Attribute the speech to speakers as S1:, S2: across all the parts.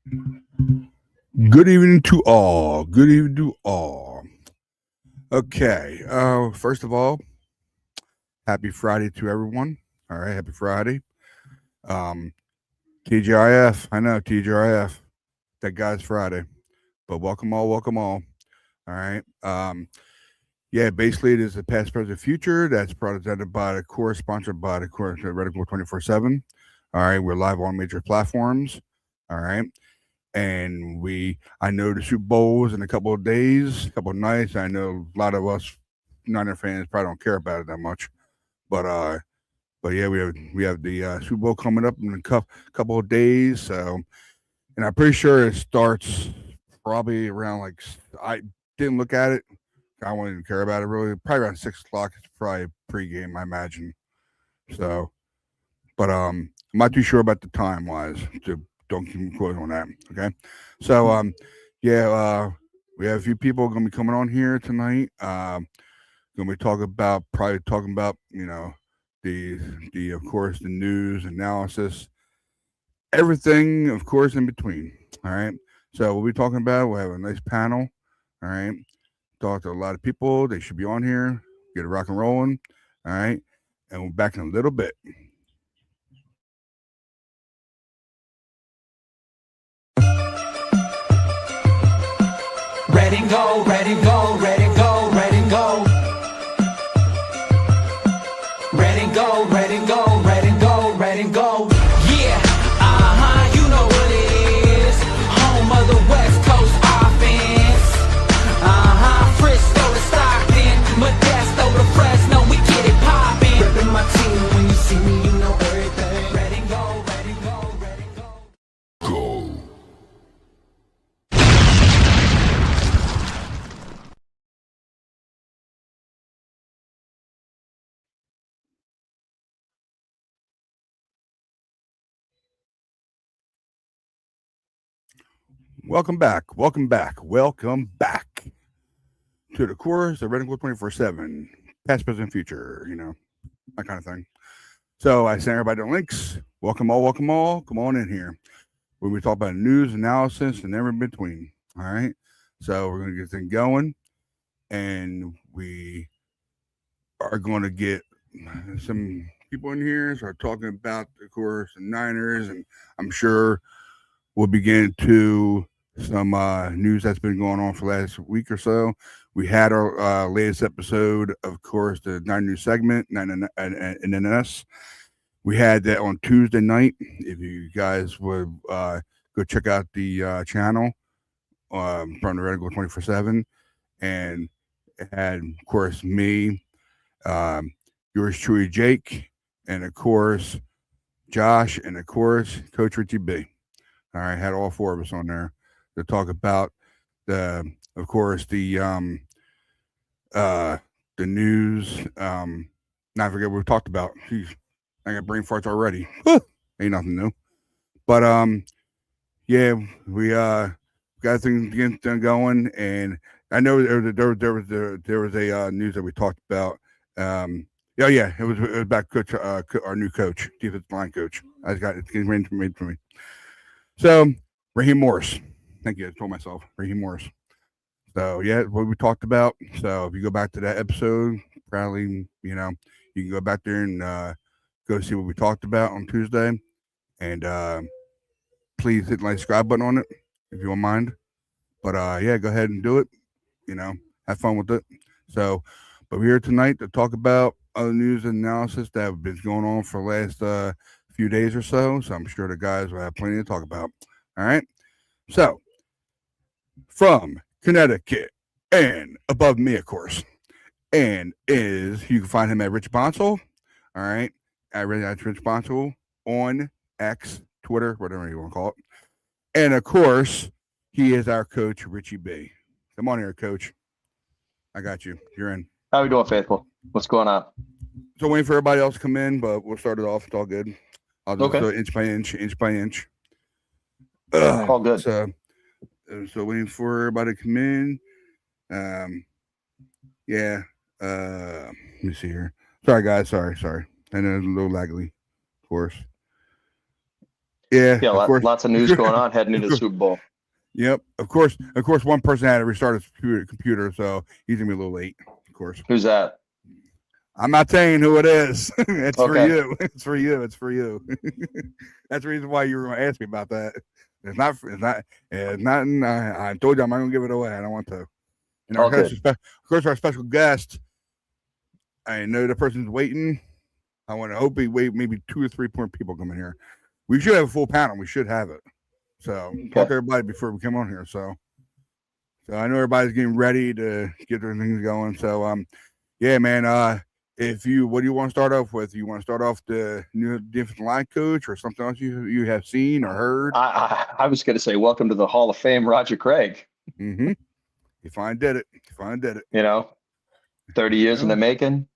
S1: Good evening to all. Good evening to all. Okay. First of all, happy Friday to everyone. All right, happy Friday. TGIF. I know TGIF. That guy's Friday. But welcome all, welcome all. All right. Yeah, basically it is the past, present, future. That's presented by the course, sponsored by the course Reticle 24/7. All right, we're live on major platforms. All right. And I know the Super Bowl is in a couple of days, a couple of nights. I know a lot of us Niner fans probably don't care about it that much, but yeah, we have the Super Bowl coming up in a couple of days. So, and I'm pretty sure it starts probably around I didn't look at it. I wouldn't even care about it really. Probably around 6 o'clock. It's probably pregame, I imagine. So, but I'm not too sure about the time wise. So don't keep me quoting on that. Okay, so yeah, we have a few people gonna be coming on here tonight. Gonna be probably talking about the of course the news analysis, everything of course in between. All right, so we'll be talking about. We'll have a nice panel. All right, talk to a lot of people. They should be on here. Get it rock and rolling. All right, and we're back in a little bit.
S2: Red and gold, red and gold, red and gold, red and gold. Red and gold, red and gold, red and gold, red and gold. Yeah, you know what it is. Home of the West Coast offense. Frisco to Stockton, Modesto to Fresno, we get it poppin'. Reppin' my team, when you see me, you know everything. Red and gold, red and gold, red and gold.
S1: Go. Welcome back. Welcome back. Welcome back to the course of Reticle 24/7. Past, present, future, that kind of thing. So I sent everybody the links. Welcome all, welcome all. Come on in here. We're going to talk about news, analysis, and everything in between. All right. So we're going to get things going. And we are going to get some people in here, start talking about, of course, the Niners. And I'm sure we'll begin to some news that's been going on for the last week or so. We had our latest episode, of course, the 9 News segment, and NNS. We had that on Tuesday night. If you guys would go check out the channel from the Reticle 24/7, and it had, of course, me, yours truly, Jake, and of course, Josh, and of course, Coach Richie B. All right, had all four of us on there to talk about of course, the news. Not forget what we talked about. Jeez, I got brain farts already. Ain't nothing new. But yeah, we got things getting going, and I know there was a news that we talked about. Yeah, it was about coach, our new coach, defensive line coach. I got it's getting made for me. So Raheem Morris, thank you. I told myself Raheem Morris. So yeah, what we talked about. So if you go back to that episode, probably you can go back there and go see what we talked about on Tuesday, and please hit the subscribe button on it if you don't mind. But yeah, go ahead and do it. Have fun with it. So, but we're here tonight to talk about other news and analysis that have been going on for the last few days or so. So I'm sure the guys will have plenty to talk about. All right. So from Connecticut and above me, of course, and you can find him at Rich Bonsall. All right, at Rich Bonsall on X, Twitter, whatever you want to call it. And of course, he is our coach, Richie B. Come on here, coach. I got you. You're in.
S3: How we doing, Faithful? What's going on?
S1: So waiting for everybody else to come in, but we'll start it off. It's all good. I'll just go inch by inch.
S3: All good.
S1: So waiting for everybody to come in. Yeah. Let me see here. Sorry, guys. Sorry. I know it's a little laggly, of course. Yeah,
S3: Yeah,
S1: of course.
S3: lots of news going on heading into the Super Bowl.
S1: Yep, of course. One person had to restart his computer, so he's gonna be a little late. Of course.
S3: Who's that?
S1: I'm not saying who it is. It's for
S3: Okay.
S1: you. It's for you. It's for you. That's the reason why you were going to ask me about that. It's not. It's not. It's not. I told you I'm not going to give it away. I don't want to. And
S3: All good.
S1: of course, our special guest. I know the person's waiting. I want to hope we wait maybe 2 or 3 more people come in here. We should have a full panel. We should have it. So talk to everybody before we come on here. So I know everybody's getting ready to get their things going. So yeah, man. What do you want to start off with? You want to start off the new defensive line coach or something else you have seen or heard?
S3: I was going to say, welcome to the Hall of Fame, Roger Craig.
S1: Mm-hmm. You finally did it.
S3: 30 years in the making.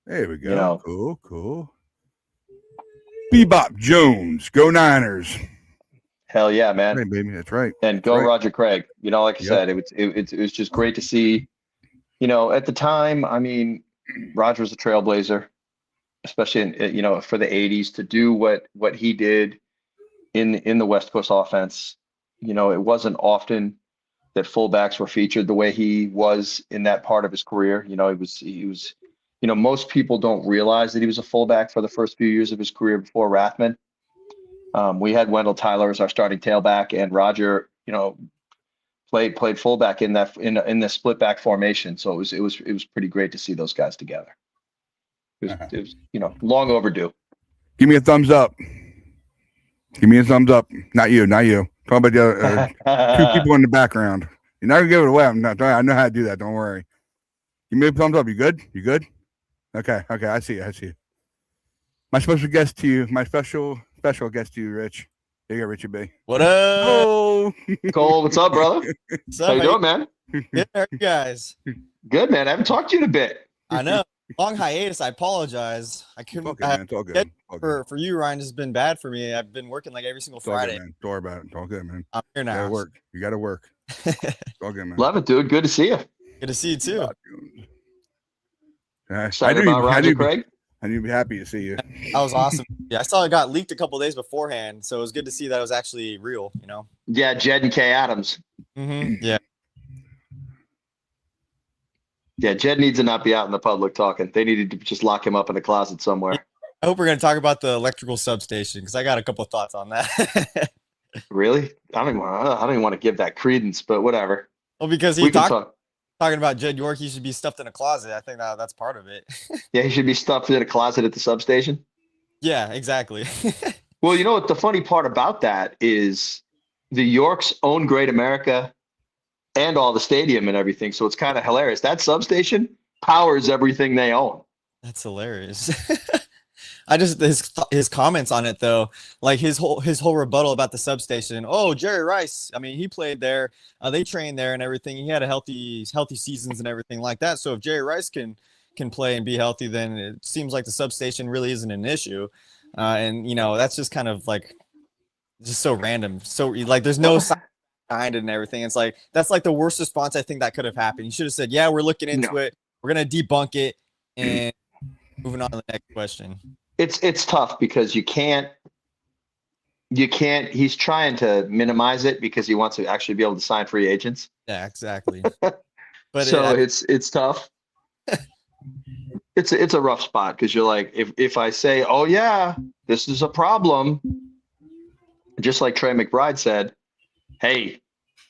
S1: There we go. Cool. Bebop Jones, go Niners.
S3: Hell yeah, man.
S1: Hey, baby, that's right.
S3: And go Roger Craig. Like I said, it was just great to see. At the time, I mean, Roger was a trailblazer, especially in, for the 80s, to do what he did in the West Coast offense. It wasn't often that fullbacks were featured the way he was in that part of his career. He was most people don't realize that he was a fullback for the first few years of his career before Rathman. We had Wendell Tyler as our starting tailback, and Roger, played fullback in the split back formation. So it was pretty great to see those guys together. It was long overdue.
S1: Give me a thumbs up. Not you. Talk about the other 2 people in the background. You're not gonna give it away. I know how to do that. Don't worry. Give me a thumbs up. You good? Okay. I see you. My special guest to you, Rich. There you go, Richie B.
S4: What up?
S1: Oh,
S3: Cole, what's up, brother?
S4: What's up?
S3: How you doing, man?
S4: Good, how are you guys?
S3: Good, man. I haven't talked to you in a bit.
S4: I know. Long hiatus. I apologize. I couldn't.
S1: okay, man. It's all good.
S4: For you, Ryan, this has been bad for me. I've been working like every single Friday.
S1: Good, man. Don't worry about it. It's all good, man.
S4: I'm here now.
S1: You gotta work. It's all good, man.
S3: Love it, dude. Good to see you.
S4: Good to see you too.
S3: Excited about Roger Craig?
S1: I knew you'd be happy to see you.
S4: That was awesome. Yeah, I saw it got leaked a couple days beforehand, so it was good to see that it was actually real.
S3: Yeah, Jed and Kay Adams.
S4: Mm-hmm. Yeah.
S3: Yeah, Jed needs to not be out in the public talking. They needed to just lock him up in a closet somewhere.
S4: I hope we're going to talk about the electrical substation because I got a couple of thoughts on that.
S3: Really? I don't even want to give that credence, but whatever.
S4: Well, because talking about Jed York, he should be stuffed in a closet. I think that's part of it.
S3: Yeah, he should be stuffed in a closet at the substation.
S4: Yeah, exactly.
S3: Well, you know what the funny part about that is the Yorks own Great America and all the stadium and everything. So it's kind of hilarious. That substation powers everything they own.
S4: That's hilarious. I just his comments on it though, like his whole rebuttal about the substation. Oh, Jerry Rice. I mean, he played there. They trained there and everything. He had a healthy seasons and everything like that. So if Jerry Rice can play and be healthy, then it seems like the substation really isn't an issue. And that's just kind of like just so random. So like there's no science behind it and everything. It's like that's like the worst response I think that could have happened. You should have said, yeah, we're looking into it. We're gonna debunk it and moving on to the next question.
S3: It's tough because you can't he's trying to minimize it because he wants to actually be able to sign free agents.
S4: Yeah, exactly. But
S3: so it's tough. It's a rough spot because you're like, if I say, oh yeah, this is a problem, just like Trey McBride said, hey,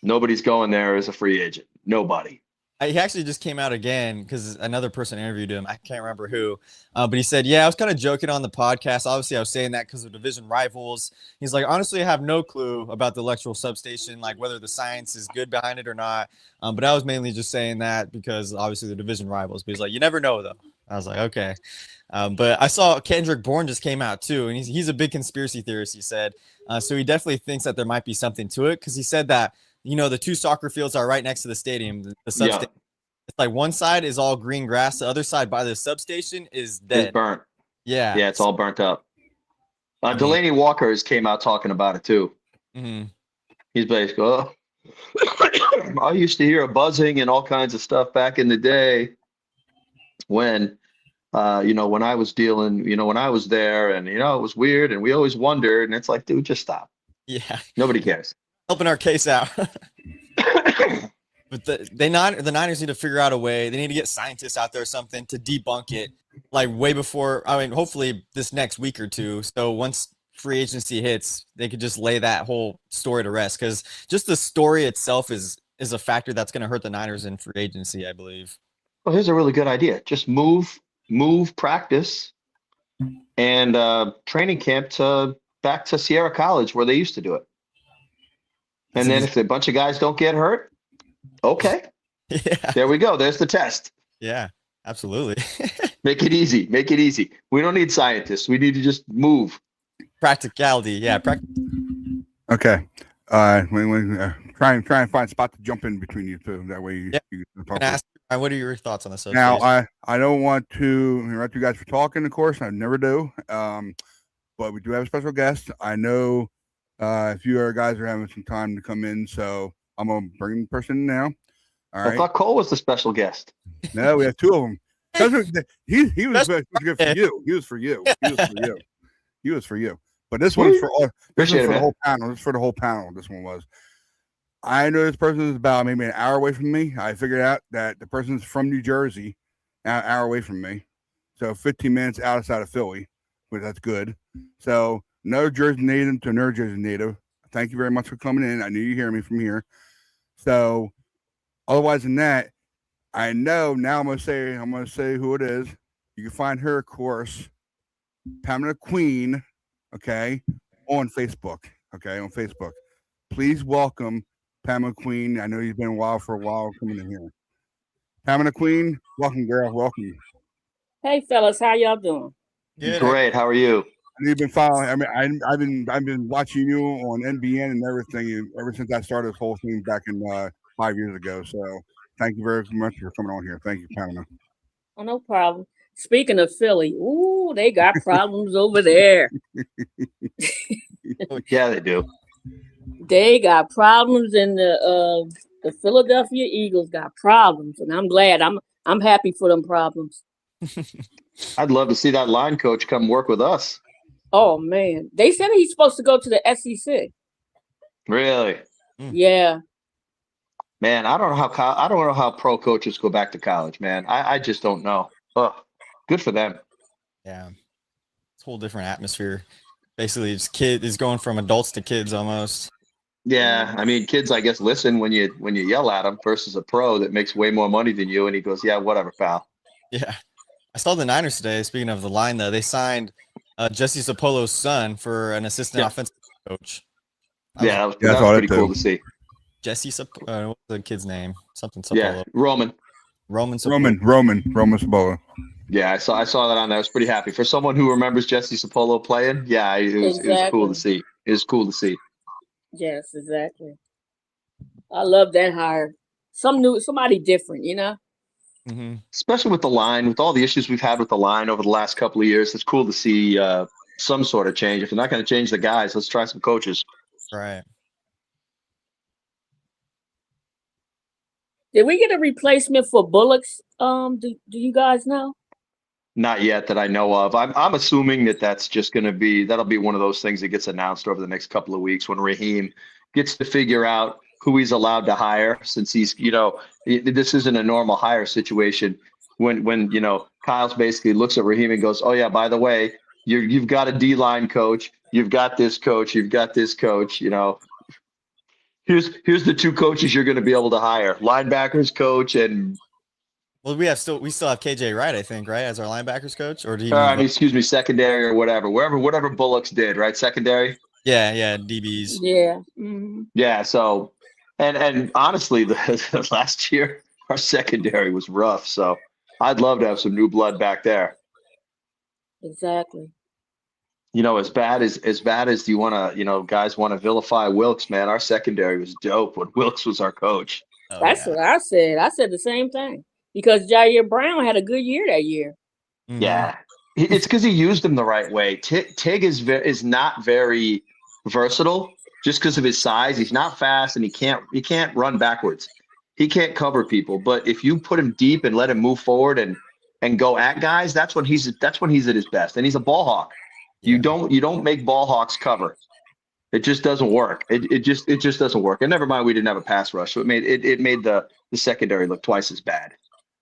S3: nobody's going there as a free agent. Nobody.
S4: He actually just came out again because another person interviewed him. I can't remember who, but he said, yeah, I was kind of joking on the podcast. Obviously, I was saying that because of division rivals. He's like, honestly, I have no clue about the electrical substation, like whether the science is good behind it or not. But I was mainly just saying that because obviously the division rivals. But he's like, you never know, though. I was like, okay. But I saw Kendrick Bourne just came out, too. And he's a big conspiracy theorist, he said. So he definitely thinks that there might be something to it because he said that, the 2 soccer fields are right next to the stadium. The substation. Yeah. It's like one side is all green grass. The other side by the substation is dead.
S3: It's burnt.
S4: Yeah.
S3: Yeah, it's all burnt up. Delaney Walker came out talking about it, too.
S4: Mm-hmm.
S3: He's basically, I used to hear a buzzing and all kinds of stuff back in the day when when I was dealing, when I was there, and it was weird, and we always wondered, and it's like, dude, just stop.
S4: Yeah,
S3: Nobody cares.
S4: helping our case out. But the Niners need to figure out a way. They need to get scientists out there or something to debunk it, like way before. I mean, hopefully this next week or two. So once free agency hits, they could just lay that whole story to rest, because just the story itself is a factor that's going to hurt the Niners in free agency, I believe.
S3: Well, here's a really good idea. Just move practice and training camp back to Sierra College, where they used to do it. And then if a bunch of guys don't get hurt, okay.
S4: Yeah.
S3: There we go. There's the test.
S4: Yeah, absolutely.
S3: Make it easy. Make it easy. We don't need scientists. We need to just move.
S4: Practicality. Yeah.
S1: Okay. Try and find a spot to jump in between you two. That way you can talk.
S4: Ask, what are your thoughts on this?
S1: Now, I don't want to interrupt you guys for talking, of course. I never do. But we do have a special guest. I know if you other guys are having some time to come in, so I'm gonna bring the person in now. All right.
S3: I thought Cole was the special guest.
S1: No, we have two of them. He was good for you. He was for you. He was for you. But this one's for all. This is for the whole panel. This is for the whole panel. This one was. I know this person is about maybe an hour away from me. I figured out that the person's from New Jersey, an hour away from me. So 15 minutes outside of Philly, but that's good. So no Jersey native to no Jersey native. Thank you very much for coming in. I knew you hear me from here. So otherwise than that, I know now I'm gonna say who it is. You can find her, of course, Pamela Queen, okay, on Facebook. Okay, on Facebook. Please welcome Pamela Queen. I know you've been for a while coming in here. Pamela Queen, welcome, girl. Welcome.
S5: Hey, fellas, how y'all doing?
S4: Good.
S3: Great. How are you?
S1: You've been following. I mean, I've been watching you on NBN and everything ever since I started this whole thing back in 5 years ago. So thank you very much for coming on here. Thank you, Pamela.
S5: Oh, no problem. Speaking of Philly, ooh, they got problems over there.
S3: Yeah, they do.
S5: They got problems, and the Philadelphia Eagles got problems, and I'm glad. I'm happy for them problems.
S3: I'd love to see that line coach come work with us.
S5: Oh man, they said he's supposed to go to the SEC.
S3: Really?
S5: Yeah.
S3: Man, I don't know how pro coaches go back to college, man. I just don't know. Good for them.
S4: Yeah. It's a whole different atmosphere. Basically, it's going from adults to kids almost.
S3: Yeah, I mean, kids, I guess, listen when you yell at them versus a pro that makes way more money than you, and he goes, "Yeah, whatever, pal."
S4: Yeah. I saw the Niners today. Speaking of the line, though, they signed Jesse Sapolo's son for an assistant offensive coach.
S3: That was pretty cool to see.
S4: Jesse Sapolo, what's the kid's name? Something Sapolo.
S3: Yeah, Roman
S1: Sapolo.
S3: Yeah, I saw that on there. I was pretty happy for someone who remembers Jesse Sapolo playing. Yeah, it was cool to see. It was cool to see.
S5: Yes, exactly. I love that hire. Somebody different, you know.
S4: Mm-hmm.
S3: Especially with the line, with all the issues we've had with the line over the last couple of years, it's cool to see some sort of change. If they're not going to change the guys, let's try some coaches.
S4: Right.
S5: Did we get a replacement for Bullocks? Do you guys know?
S3: Not yet that I know of. I'm assuming that'll be one of those things that gets announced over the next couple of weeks when Raheem gets to figure out who he's allowed to hire, since he's, this isn't a normal hire situation when Kyle's basically looks at Raheem and goes, "Oh yeah, by the way, you've got a D-line coach, you've got this coach, you've got this coach, here's the two coaches you're going to be able to hire, linebackers coach and."
S4: Well, we still have KJ Wright, I think, right, as our linebackers coach, or do you?
S3: Excuse me, secondary or whatever Bullocks did, right? Secondary.
S4: Yeah, DBs.
S5: Yeah. Mm-hmm.
S3: Yeah. So, and honestly, the last year our secondary was rough. So, I'd love to have some new blood back there.
S5: Exactly.
S3: As bad as you want to, guys want to vilify Wilkes, man. Our secondary was dope when Wilkes was our coach.
S5: That's what I said. I said the same thing. Because Jair Brown had a good year that year.
S4: Mm-hmm.
S3: Yeah, it's because he used him the right way. Tig is not very versatile just because of his size. He's not fast, and he can't run backwards. He can't cover people. But if you put him deep and let him move forward and and go at guys, that's when he's at his best. And he's a ball hawk. You don't make ball hawks cover. It just doesn't work. It just doesn't work. And never mind, we didn't have a pass rush, so it made the secondary look twice as bad.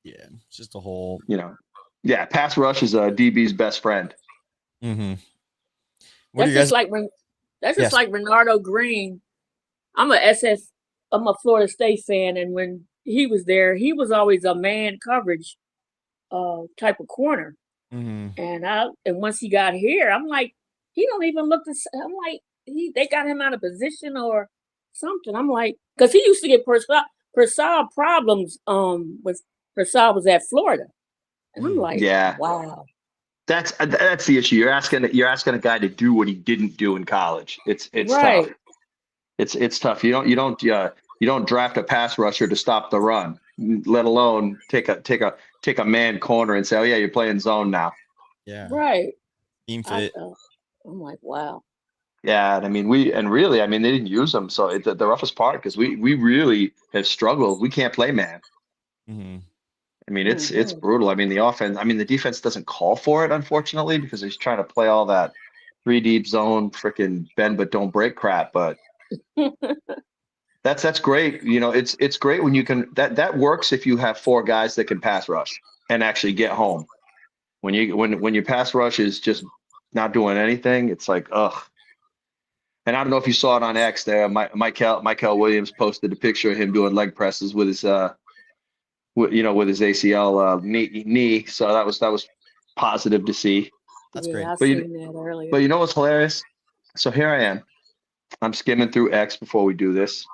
S4: Yeah, it's just a whole.
S3: Pass rush is a DB's best friend.
S4: Mm-hmm.
S5: That's just like Renardo Green. I'm a Florida State fan, and when he was there, he was always a man coverage type of corner.
S4: Mm-hmm.
S5: And once he got here, I'm like, he don't even look the same. I'm like, they got him out of position or something. I'm like, because he used to get Persal problems when Persal was at Florida. And I'm like, wow.
S3: That's the issue. You're asking a guy to do what he didn't do in college. It's
S5: right.
S3: tough. It's tough. You don't draft a pass rusher to stop the run, let alone take a man corner and say, oh yeah, you're playing zone now.
S4: Yeah.
S5: Right.
S4: Team fit.
S5: I'm like, wow.
S3: Yeah, and really, they didn't use them. So the roughest part, because we really have struggled. We can't play man.
S4: Mm-hmm.
S3: It's brutal. The offense. The defense doesn't call for it, unfortunately, because he's trying to play all that 3 deep zone, freaking bend but don't break crap. But that's great. It's great when you can. That works if you have 4 guys that can pass rush and actually get home. When your pass rush is just not doing anything, it's like ugh. And I don't know if you saw it on X there. Michael Williams posted a picture of him doing leg presses with his with his ACL knee. So that was positive to see.
S4: That's great.
S5: I seen that earlier.
S3: But you know what's hilarious? So here I am. I'm skimming through X before we do this,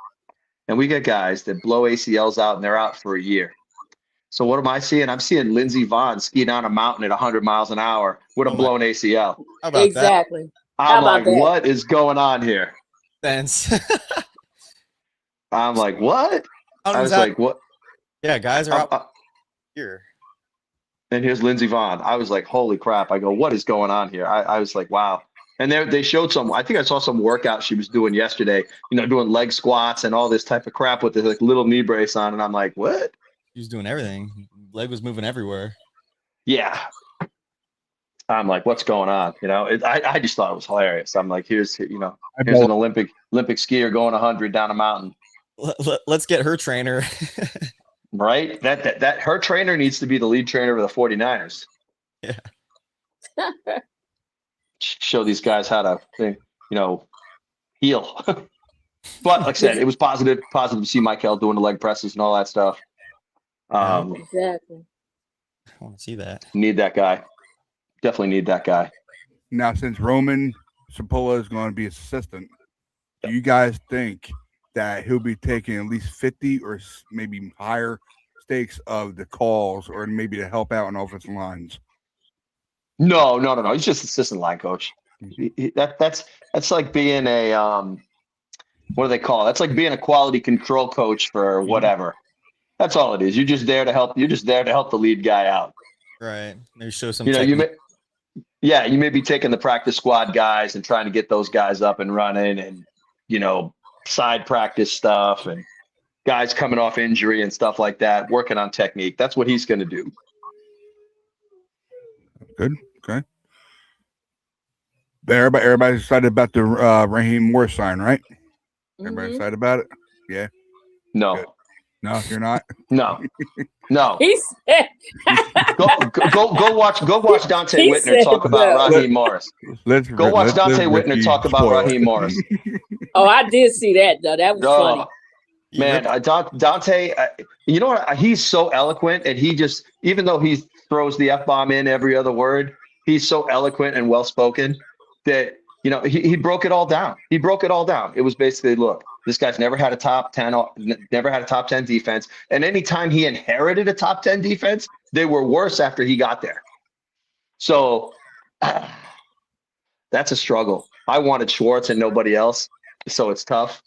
S3: and we get guys that blow ACLs out and they're out for a year. So what am I seeing? I'm seeing Lindsey Vonn ski down a mountain at 100 miles an hour with a blown ACL.
S4: How about
S5: exactly.
S4: That?
S3: I'm like, what is going on here?
S4: Thanks.
S3: I'm like, what? I was like, what?
S4: Yeah, guys are out here.
S3: And here's Lindsey Vonn. I was like, holy crap. I go, what is going on here? I was like, wow. And they showed I think I saw some workout she was doing yesterday, doing leg squats and all this type of crap with the little knee brace on. And I'm like, what?
S4: He was doing everything. Leg was moving everywhere.
S3: Yeah. I'm like, what's going on? I just thought it was hilarious. I'm like, here's an Olympic skier going 100 down a mountain.
S4: Let's get her trainer.
S3: Right? That her trainer needs to be the lead trainer of the 49ers.
S4: Yeah.
S3: Show these guys how to, heal. But like I said, it was positive to see Michael doing the leg presses and all that stuff.
S5: Exactly.
S4: I want to see that.
S3: Need that guy. Definitely need that guy.
S1: Now, since Roman Sapola is going to be assistant, do you guys think that he'll be taking at least 50 or maybe higher stakes of the calls, or maybe to help out on offensive lines?
S3: No. He's just assistant line coach. That's like being a what do they call it? That's like being a quality control coach for whatever. That's all it is. You're just there to help. You're just there to help the lead guy out.
S4: Right. Maybe show some.
S3: You may be taking the practice squad guys and trying to get those guys up and running, and side practice stuff and guys coming off injury and stuff like that, working on technique. That's what he's going to do.
S1: Good. Okay. Everybody's excited about the Raheem Morris sign, right? Everybody excited about it? Yeah.
S3: No.
S1: Good. No, you're not.
S3: No.
S5: He said,
S3: go watch Dante Whitner talk about Raheem Morris. Go watch Dante Whitner talk about Raheem Morris.
S5: Oh, I did see that though. That was funny.
S3: Man, Dante, you know what? He's so eloquent, and he just, even though he throws the F-bomb in every other word, he's so eloquent and well-spoken that, he broke it all down. He broke it all down. It was basically, look, this guy's never had a top 10 defense. And anytime he inherited a top 10 defense, they were worse after he got there. So that's a struggle. I wanted Schwartz and nobody else, so it's tough.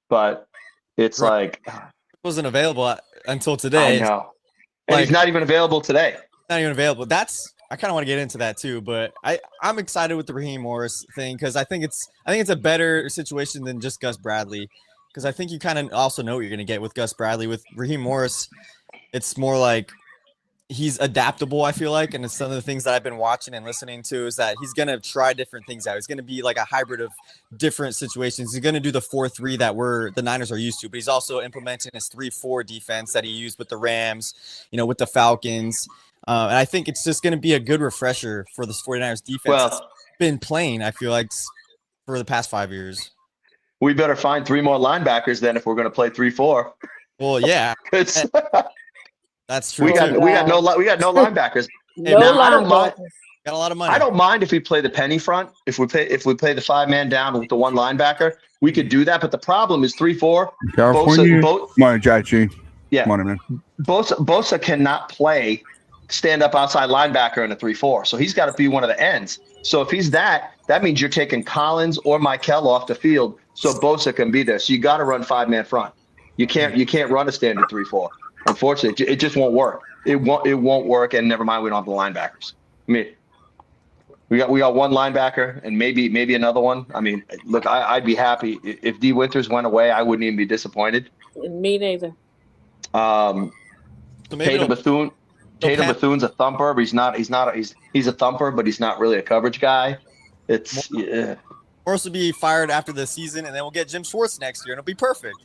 S3: But it's like
S4: it wasn't available until today.
S3: I know. And he's not even available today.
S4: Not even available. I kind of want to get into that too, but I'm excited with the Raheem Morris thing because I think it's a better situation than just Gus Bradley, because I think you kind of also know what you're going to get with Gus Bradley. With Raheem Morris, it's more like he's adaptable, I feel like, and it's some of the things that I've been watching and listening to is that he's gonna try different things out. He's gonna be like a hybrid of different situations. He's gonna do the 4-3 that the Niners are used to, but he's also implementing his 3-4 defense that he used with the Rams, with the Falcons. And I think it's just gonna be a good refresher for the 49ers defense.
S3: Well,
S4: it's been playing, I feel like, for the past 5 years.
S3: We better find 3 more linebackers then if we're going to play 3-4.
S4: Well, yeah. That's true.
S3: We got no linebackers.
S5: No
S3: Now, I don't mind.
S4: Got a lot of money.
S3: I don't mind if we play the penny front. If we play the 5-man down with the 1 linebacker, we could do that. But the problem is 3-4.
S1: California. Come on, Jachi.
S3: Yeah.
S1: Come on, man.
S3: Bosa cannot play stand up outside linebacker in a 3-4. So he's got to be one of the ends. So if he's that means you're taking Collins or Michael off the field so Bosa can be there. So you got to run 5-man front. You can't run a standard 3-4. Unfortunately, it just won't work. It won't work. And never mind, we don't have the linebackers. I mean, we got 1 linebacker and maybe another one. I mean, look, I'd be happy if D Winters went away. I wouldn't even be disappointed.
S5: Me neither.
S3: Tatum Bethune's a thumper, but he's a thumper, but he's not really a coverage guy. It's
S4: Morris will be fired after the season, and then we'll get Jim Schwartz next year, and it'll be perfect.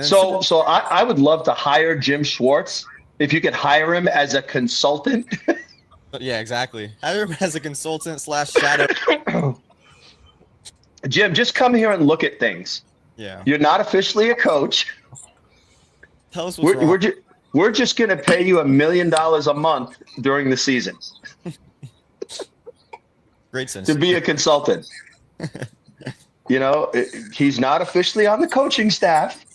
S3: So I would love to hire Jim Schwartz if you could hire him as a consultant.
S4: Yeah, exactly. Hire him as a consultant / shadow.
S3: Jim, just come here and look at things.
S4: Yeah.
S3: You're not officially a coach.
S4: Tell us what's wrong.
S3: We're just going to pay you $1 million a month during the season.
S4: Great sense.
S3: To be a consultant. He's not officially on the coaching staff.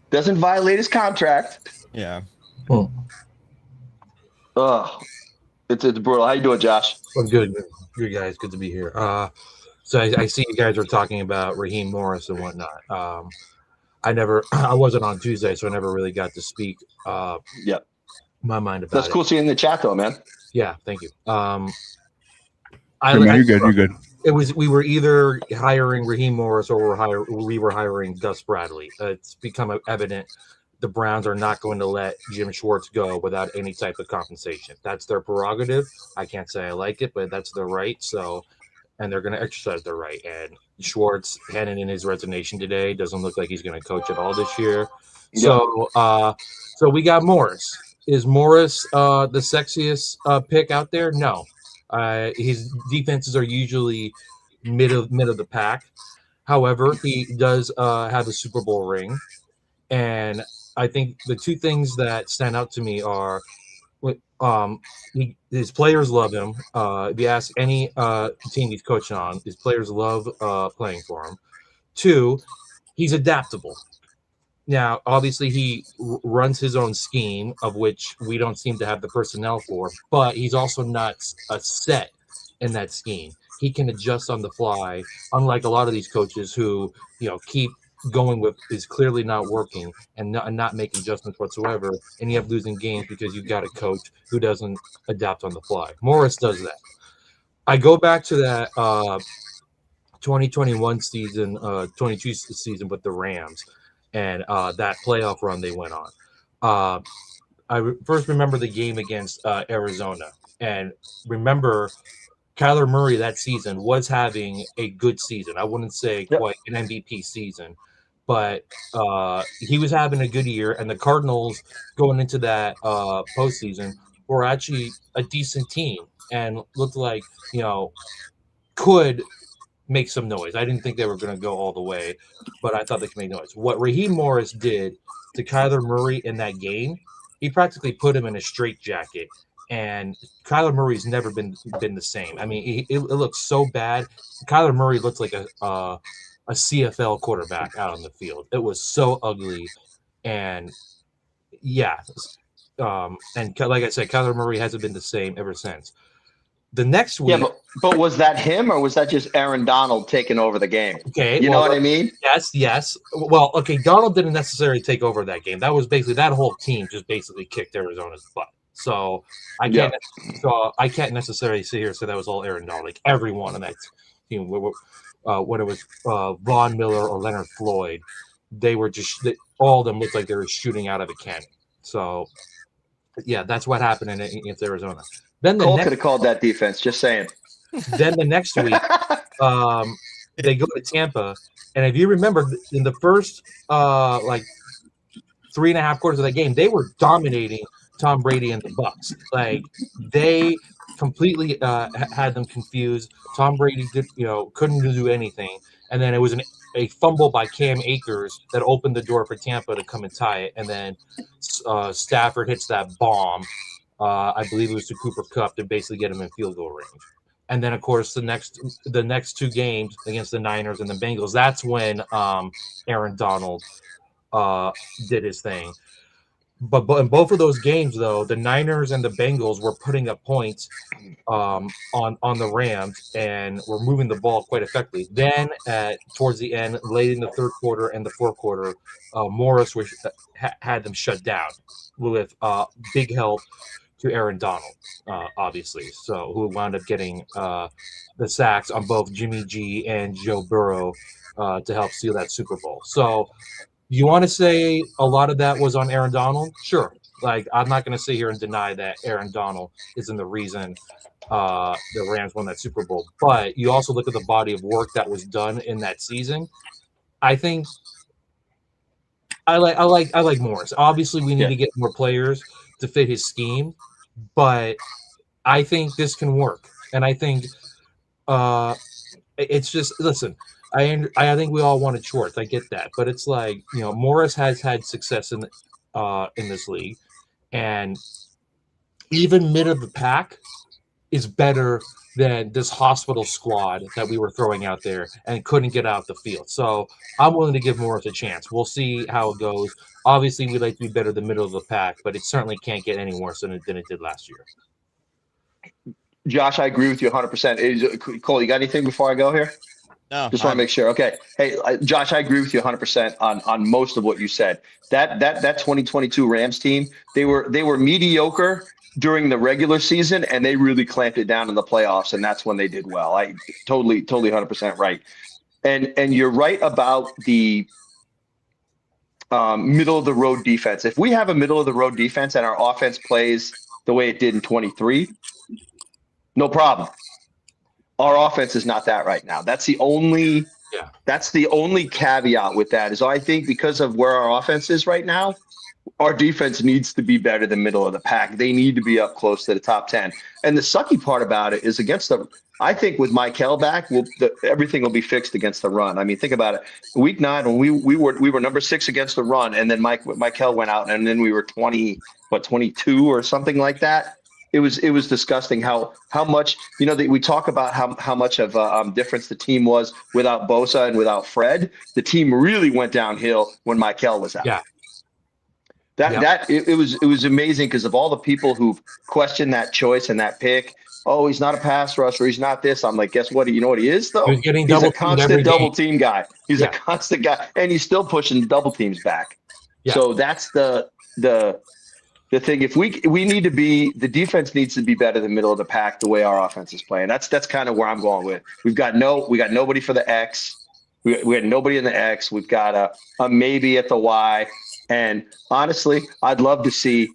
S3: Doesn't violate his contract.
S4: Yeah.
S3: Oh, it's brutal. How you doing, Josh?
S6: I'm good. Good guys. Good to be here. So I see you guys were talking about Raheem Morris and whatnot. I wasn't on Tuesday, so I never really got to speak.
S3: Yep.
S6: My mind about
S3: That's cool seeing in the chat though, man.
S6: Yeah, thank you.
S1: You're good.
S6: We were either hiring Raheem Morris or we were hiring Gus Bradley. It's become evident the Browns are not going to let Jim Schwartz go without any type of compensation. That's their prerogative. I can't say I like it, but that's their right. So, and they're going to exercise their right. And Schwartz handed in his resignation today. Doesn't look like he's going to coach at all this year. So, so we got Morris. Is Morris the sexiest pick out there? No. His defenses are usually mid of the pack. However, he does have a Super Bowl ring, and I think the 2 things that stand out to me are, his players love him. If you ask any team he's coaching on, his players love playing for him. 2, he's adaptable. Now, obviously, he runs his own scheme, of which we don't seem to have the personnel for, but he's also not set in that scheme. He can adjust on the fly, unlike a lot of these coaches who, keep going with is clearly not working and not making adjustments whatsoever, and you have losing games because you've got a coach who doesn't adapt on the fly. Morris does that. I go back to that 2021 season, 22 season with the Rams. And that playoff run they went on. I first remember the game against Arizona, and remember Kyler Murray that season was having a good season. I wouldn't say quite an MVP season, but he was having a good year. And the Cardinals going into that postseason were actually a decent team and looked like, could make some noise. I didn't think they were going to go all the way, but I thought they could make noise. What Raheem Morris did to Kyler Murray in that game, he practically put him in a straitjacket, and Kyler Murray's never been the same. I mean, it looks so bad. Kyler Murray looked like a CFL quarterback out on the field. It was so ugly, and yeah, and like I said, Kyler Murray hasn't been the same ever since. The next week,
S3: but was that him or was that just Aaron Donald taking over the game?
S6: Okay,
S3: you know what I mean?
S6: Yes. Well, okay, Donald didn't necessarily take over that game. That was basically that whole team just basically kicked Arizona's butt. So I can't necessarily sit here and say that was all Aaron Donald. Like everyone on that team, whether it was Von Miller or Leonard Floyd, they were all of them looked like they were shooting out of a cannon. So Yeah, that's what happened against Arizona. Then the
S3: Cole
S6: next
S3: could have called that defense. Just saying.
S6: then the next week, they go to Tampa, and if you remember, in the first like 3.5 quarters of that game, they were dominating Tom Brady and the Bucks. Like they completely had them confused. Tom Brady couldn't do anything, and then it was a fumble by Cam Akers that opened the door for Tampa to come and tie it, and then Stafford hits that bomb. I believe it was to Cooper Kupp to basically get him in field goal range. And then, of course, the next two games against the Niners and the Bengals, that's when Aaron Donald did his thing. But in both of those games, though, the Niners and the Bengals were putting up points on the Rams and were moving the ball quite effectively. Then towards the end, late in the third quarter and the fourth quarter, Morris had them shut down with big help to Aaron Donald, obviously. So who wound up getting the sacks on both Jimmy G and Joe Burrow to help seal that Super Bowl. So you want to say a lot of that was on Aaron Donald? Sure. Like, I'm not going to sit here and deny that Aaron Donald isn't the reason the Rams won that Super Bowl. But you also look at the body of work that was done in that season. I think I like Morris. Obviously, we need to get more players to fit his scheme, but I think this can work. And I think it's just, listen, I think we all wanted Schwartz. I get that, but it's like, Morris has had success in this league, and even mid of the pack is better than this hospital squad that we were throwing out there and couldn't get out the field. So I'm willing to give Morris a chance. We'll see how it goes. Obviously, we'd like to be better than middle of the pack, but it certainly can't get any worse than it did last year.
S3: Josh, I agree with you 100%. Cole, you got anything before I go here?
S4: No,
S3: Just want to make sure. Okay. Hey, Josh, I agree with you 100% on most of what you said. That 2022 Rams team, they were mediocre during the regular season, and they really clamped it down in the playoffs, and that's when they did well. I totally 100% right. And you're right about the middle of the road defense. If we have a middle of the road defense and our offense plays the way it did in 23, no problem. Our offense is not that right now. That's the only caveat with that is I think because of where our offense is right now, our defense needs to be better than middle of the pack. They need to be up close to the top 10. And the sucky part about it is I think with Michael back, everything will be fixed against the run. I mean, think about it. Week 9, when we were number 6 against the run, and then Michael went out, and then we were 22 or something like that. It was disgusting how much, we talk about how much of a difference the team was without Bosa and without Fred. The team really went downhill when Michael was out.
S6: Yeah.
S3: It was amazing because of all the people who've questioned that choice and that pick. Oh, he's not a pass rusher. He's not this. I'm like, guess what? You know what he is, though? He's a constant double team guy. He's a constant guy, and he's still pushing double teams back. Yeah. So that's the thing. If we need to be, the defense needs to be better than middle of the pack the way our offense is playing. That's kind of where I'm going with. We got nobody for the X. We had nobody in the X. We've got a maybe at the Y. And honestly, I'd love to see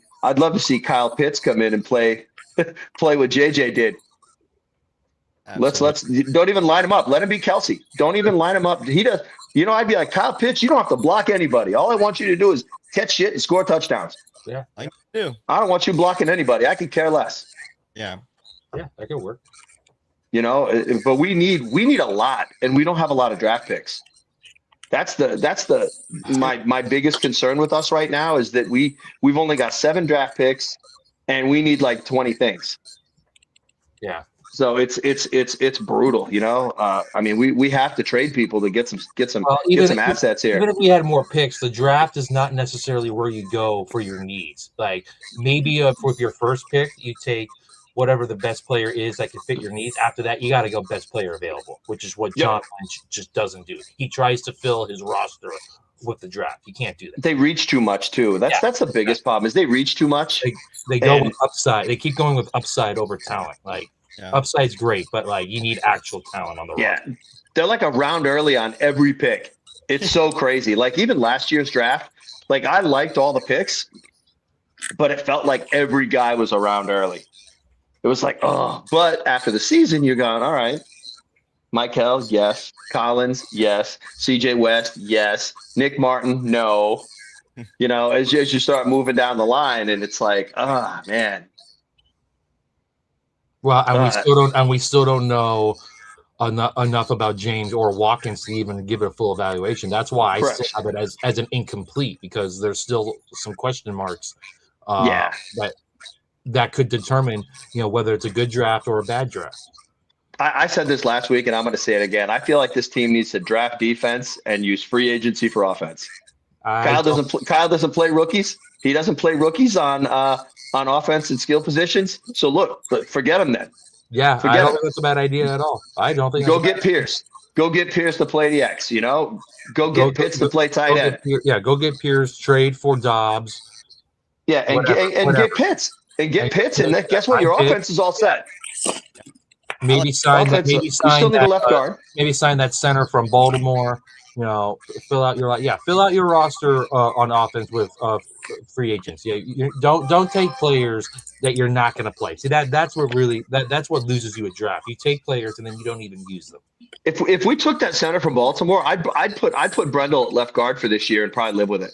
S3: Kyle Pitts come in and play what JJ did. Absolutely. Let's don't even line him up. Let him be Kelsey. Don't even line him up. He does. I'd be like, Kyle Pitts, you don't have to block anybody. All I want you to do is catch shit and score touchdowns.
S6: Yeah,
S4: I do.
S3: I don't want you blocking anybody. I could care less.
S4: Yeah,
S6: that could work.
S3: But we need a lot, and we don't have a lot of draft picks. That's my biggest concern with us right now is that we've only got 7 draft picks, and we need like 20 things.
S6: Yeah.
S3: So it's brutal, I mean, we have to trade people to get some assets here.
S6: Even if we had more picks, the draft is not necessarily where you go for your needs. Like maybe with your first pick, you take whatever the best player is that can fit your needs. After that, you got to go best player available, which is what John Lynch just doesn't do. He tries to fill his roster with the draft. You can't do that.
S3: They reach too much too. That's the biggest problem is they reach too much.
S6: They go with upside. They keep going with upside over talent. Like upside's great, but like you need actual talent on the roster.
S3: They're like a round early on every pick. It's so crazy. Like even last year's draft, like I liked all the picks, but it felt like every guy was around early. It was like, oh, but after the season, you're going, all right. Michael, yes. Collins, yes. CJ West, yes. Nick Martin, no. You know, as you start moving down the line, and it's like, ah, man.
S6: Well, and we still don't know enough about James or Watkins to even give it a full evaluation. That's why I still have it as an incomplete, because there's still some question marks. That could determine, you know, whether it's a good draft or a bad draft.
S3: I said this last week, and I'm going to say it again. I feel like this team needs to draft defense and use free agency for offense. Kyle doesn't play rookies. He doesn't play rookies on offense and skill positions. So look, forget him then.
S6: Yeah, I don't think that's a bad idea at all. I don't think.
S3: Go get Pierce. Go get Pierce to play the X. You know, go get Pitts to play tight end.
S6: Go get Pierce. Trade for Dobbs.
S3: Yeah, and get Pitts. And get Pitts, and then guess what? Your offense is all set.
S6: Maybe sign that. Maybe sign that left guard. Maybe sign that center from Baltimore. You know, fill out your roster on offense with free agents. Yeah, don't take players that you're not going to play. See, that's what loses you a draft. You take players and then you don't even use them.
S3: If we took that center from Baltimore, I'd put Brendel at left guard for this year and probably live with it.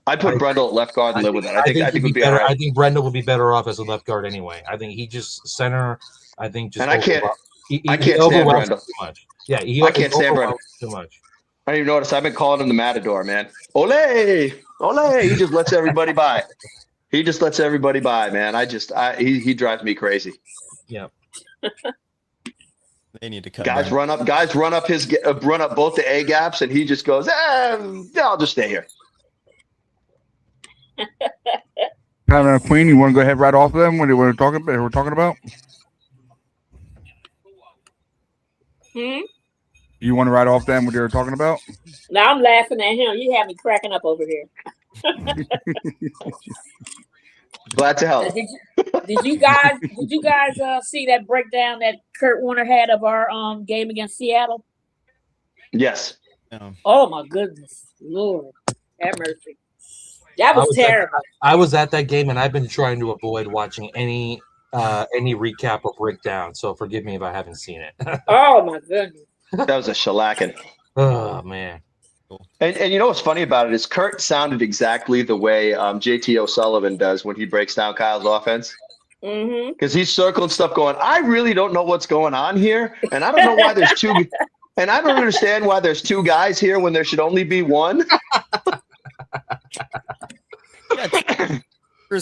S3: I'd put Brendel at left guard and live with it. I think would be better. Right.
S6: I think Brendel would be better off as a left guard anyway. I think he just center. I think just.
S3: And I can't stand Brendel
S6: too much. Yeah,
S3: I can't stand Brendel
S6: too much.
S3: I didn't even notice. I've been calling him the Matador, man. Ole, ole. He just lets everybody by. He just lets everybody by, man. He drives me crazy.
S6: Yeah.
S4: They need to cut.
S3: Guys run up both the A gaps, and he just goes, I'll just stay here.
S1: Queen, you want to go ahead right off of them when we're talking about? You want to write off them what they were talking about?
S5: No, I'm laughing at him. You have me cracking up over here.
S3: Glad to help.
S5: Did you guys see that breakdown that Kurt Warner had of our game against Seattle?
S3: Yes.
S5: Oh my goodness, Lord, have mercy. That was terrible.
S6: I was at that game, and I've been trying to avoid watching any recap or breakdown. So forgive me if I haven't seen it.
S5: Oh my goodness.
S3: That was a shellacking.
S6: Oh man.
S3: And you know what's funny about it is Kurt sounded exactly the way JT O'Sullivan does when he breaks down Kyle's offense. Because he's circling stuff going, I really don't know what's going on here. And I don't know why there's two. And I don't understand why there's two guys here when there should only be one.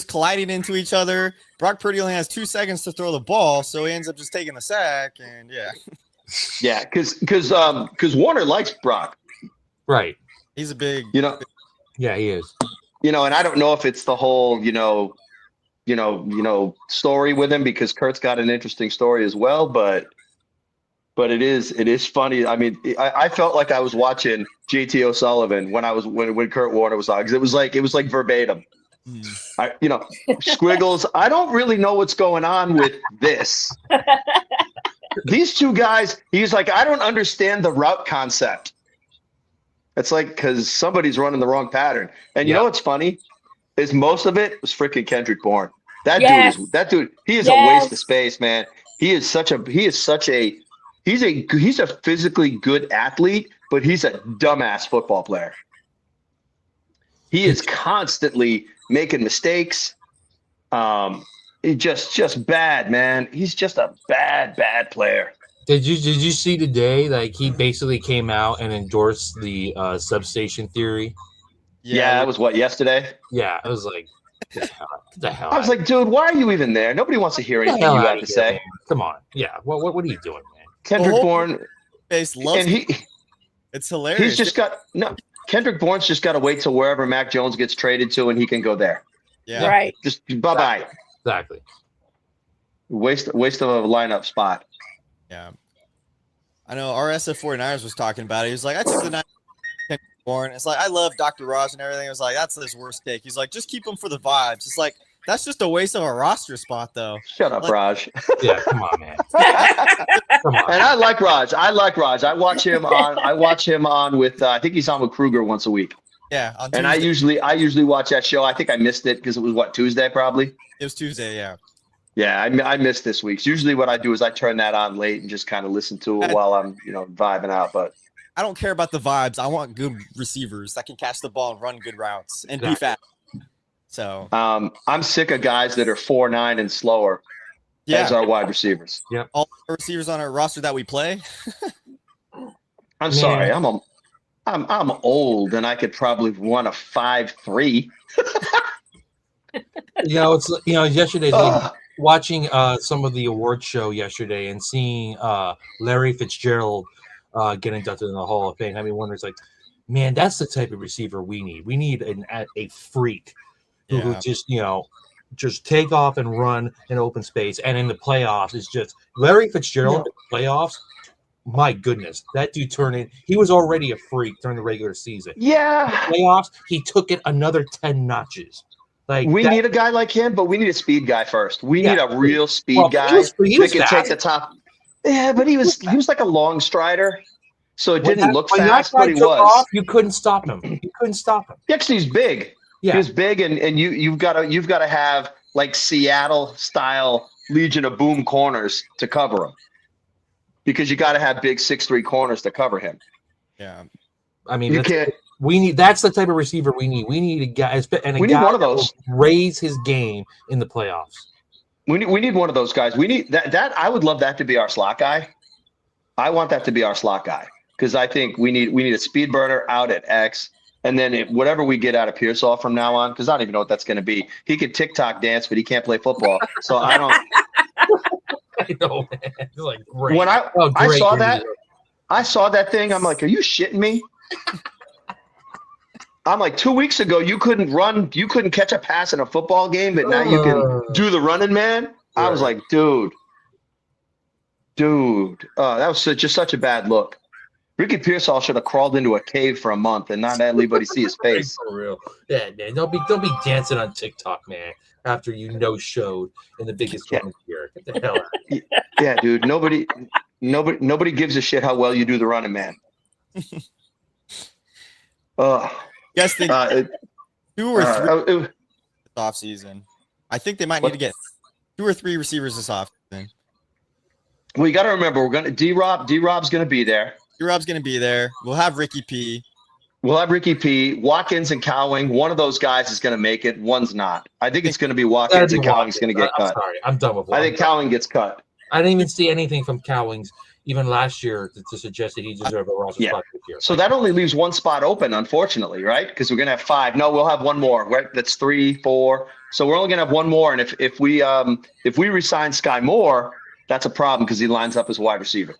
S4: Colliding into each other. Brock Purdy only has 2 seconds to throw the ball, so he ends up just taking a sack. And
S3: yeah, because Warner likes Brock.
S6: Right.
S4: He's a big,
S6: yeah, he is.
S3: And I don't know if it's the whole, story with him, because Kurt's got an interesting story as well, but it is funny. I mean, I felt like I was watching JT O'Sullivan when Kurt Warner was on, because it was like verbatim. Squiggles. I don't really know what's going on with this. These two guys, he's like, I don't understand the route concept. It's like, because somebody's running the wrong pattern. And you know what's funny is most of it was freaking Kendrick Bourne. That dude, he is a waste of space, man. He's a physically good athlete, but he's a dumbass football player. He is constantly making mistakes. Just bad, man. He's just a bad player.
S6: Did you see today? Like, he basically came out and endorsed the substation theory.
S3: Yeah, that was yesterday.
S6: Yeah, I was like, what the hell?
S3: I was like, dude, why are you even there? Nobody wants to hear anything you have to say.
S6: Man. Come on, yeah. What are you doing, man?
S3: Kendrick Bourne,
S4: it's hilarious.
S3: Kendrick Bourne's just got to wait till wherever Mac Jones gets traded to, and he can go there.
S4: Yeah,
S5: right.
S3: Just bye.
S6: Exactly.
S3: Waste of a lineup spot.
S4: Yeah, I know. RSF 49ers was talking about it. He was like, I took the 9 Bourne. It's like, I love Dr. Raj and everything. It was like, that's his worst take. He's like, just keep him for the vibes. It's like, that's just a waste of a roster spot, though.
S3: Shut up, Raj.
S6: Yeah, come on, man.
S3: Come on. And I like Raj. I watch him on with. I think he's on with Kruger once a week.
S4: Yeah, on
S3: And
S4: Tuesday.
S3: I usually watch that show. I think I missed it because it was Tuesday probably.
S4: It was Tuesday, yeah.
S3: Yeah, I missed this week's. Usually what I do is I turn that on late and just kind of listen to it while I'm, vibing out. But
S4: I don't care about the vibes. I want good receivers that can catch the ball and run good routes and be fast. So
S3: I'm sick of guys that are 4'9" and slower as our wide receivers.
S6: Yep.
S4: All the receivers on our roster that we play.
S3: I'm sorry, I'm old and I could probably run a 5'3".
S6: Yesterday watching some of the award show yesterday and seeing Larry Fitzgerald get inducted in the Hall of Fame. I mean, wonders like, man, that's the type of receiver we need. We need a freak who just take off and run in open space. And in the playoffs, it's just Larry Fitzgerald in the playoffs. My goodness, that dude he was already a freak during the regular season.
S3: Yeah.
S6: In the playoffs, he took it another 10 notches. Like
S3: we need a guy like him, but we need a speed guy first. We need a real speed guy
S6: that
S3: can take the top. Yeah, but he was like a long strider, so it didn't look fast, but he was.
S6: You couldn't stop him. You couldn't stop him.
S3: Yeah, 'cause he's big.
S6: Yeah.
S3: He was big, and you've got to have like Seattle style Legion of Boom corners to cover him, because you got to have big 6'3" corners to cover him.
S4: Yeah,
S6: I mean, that's the type of receiver we need. We need a guy, and
S3: we need one of those
S6: raise his game in the playoffs.
S3: We need one of those guys. We need that. I would love that to be our slot guy. I want that to be our slot guy, because I think we need a speed burner out at X, and then whatever we get out of Pearsall from now on, because I don't even know what that's going to be. He could TikTok dance, but he can't play football. So I don't.
S6: I know, man. It's like great.
S3: When I saw that thing, I'm like, are you shitting me? I'm like, 2 weeks ago, you couldn't catch a pass in a football game, but now you can do the running man. I was like, dude, that was just such a bad look. Ricky Pearsall should have crawled into a cave for a month and not let anybody see his face.
S6: For real. Yeah, man. Don't be dancing on TikTok, man, after you showed in the biggest game of the year. Get the hell out.
S3: Yeah, dude. Nobody gives a shit how well you do the running man.
S4: Yes, think 2 or 3 this off season. I think they might need to get 2 or 3 receivers this off season.
S3: Well, you got to remember, D-Rob's going to be there.
S4: D-Rob's going to be there. We'll have Ricky P.
S3: Watkins and Cowing. One of those guys is going to make it. One's not. I think it's going to be Watkins, and Cowing's going to get cut.
S6: Sorry, I'm done with.
S3: I think Cowing gets cut.
S6: I didn't even see anything from Cowings even last year to suggest that he deserved a roster spot this year.
S3: So that only leaves one spot open, unfortunately, right? Because we're going to have 5. No, we'll have one more. Right? That's 3, 4. So we're only going to have one more. And if we resign Sky Moore, that's a problem because he lines up as wide receiver.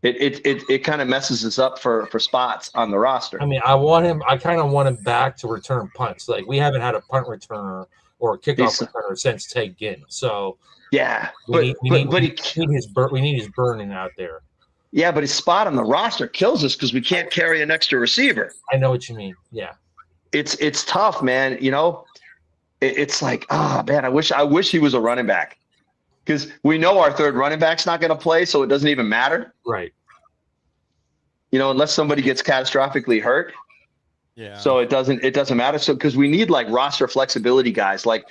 S3: It kind of messes us up for spots on the roster.
S6: I mean, I kind of want him back to return punts. Like, we haven't had a punt returner or a kickoff returner since Ted Ginn. So
S3: yeah,
S6: we need his burning out there.
S3: Yeah, but his spot on the roster kills us because we can't carry an extra receiver.
S6: I know what you mean. Yeah,
S3: it's tough, man. It's like, man, I wish he was a running back. Because we know our third running back's not going to play, so it doesn't even matter.
S6: Right.
S3: Unless somebody gets catastrophically hurt.
S4: Yeah.
S3: So it doesn't matter. So because we need like roster flexibility guys. Like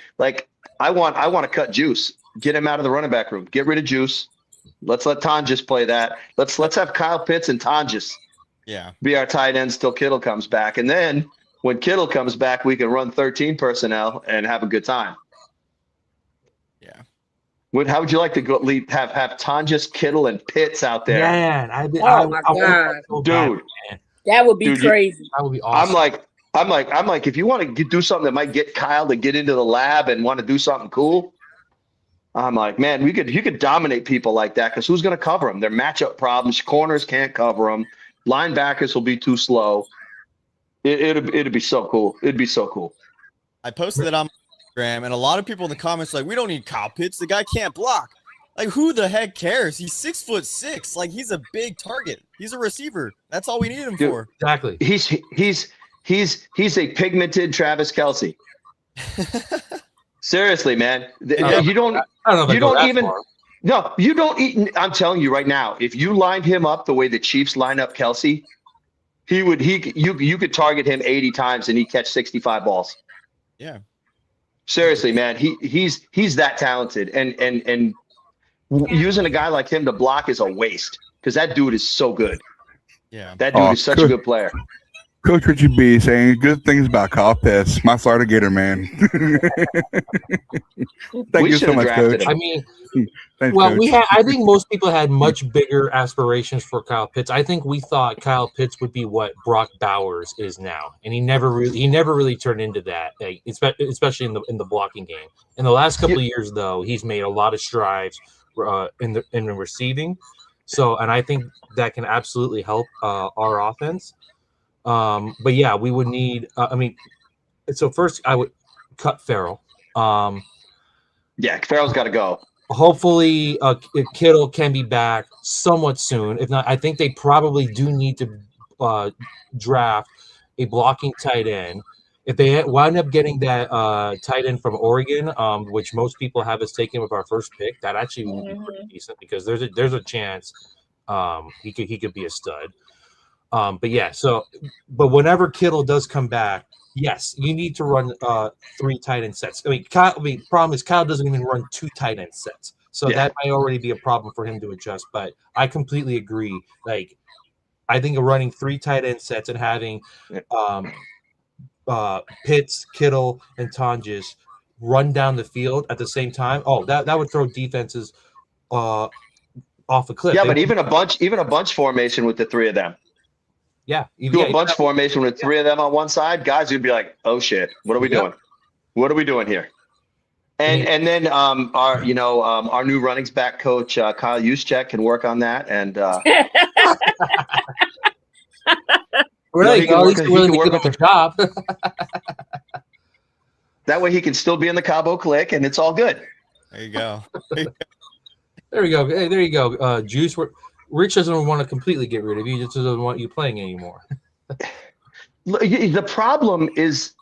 S3: I want to cut Juice, get him out of the running back room, get rid of Juice. Let's let Tonjes play that. Let's have Kyle Pitts and Tonjes be our tight ends till Kittle comes back, and then when Kittle comes back, we can run 13 personnel and have a good time. How would you like to go have Tonjes, Kittle, and Pitts out there?
S6: Man,
S5: my God,
S3: dude,
S5: that would be crazy.
S6: That would be awesome.
S3: I'm like, if you want to do something that might get Kyle to get into the lab and want to do something cool, I'm like, man, you could dominate people like that because who's going to cover them? They're matchup problems. Corners can't cover them. Linebackers will be too slow. It'd be so cool. It'd be so cool.
S4: I posted it on Instagram, and a lot of people in the comments like, we don't need Kyle Pitts. The guy can't block. Like, who the heck cares? He's 6'6". Like, he's a big target. He's a receiver. That's all we need him for.
S6: Exactly.
S3: He's a pigmented Travis Kelce. Seriously, man. You don't I'm telling you right now, if you lined him up the way the Chiefs line up Kelce, you could target him 80 times and he'd catch 65 balls.
S4: Yeah.
S3: Seriously, man, he's that talented, and using a guy like him to block is a waste because that dude is so good.
S4: Yeah.
S3: That dude is such a good player.
S1: Coach Richie B saying good things about Kyle Pitts, my Florida Gator man. Thank
S3: We
S1: you
S3: should
S1: so
S3: have
S1: much,
S3: drafted
S1: Coach.
S3: him.
S6: I mean,
S1: Thanks,
S6: well,
S1: Coach.
S6: we had. I think most people had much bigger aspirations for Kyle Pitts. I think we thought Kyle Pitts would be what Brock Bowers is now, and he never really turned into that. Like, especially in the blocking game. In the last couple of years, though, he's made a lot of strides in the receiving. So, and I think that can absolutely help our offense. But yeah, we would need. I mean, so first I would cut Farrell.
S3: Yeah, Farrell's got to go.
S6: Hopefully, Kittle can be back somewhat soon. If not, I think they probably do need to draft a blocking tight end. If they wind up getting that tight end from Oregon, which most people have us taken with our first pick, that actually would be pretty decent because there's a chance he could be a stud. But yeah, but whenever Kittle does come back, yes, you need to run 3 tight end sets. Problem is Kyle doesn't even run 2 tight end sets, so that might already be a problem for him to adjust. But I completely agree. Like, I think of running 3 tight end sets and having Pitts, Kittle, and Tonjes run down the field at the same time. Oh, that would throw defenses off a cliff.
S3: Yeah, but even a bunch formation with the 3 of them.
S6: Yeah,
S3: Do a bunch formation with 3 of them on one side, guys would be like, "Oh shit, what are we doing? What are we doing here?" And then our new running back coach Kyle Juszczyk can work on that, and
S6: really, at least they're willing to give up the job.
S3: That way he can still be in the Cabo clique, and it's all good.
S4: There you go.
S6: There we go. Hey, there you go. Juice. Rich doesn't want to completely get rid of you. He just doesn't want you playing anymore.
S3: The problem is,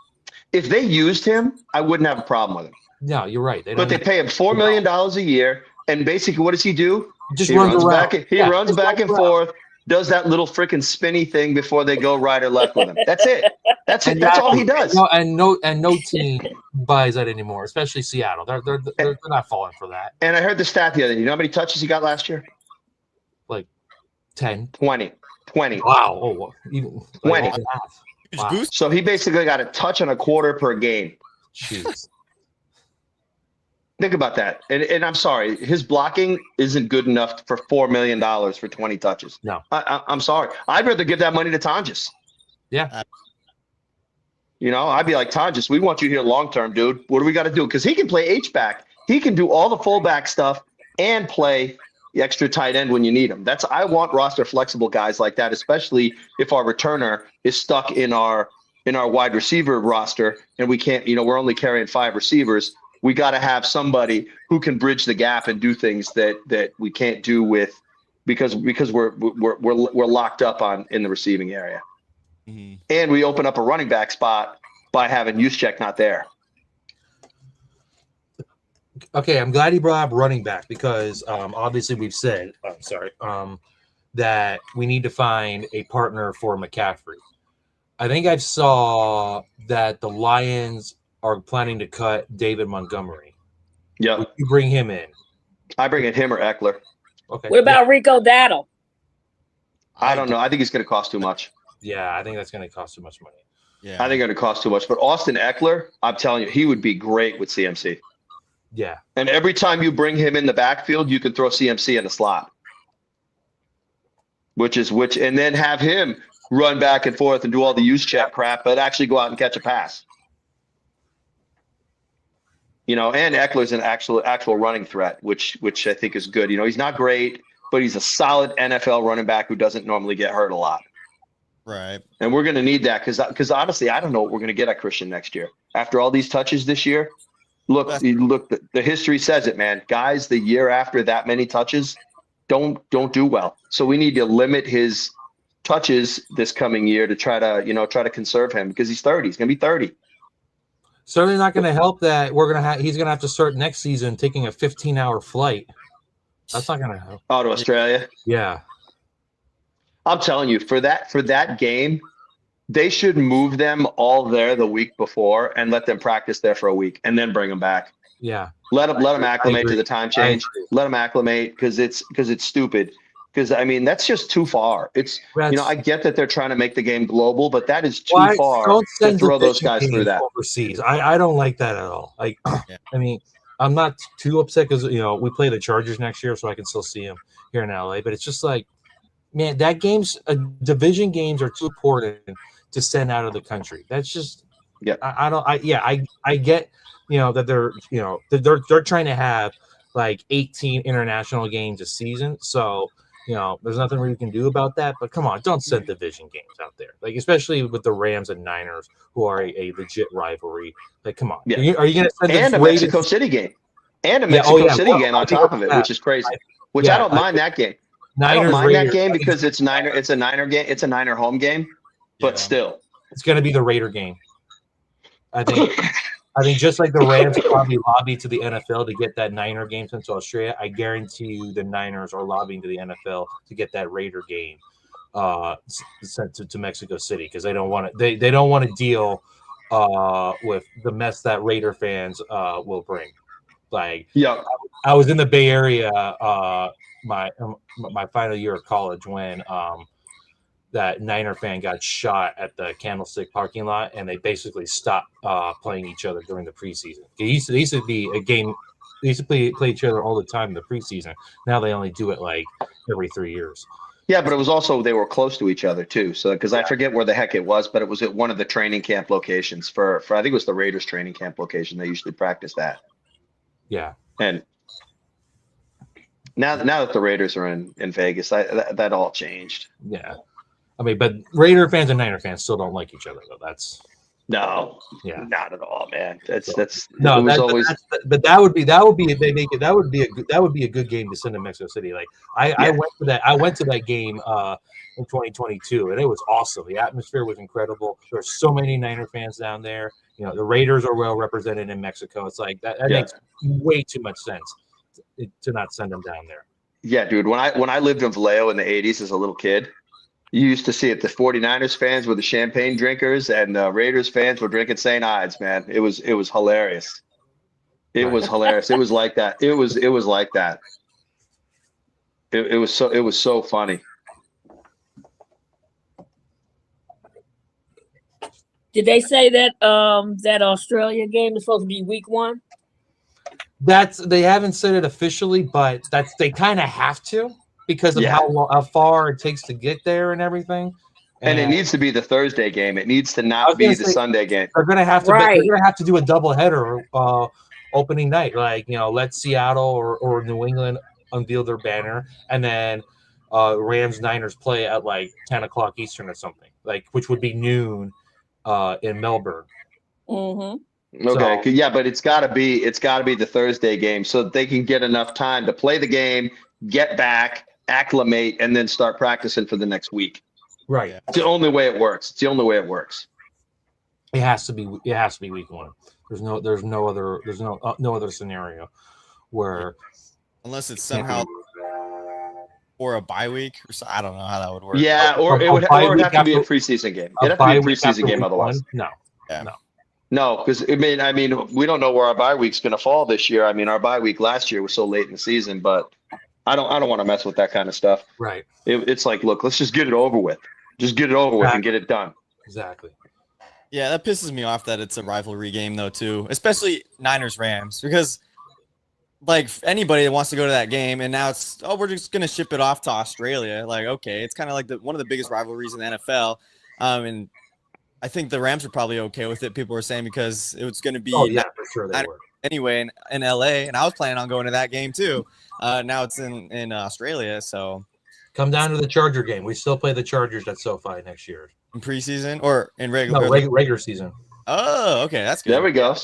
S3: if they used him, I wouldn't have a problem with him.
S6: No, you're right.
S3: But they pay him $4 million a year, and basically, what does he do?
S6: Just
S3: he
S6: runs
S3: back.
S6: around.
S3: He runs back and forth, does that little freaking spinny thing before they go right or left with him. That's it. That's it. That's all he does.
S6: No team buys that anymore, especially Seattle. They're not falling for that.
S3: And I heard the stat the other day. You know how many touches he got last year?
S6: Like 10.
S3: 20.
S6: Wow. Oh, even
S3: 20.
S6: Wow.
S3: So he basically got a touch and a quarter per game.
S6: Jeez.
S3: Think about that. And I'm sorry, his blocking isn't good enough for $4 million for 20 touches.
S6: No.
S3: I'm sorry. I'd rather give that money to Tonjes.
S6: Yeah.
S3: I'd be like, Tonjes, we want you here long term, dude. What do we got to do? Because he can play H-back. He can do all the fullback stuff and play the extra tight end when you need him. I want roster flexible guys like that, especially if our returner is stuck in our wide receiver roster and we can't, we're only carrying 5 receivers. We got to have somebody who can bridge the gap and do things that we can't do because we're locked up in the receiving area. Mm-hmm. And we open up a running back spot by having Juszczyk not there.
S6: Okay, I'm glad he brought up running back because obviously we've said, that we need to find a partner for McCaffrey. I think I saw that the Lions are planning to cut David Montgomery.
S3: Yeah.
S6: Would you bring him in?
S3: I bring in him or Eckler.
S6: Okay.
S5: What about Rico Dowdle?
S3: I don't know. I think it's going to cost too much.
S6: Yeah, I think that's going to cost too much money.
S4: Yeah.
S3: I think it's going to cost too much. But Austin Eckler, I'm telling you, he would be great with CMC.
S6: Yeah.
S3: And every time you bring him in the backfield, you can throw CMC in the slot. And then have him run back and forth and do all the Juszczyk crap, but actually go out and catch a pass. And Eckler's an actual running threat, which I think is good. He's not great, but he's a solid NFL running back who doesn't normally get hurt a lot.
S4: Right.
S3: And we're going to need that because honestly, I don't know what we're going to get at Christian next year. After all these touches this year, look, the history says it, man. Guys, the year after that many touches don't do well. So we need to limit his touches this coming year to try to conserve him because he's 30. He's going to be 30.
S6: Certainly not going to help that he's going to have to start next season taking a 15-hour flight. That's not going to help.
S3: Oh, to Australia?
S6: Yeah.
S3: I'm telling you, for that game, they should move them all there the week before and let them practice there for a week and then bring them back.
S6: Yeah.
S3: Let them acclimate
S6: agree.
S3: to the time
S6: I
S3: change.
S6: agree.
S3: Let them acclimate because it's stupid. Because I mean, that's just too far. It's I get that they're trying to make the game global, but that is too far
S6: don't
S3: to
S6: send
S3: throw those
S6: division
S3: guys through
S6: games
S3: that.
S6: overseas. I don't like that at all. Like,
S4: Yeah.
S6: I mean, I'm not too upset because we play the Chargers next year, so I can still see them here in LA. But it's just like, man, that division games are too important to send out of the country. That's just I get that they're trying to have like 18 international games a season, so there's nothing we can do about that. But come on, don't send division games out there, like especially with the Rams and Niners, who are a legit rivalry. Like, come on,
S3: Yeah.
S6: are you going to send
S3: And a Mexico City game, and a Mexico City game on top of it, which is crazy. Which I don't mind that game. I don't mind that game because it's Niner. It's a Niner game. It's a Niner home game, but still,
S6: it's going to be the Raider game. I think just like the Rams probably lobbied to the NFL to get that Niner game sent to Australia, I guarantee you the Niners are lobbying to the NFL to get that Raider game sent to Mexico City because they don't want to. They don't want to deal with the mess that Raider fans will bring. Like, I was in the Bay Area my final year of college when that Niner fan got shot at the Candlestick parking lot, and they basically stopped playing each other during the preseason. It used to be a game. They used to play each other all the time in the preseason. Now they only do it like every 3 years.
S3: Yeah, but it was also they were close to each other too. So because I forget where the heck it was, but it was at one of the training camp locations for I think it was the Raiders training camp location. They usually practice that.
S6: Yeah.
S3: And now that the Raiders are in Vegas, that all changed.
S6: Yeah. I mean, but Raider fans and Niner fans still don't like each other, though. That's
S3: not at all, man. But
S6: that would be if they make it. That would be a good game to send to Mexico City. Like I went to that game in 2022, and it was awesome. The atmosphere was incredible. There's so many Niner fans down there. The Raiders are well represented in Mexico. It's like that makes way too much sense to not send them down there.
S3: Yeah, dude. When I lived in Vallejo in the 80s as a little kid, you used to see it. The 49ers fans were the champagne drinkers, and the Raiders fans were drinking St. Ides. Man, it was hilarious. It was hilarious. It was like that. It was like that. It was so funny.
S5: Did they say that that Australia game is supposed to be week 1?
S6: They haven't said it officially, but they kind of have to. Because of how far it takes to get there and everything,
S3: and it needs to be the Thursday game. It needs to not be the Sunday game.
S6: They're gonna have to. They're gonna have to do a doubleheader opening night, like let Seattle or New England unveil their banner, and then Rams Niners play at like 10 o'clock Eastern or something, like which would be noon in Melbourne.
S5: Mm-hmm.
S3: Okay, so, but it's got to be the Thursday game so that they can get enough time to play the game, get back, acclimate, and then start practicing for the next week.
S6: Right.
S3: It's the only way it works.
S6: It has to be week 1. There's no other scenario where,
S4: unless it's somehow or a bye week or so, I don't know how that would work.
S3: Yeah, or it would have to be a preseason game. It'd have to be a preseason game otherwise. No, because I mean, we don't know where our bye week's going to fall this year. I mean, our bye week last year was so late in the season, but I don't want to mess with that kind of stuff.
S6: Right.
S3: It's like, look, let's just get it over with. Just get it over with and get it done.
S6: Exactly.
S4: Yeah, that pisses me off that it's a rivalry game though too, especially Niners Rams, because like anybody that wants to go to that game and now it's we're just gonna ship it off to Australia. Like, okay, it's kind of like one of the biggest rivalries in the NFL, and I think the Rams are probably okay with it. People were saying because it was going to be
S6: for sure they were.
S4: Anyway in LA, and I was planning on going to that game too. Now it's in Australia, so
S6: come down to the Charger game. We still play the Chargers at SoFi next year
S4: in preseason or in regular
S6: season.
S4: Oh, okay, that's good.
S3: There we go.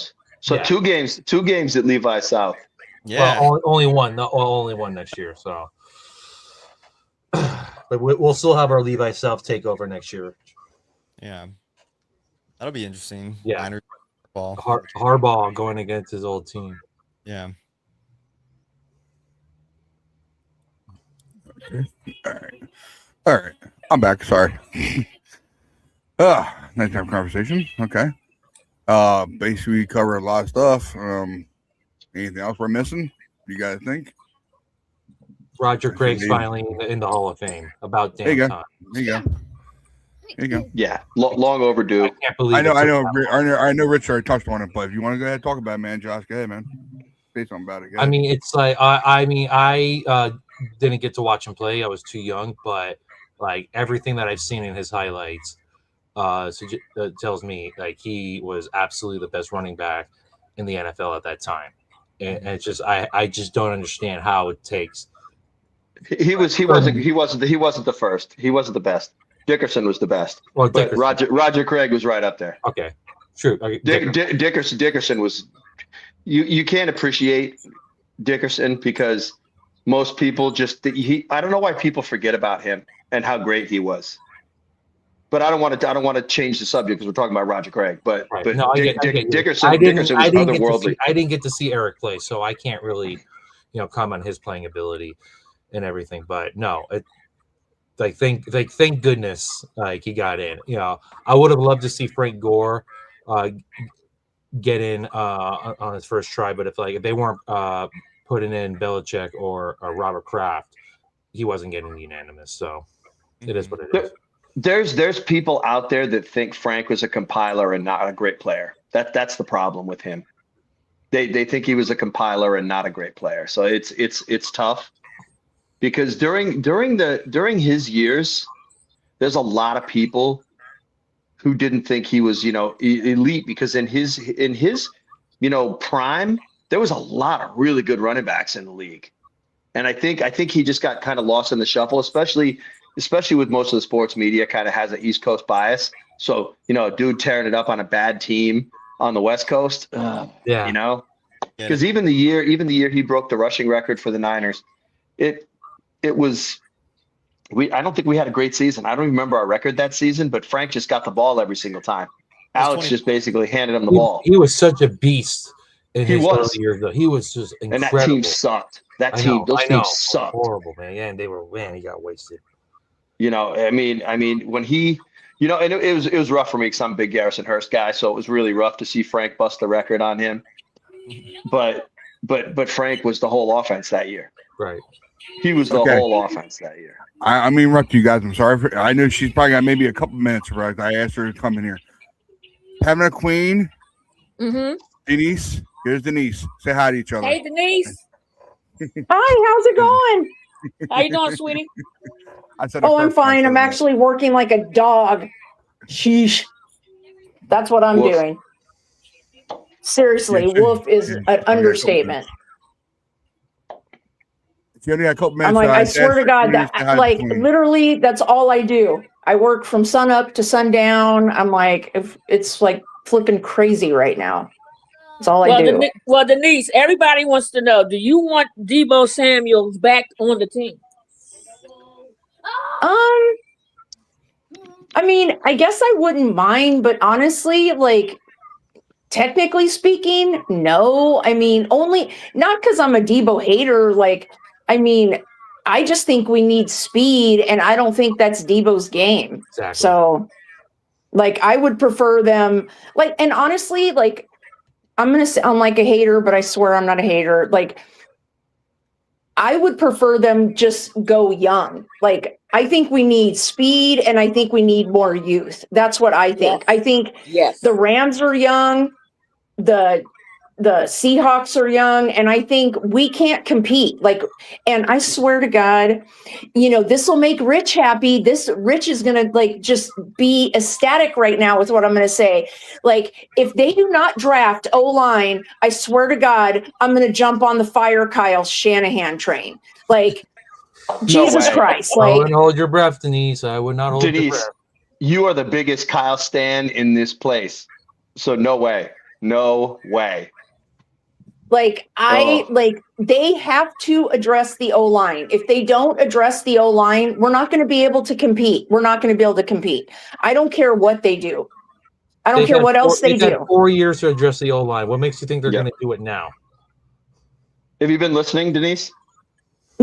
S3: So 2 games at Levi South.
S6: Yeah, well, only one next year. So, but we'll still have our Levi South takeover next year.
S4: Yeah. That'll be interesting.
S6: Yeah. Harbaugh going against his old team.
S4: Yeah.
S1: Okay. All right. All right, I'm back. Sorry. Nice to have a conversation. Okay. Basically, we covered a lot of stuff. Anything else we're missing? You guys think?
S6: Roger Craig's finally in the Hall of Fame. About
S1: There you
S6: damn
S1: go.
S6: time.
S1: There you go. There you go.
S3: Yeah, long overdue.
S6: I can't believe
S1: I know.
S6: it
S1: I
S6: took
S1: know.
S6: that long.
S1: I know. Rich already touched on it, but if you want to go ahead and talk about it, man, Josh, go ahead, man. Say something about it. Go
S6: I
S1: ahead.
S6: mean, it's like I didn't get to watch him play. I was too young, but like everything that I've seen in his highlights tells me like he was absolutely the best running back in the NFL at that time. And it's just I just don't understand how it takes.
S3: He wasn't the first. He wasn't the best. Dickerson was the best.
S6: Well,
S3: But
S6: Dickerson.
S3: Roger Craig was right up there.
S6: Okay, true. Okay,
S3: Dickerson was. You can't appreciate Dickerson because most people just I don't know why people forget about him and how great he was. But I don't want to change the subject because we're talking about Roger Craig. But
S6: right.
S3: but
S6: No, I get
S3: Dickerson was otherworldly.
S6: I didn't get to see Eric play, so I can't really, comment on his playing ability and everything. But no, thank goodness he got in. I would have loved to see Frank Gore get in on his first try, but if they weren't putting in Belichick or Robert Kraft, he wasn't getting unanimous. So it is what it is.
S3: There's people out there that think Frank was a compiler and not a great player. That's the problem with him. They think he was a compiler and not a great player. So it's tough because during his years, there's a lot of people who didn't think he was, elite because in his prime, there was a lot of really good running backs in the league. And I think he just got kind of lost in the shuffle, especially with most of the sports media kind of has an East Coast bias. So, a dude tearing it up on a bad team on the West Coast, because even the year he broke the rushing record for the Niners, I don't think we had a great season. I don't remember our record that season, but Frank just got the ball every single time. Alex just basically handed him the ball.
S6: He was such a beast in his early years, though. He was just incredible.
S3: And that team sucked. Those teams sucked.
S6: Horrible, man. Yeah, and he got wasted.
S3: I mean, when he, and it was rough for me because I'm a big Garrison Hurst guy, so it was really rough to see Frank bust the record on him. But Frank was the whole offense that year.
S6: Right.
S3: He was the whole offense that year.
S1: I mean, interrupt you guys. I'm sorry. I know she's probably got maybe a couple minutes. Right? I asked her to come in here. Having a queen.
S5: Mm-hmm.
S1: Denise. Here's Denise. Say hi to each other.
S5: Hey, Denise.
S7: Hi, how's it going?
S5: How you doing, sweetie?
S7: I'm fine. I'm actually working like a dog. Sheesh. That's what I'm doing. Seriously, woof is an understatement.
S1: If you only got a couple minutes,
S7: I'm like, I swear to God, literally, that's all I do. I work from sun up to sundown. I'm like, it's like flipping crazy right now. That's all I do.
S5: Denise, everybody wants to know, do you want Deebo Samuels back on the team?
S7: I mean, I guess I wouldn't mind, but honestly, technically speaking, no. I mean, not because I'm a Deebo hater. I just think we need speed, and I don't think that's Deebo's game.
S6: Exactly.
S7: So, I would prefer them, and honestly, I'm going to sound like a hater, but I swear I'm not a hater. I would prefer them just go young. I think we need speed, and I think we need more youth. That's what I think.
S5: Yes.
S7: I think the Rams are young, the Seahawks are young, and I think we can't compete. And I swear to God, this will make Rich happy. Rich is going to just be ecstatic right now with what I'm going to say. If they do not draft O-line, I swear to God, I'm going to jump on the Fire Kyle Shanahan train. Jesus Christ.
S6: I wouldn't hold your breath, Denise. I would not hold your breath.
S3: You are the biggest Kyle stan in this place. So no way. No way.
S7: They have to address the O-line. If they don't address the O-line, we're not going to be able to compete. We're not going to be able to compete. I don't care what they do. I don't care what else they do.
S6: They've had 4 years to address the O-line. What makes you think they're going to do it now?
S3: Have you been listening, Denise?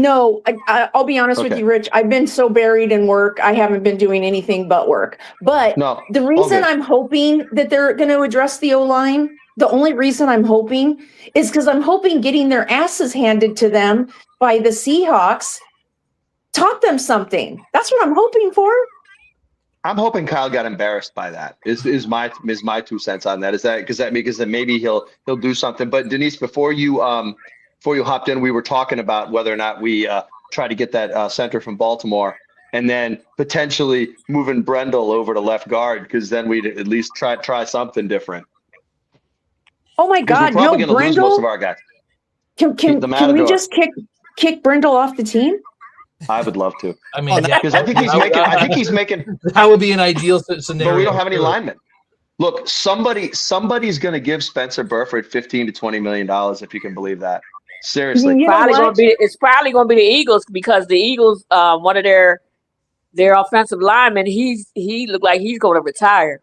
S7: No, I'll be honest with
S3: Okay.
S7: you, Rich. I've been so buried in work. I haven't been doing anything but work. But
S3: No,
S7: the
S3: all
S7: reason
S3: good.
S7: I'm hoping that they're going to address the O-line, the only reason I'm hoping is because I'm hoping getting their asses handed to them by the Seahawks taught them something. That's what I'm hoping for.
S3: I'm hoping Kyle got embarrassed by that. Is my 2 cents on that? Is that because then maybe he'll do something. But Denise, before you hopped in, we were talking about whether or not we try to get that center from Baltimore, and then potentially moving Brendel over to left guard, because then we'd at least try something different.
S7: Oh my
S3: Because we're
S7: God,
S3: probably
S7: no,
S3: going to lose most
S7: Brindle.
S3: of our guys.
S7: Can we
S3: Matador.
S7: just kick Brindle off the team?
S3: I would love to,
S6: I mean,
S3: because I think he's making.
S6: that would be an ideal scenario.
S3: But we don't have any linemen. Look, somebody's going to give Spencer Burford $15 to $20 million, if you can believe that. Seriously.
S7: You know what?
S5: It's probably gonna be the Eagles, because the Eagles, one of their offensive linemen, he looked like he's going to retire.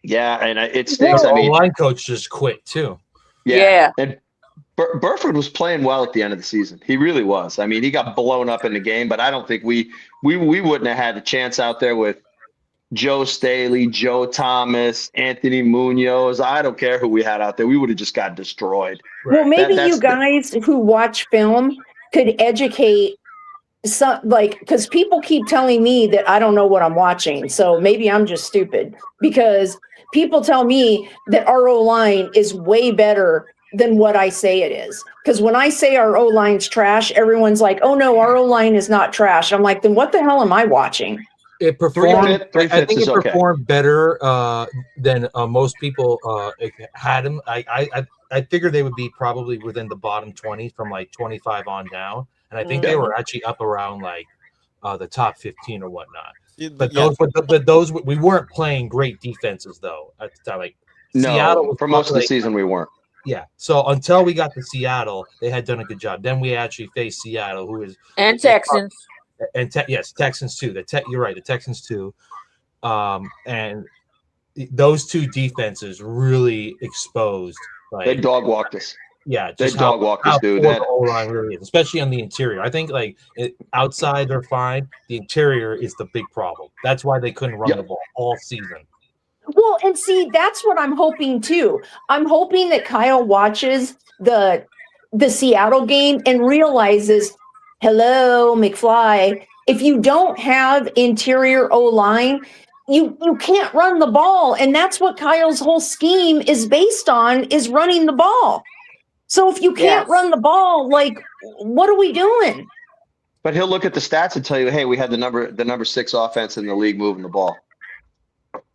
S3: Yeah, and it stinks.
S6: Their
S3: I mean,
S6: line coach just quit too.
S5: Yeah.
S3: And Burford was playing well at the end of the season. He really was. I mean, he got blown up in the game, but I don't think we wouldn't have had a chance out there with Joe Staley, Joe Thomas, Anthony Munoz. I don't care who we had out there. We would have just got destroyed.
S7: Well, maybe
S3: That's
S7: you guys who watch film could educate some, like, because people keep telling me that I don't know what I'm watching. So maybe I'm just stupid, because people tell me that our O-line is way better than what I say it is. Because when I say our O-line's trash, everyone's like, oh no, our O-line is not trash. I'm like, then what the hell am I watching?
S6: It performed.
S3: Three
S6: I
S3: fits
S6: think
S3: is
S6: it
S3: okay.
S6: performed better than most people had him. I figured they would be probably within the bottom 20 from like 25 on down, and I think they were actually up around like the top 15 or whatnot. But those we weren't playing great defenses though at the time. Like Seattle was
S3: for most of the
S6: like,
S3: season we weren't.
S6: Yeah. So until we got to Seattle, they had done a good job. Then we actually faced Seattle, who is
S5: And Texans.
S6: And yes, Texans too. You're right, the Texans too. And those two defenses really exposed. Like,
S3: They dog walked us.
S6: Yeah,
S3: They dog walked us, dude.
S6: The O-line really is, especially on the interior. I think like outside they're fine. The interior is the big problem. That's why they couldn't run the ball all season.
S7: Well, and see, that's what I'm hoping too. I'm hoping that Kyle watches the Seattle game and realizes, hello, McFly, if you don't have interior O-line, you can't run the ball. And that's what Kyle's whole scheme is based on, is running the ball. So if you can't run the ball, like, what are we doing?
S3: But he'll look at the stats and tell you, hey, we had the number 6 offense in the league moving the ball.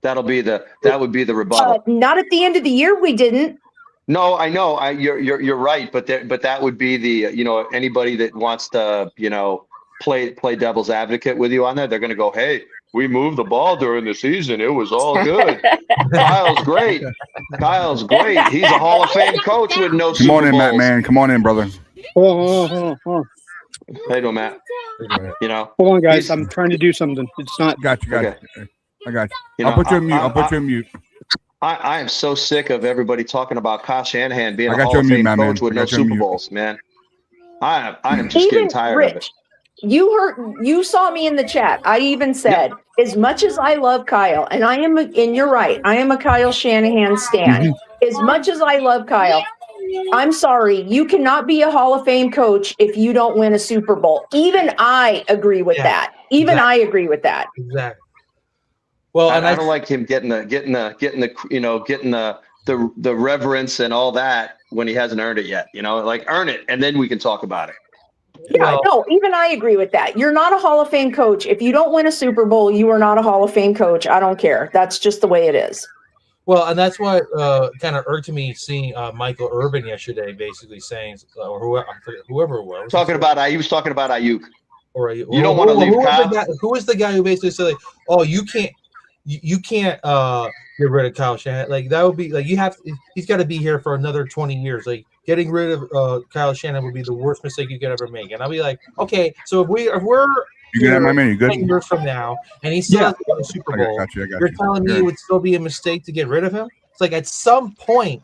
S3: That would be the rebuttal.
S7: Not at the end of the year, we didn't.
S3: No, I know. You're right, but that would be the anybody that wants to play devil's advocate with you on that, they're going to go, hey, we moved the ball during the season. It was all good. Kyle's great. He's a Hall of Fame coach with no Super Bowls.
S1: Come on in, Matt, man. Come on in, brother.
S8: Hold on.
S3: How you doing, Matt?
S8: Hold on, guys. I'm trying to do something. It's not.
S1: Got you.
S3: Okay.
S1: I got you. I'll put you on mute. I'll put you on mute.
S3: I am so sick of everybody talking about Kyle Shanahan being a
S1: got
S3: Hall
S1: you
S3: of
S1: on mute,
S3: Fame
S1: man.
S3: coach with no
S1: I got you on
S3: Super
S1: mute.
S3: Bowls, man. I am just getting tired of it.
S7: You saw me in the chat. I even said, as much as I love Kyle, and you're right, I am a Kyle Shanahan stan. As much as I love Kyle, I'm sorry, you cannot be a Hall of Fame coach if you don't win a Super Bowl. Even I agree with that. I agree with that.
S6: Exactly. Well, and
S3: I don't like him getting the reverence and all that when he hasn't earned it yet. Like, earn it, and then we can talk about it.
S7: Yeah, no, even I agree with that. You're not a Hall of Fame coach. If you don't win a Super Bowl, you are not a Hall of Fame coach. I don't care. That's just the way it is.
S6: Well, and that's what kind of irked me seeing Michael Urban yesterday, basically saying, or whoever it was.
S3: He was talking about Ayuk.
S6: Or
S3: you don't want to leave Kyle.
S6: Who was the guy who basically said, like, "Oh, you can't get rid of Kyle Shanahan. Like, that would be like he's got to be here for another 20 years. Like, getting rid of Kyle Shanahan would be the worst mistake you could ever make." And I'll be like, okay, so if we're
S1: you good at my man? You good?
S6: 10 years from now, and he's still in the Super Bowl, you're telling me it would still be a mistake to get rid of him? It's like, at some point,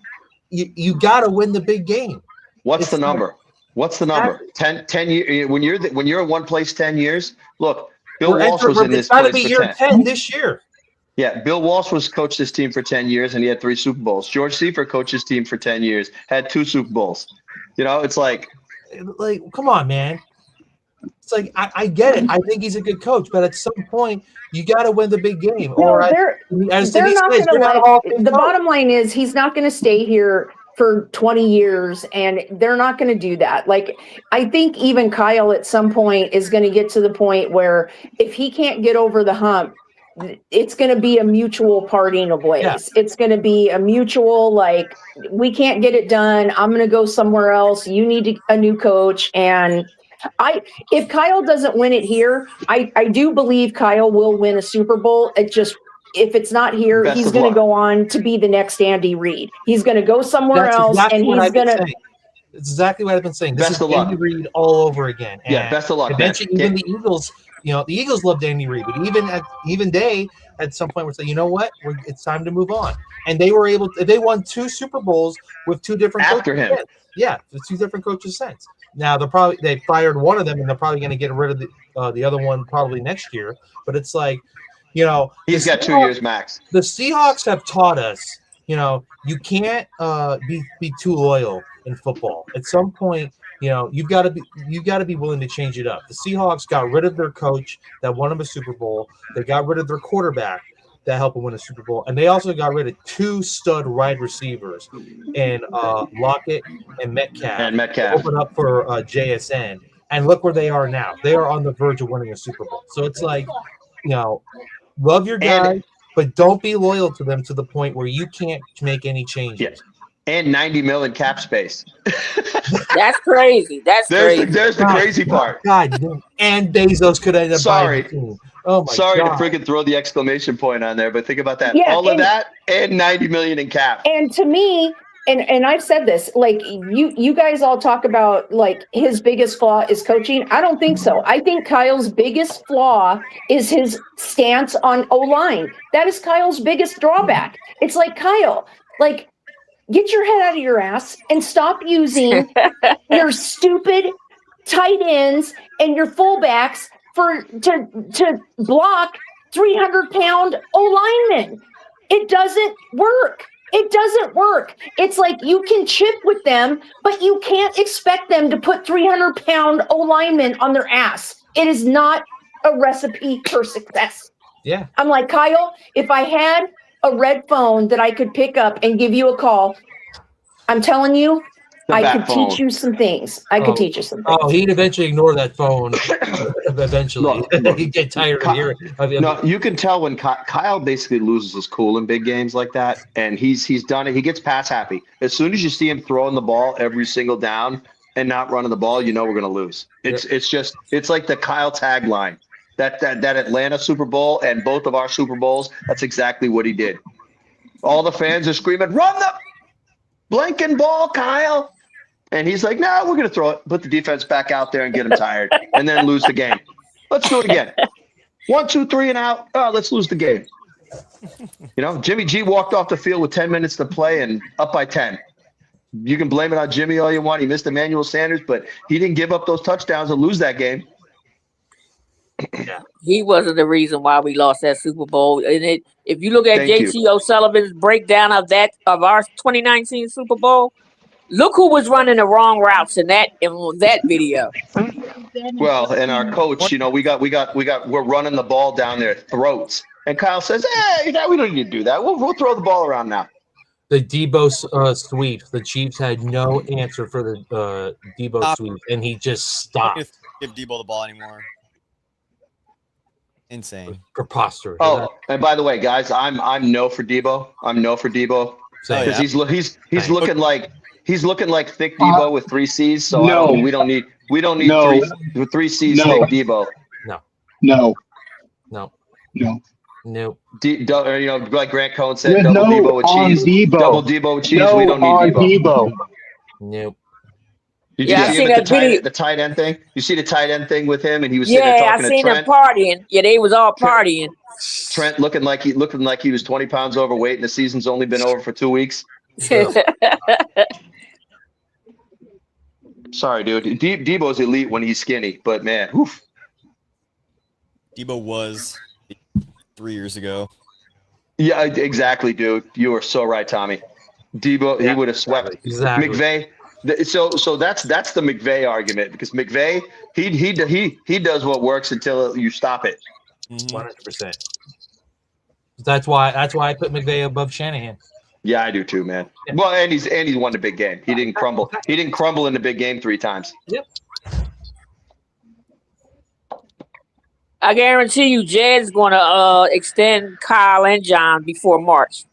S6: you got to win the big game.
S3: What's the number? What's the number? 10 years. When you're in one place 10 years, look, Bill Walsh was in this
S6: It's got to
S3: place
S6: be
S3: for
S6: year
S3: 10.
S6: 10 this year.
S3: Yeah, Bill Walsh was coached this team for 10 years, and he had 3 Super Bowls. George Seifert coached his team for 10 years, had 2 Super Bowls. It's like,
S6: come on, man. It's like I get it. I think he's a good coach, but at some point you got to win the big game.
S7: No,
S6: Or
S7: they're not going to let. The bottom line is he's not going to stay here for 20 years, and they're not going to do that. Like, I think even Kyle at some point is going to get to the point where if he can't get over the hump, it's going to be a mutual parting of ways.
S6: Yeah.
S7: It's going to be a mutual, like, we can't get it done. I'm going to go somewhere else. You need a new coach. And if Kyle doesn't win it here, I do believe Kyle will win a Super Bowl. If it's not here,
S3: Best
S7: he's
S3: of
S7: going to
S3: luck.
S7: go on to be the next Andy Reid. He's going to go somewhere else,
S6: exactly
S7: and
S6: what
S7: he's
S6: I've been
S7: going to.
S6: saying. It's exactly what I've been saying. This
S3: Best
S6: is
S3: of luck.
S6: Andy Reid all over again.
S3: Yeah,
S6: And
S3: best of luck, man.
S6: eventually, even the Eagles, the Eagles loved Andy Reid, but even they at some point were saying, you know what, it's time to move on. And they won 2 Super Bowls with 2 different
S3: After
S6: coaches
S3: him.
S6: since. Yeah, with 2 different coaches since. Now they fired one of them, and they're probably going to get rid of the other one probably next year. But it's like,
S3: he's got 2 years max.
S6: The Seahawks have taught us, you can't be too loyal in football. At some point, you've got to be willing to change it up. The Seahawks got rid of their coach that won them a Super Bowl. They got rid of their quarterback that helped them win a Super Bowl, and they also got rid of 2 stud wide receivers in Lockett and Metcalf. Open up for JSN, and look where they are now. They are on the verge of winning a Super Bowl. So it's like, love your guy, but don't be loyal to them to the point where you can't make any changes.
S3: Yeah. And 90 million cap space.
S5: That's crazy. That's crazy.
S3: There's the crazy part.
S6: God, and Bezos could end up buying the team. Oh my
S3: Sorry
S6: God.
S3: to freaking throw the exclamation point on there, but think about that.
S7: Yeah,
S3: All of that and 90 million in cap.
S7: And to me, and I've said this, like you guys all talk about like his biggest flaw is coaching. I don't think so. I think Kyle's biggest flaw is his stance on O-line. That is Kyle's biggest drawback. It's like, Kyle, like, get your head out of your ass and stop using your stupid tight ends and your fullbacks to block 300-pound O-linemen. It doesn't work. It doesn't work. It's like you can chip with them, but you can't expect them to put 300-pound O-linemen on their ass. It is not a recipe for success.
S6: Yeah.
S7: I'm like, Kyle, if I had a red phone that I could pick up and give you a call, I'm telling you, I could teach you some things. Could teach you some things.
S6: Oh, he'd eventually ignore that phone. Eventually.
S3: Look,
S6: he'd get tired of hearing it.
S3: No, you can tell when Kyle basically loses his cool in big games like that, and he's done it. He gets pass happy. As soon as you see him throwing the ball every single down and not running the ball, you know we're going to lose. It's like the Kyle tagline. That Atlanta Super Bowl and both of our Super Bowls, that's exactly what he did. All the fans are screaming, run the blanking ball, Kyle. And he's like, no, we're going to throw it, put the defense back out there and get them tired, and then lose the game. Let's do it again. 1, 2, 3 and out. Oh, let's lose the game. Jimmy G walked off the field with 10 minutes to play and up by 10. You can blame it on Jimmy all you want. He missed Emmanuel Sanders, but he didn't give up those touchdowns and lose that game.
S5: He wasn't the reason why we lost that Super Bowl. And if you look at JT O'Sullivan's breakdown of our 2019 Super Bowl, look who was running the wrong routes in that video.
S3: Well, and our coach, we're running the ball down their throats. And Kyle says, hey, we don't need to do that. We'll throw the ball around now.
S6: The Debo sweep. The Chiefs had no answer for the Debo sweep, and he just stopped.
S4: Give Debo the ball anymore. Insane.
S6: Preposterous.
S3: Oh, and by the way, guys, I'm no for Debo. I'm no for Debo because he's looking like thick Debo with 3 C's. So
S8: No.
S3: we don't need
S8: No.
S3: three C's
S8: No.
S3: thick Debo.
S8: No.
S6: Nope.
S3: Like Grant Cohn said,
S8: There's
S3: double
S8: no
S3: Debo with
S8: on
S3: cheese.
S8: Debo.
S3: Double Debo with cheese.
S8: No
S3: We don't
S8: on
S3: need Debo.
S6: Nope.
S3: Did you
S5: Yeah, I
S3: see
S5: seen
S3: him at
S5: that video.
S3: the tight end thing? You see the tight end thing with him, and he was sitting
S5: Yeah,
S3: there
S5: I
S3: talking to
S5: seen them
S3: Trent.
S5: partying. Yeah, they was all partying.
S3: Trent looking like he was 20 pounds overweight, and the season's only been over for 2 weeks. Sorry, dude. Debo's elite when he's skinny, but man, oof.
S4: Debo was 3 years ago.
S3: Yeah, exactly, dude. You are so right, Tommy. Debo, he would have swept
S6: Exactly.
S3: McVay. So that's the McVay argument, because McVay he does what works until you stop it.
S6: 100%. That's why I put McVay above Shanahan.
S3: Yeah, I do too, man.
S6: Yeah.
S3: Well, and he's won the big game. He didn't crumble. He didn't crumble in the big game 3 times.
S6: Yep.
S5: I guarantee you, Jed's going to extend Kyle and John before March.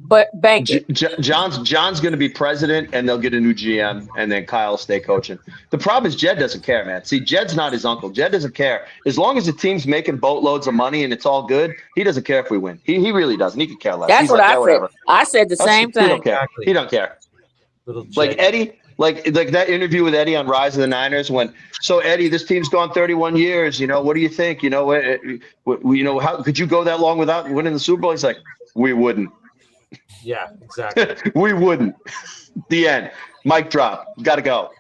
S5: But bank it.
S3: John's going to be president, and they'll get a new GM, and then Kyle will stay coaching. The problem is Jed doesn't care, man. See, Jed's not his uncle. Jed doesn't care. As long as the team's making boatloads of money and it's all good, he doesn't care if we win. He really doesn't. He could care less.
S5: That's
S3: He's
S5: what
S3: like,
S5: I
S3: yeah,
S5: said.
S3: whatever.
S5: I said the same
S3: He
S5: thing.
S3: don't care.
S6: Exactly.
S3: He don't care.
S6: Little
S3: Like
S6: Jed.
S3: Eddie, like that interview with Eddie on Rise of the Niners so Eddie, this team's gone 31 years. You know, what do you think? You know, how could you go that long without winning the Super Bowl? He's like, we wouldn't.
S6: Yeah, exactly.
S3: We wouldn't. The end. Mic drop. Got to go.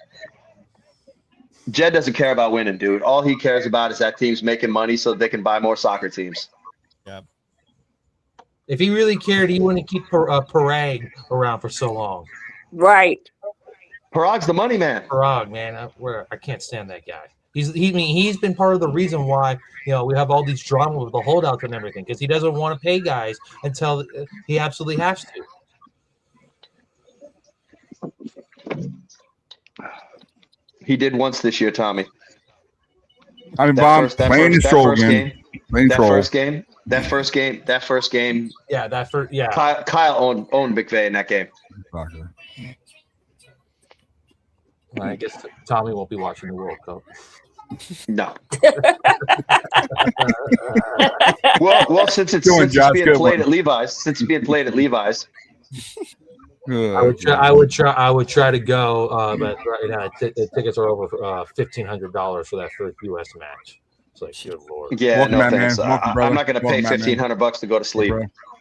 S3: Jed doesn't care about winning, dude. All he cares about is that team's making money so they can buy more soccer teams.
S4: Yeah.
S6: If he really cared, he wouldn't keep Parag around for so long.
S5: Right.
S3: Parag's the money man.
S6: Parag, man, I can't stand that guy. He's been part of the reason why we have all these drama with the holdouts and everything, because he doesn't want to pay guys until he absolutely has to.
S3: He did once this year, Tommy.
S1: I mean, Bob, playing his troll again.
S3: That first game.
S6: Yeah, yeah.
S3: Kyle owned McVay in that game.
S1: Exactly.
S6: I guess Tommy won't be watching the World Cup.
S3: No. well, since it's being played at Levi's,
S6: I would try to go, but right now the tickets are over $1,500 for that first U.S. match. It's like, good Lord.
S3: Yeah,
S1: Welcome,
S3: no
S1: man,
S3: thanks.
S1: Welcome,
S3: I'm not going to pay
S1: Welcome, man.
S3: $1,500 to go to sleep.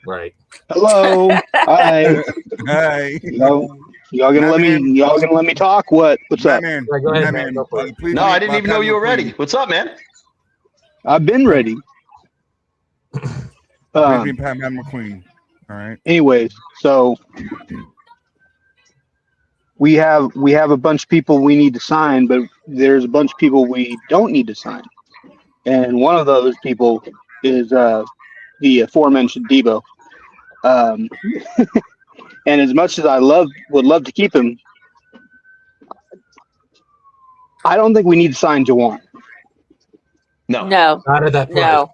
S6: Right.
S8: Hello. Hi.
S1: Hey.
S8: Y'all gonna let me talk? What's up?
S1: Man,
S6: Yeah, go ahead,
S1: man.
S6: man. Go for it.
S3: No, I didn't even know you were ready. What's up, man?
S8: I've been ready.
S1: Please be Pat McQueen. All right.
S8: Anyways, so we have a bunch of people we need to sign, but there's a bunch of people we don't need to sign. And one of those people is the aforementioned Debo. And as much as I would love to keep him, I don't think we need to sign Jawan.
S3: No.
S5: No.
S6: Not at that price.
S5: No.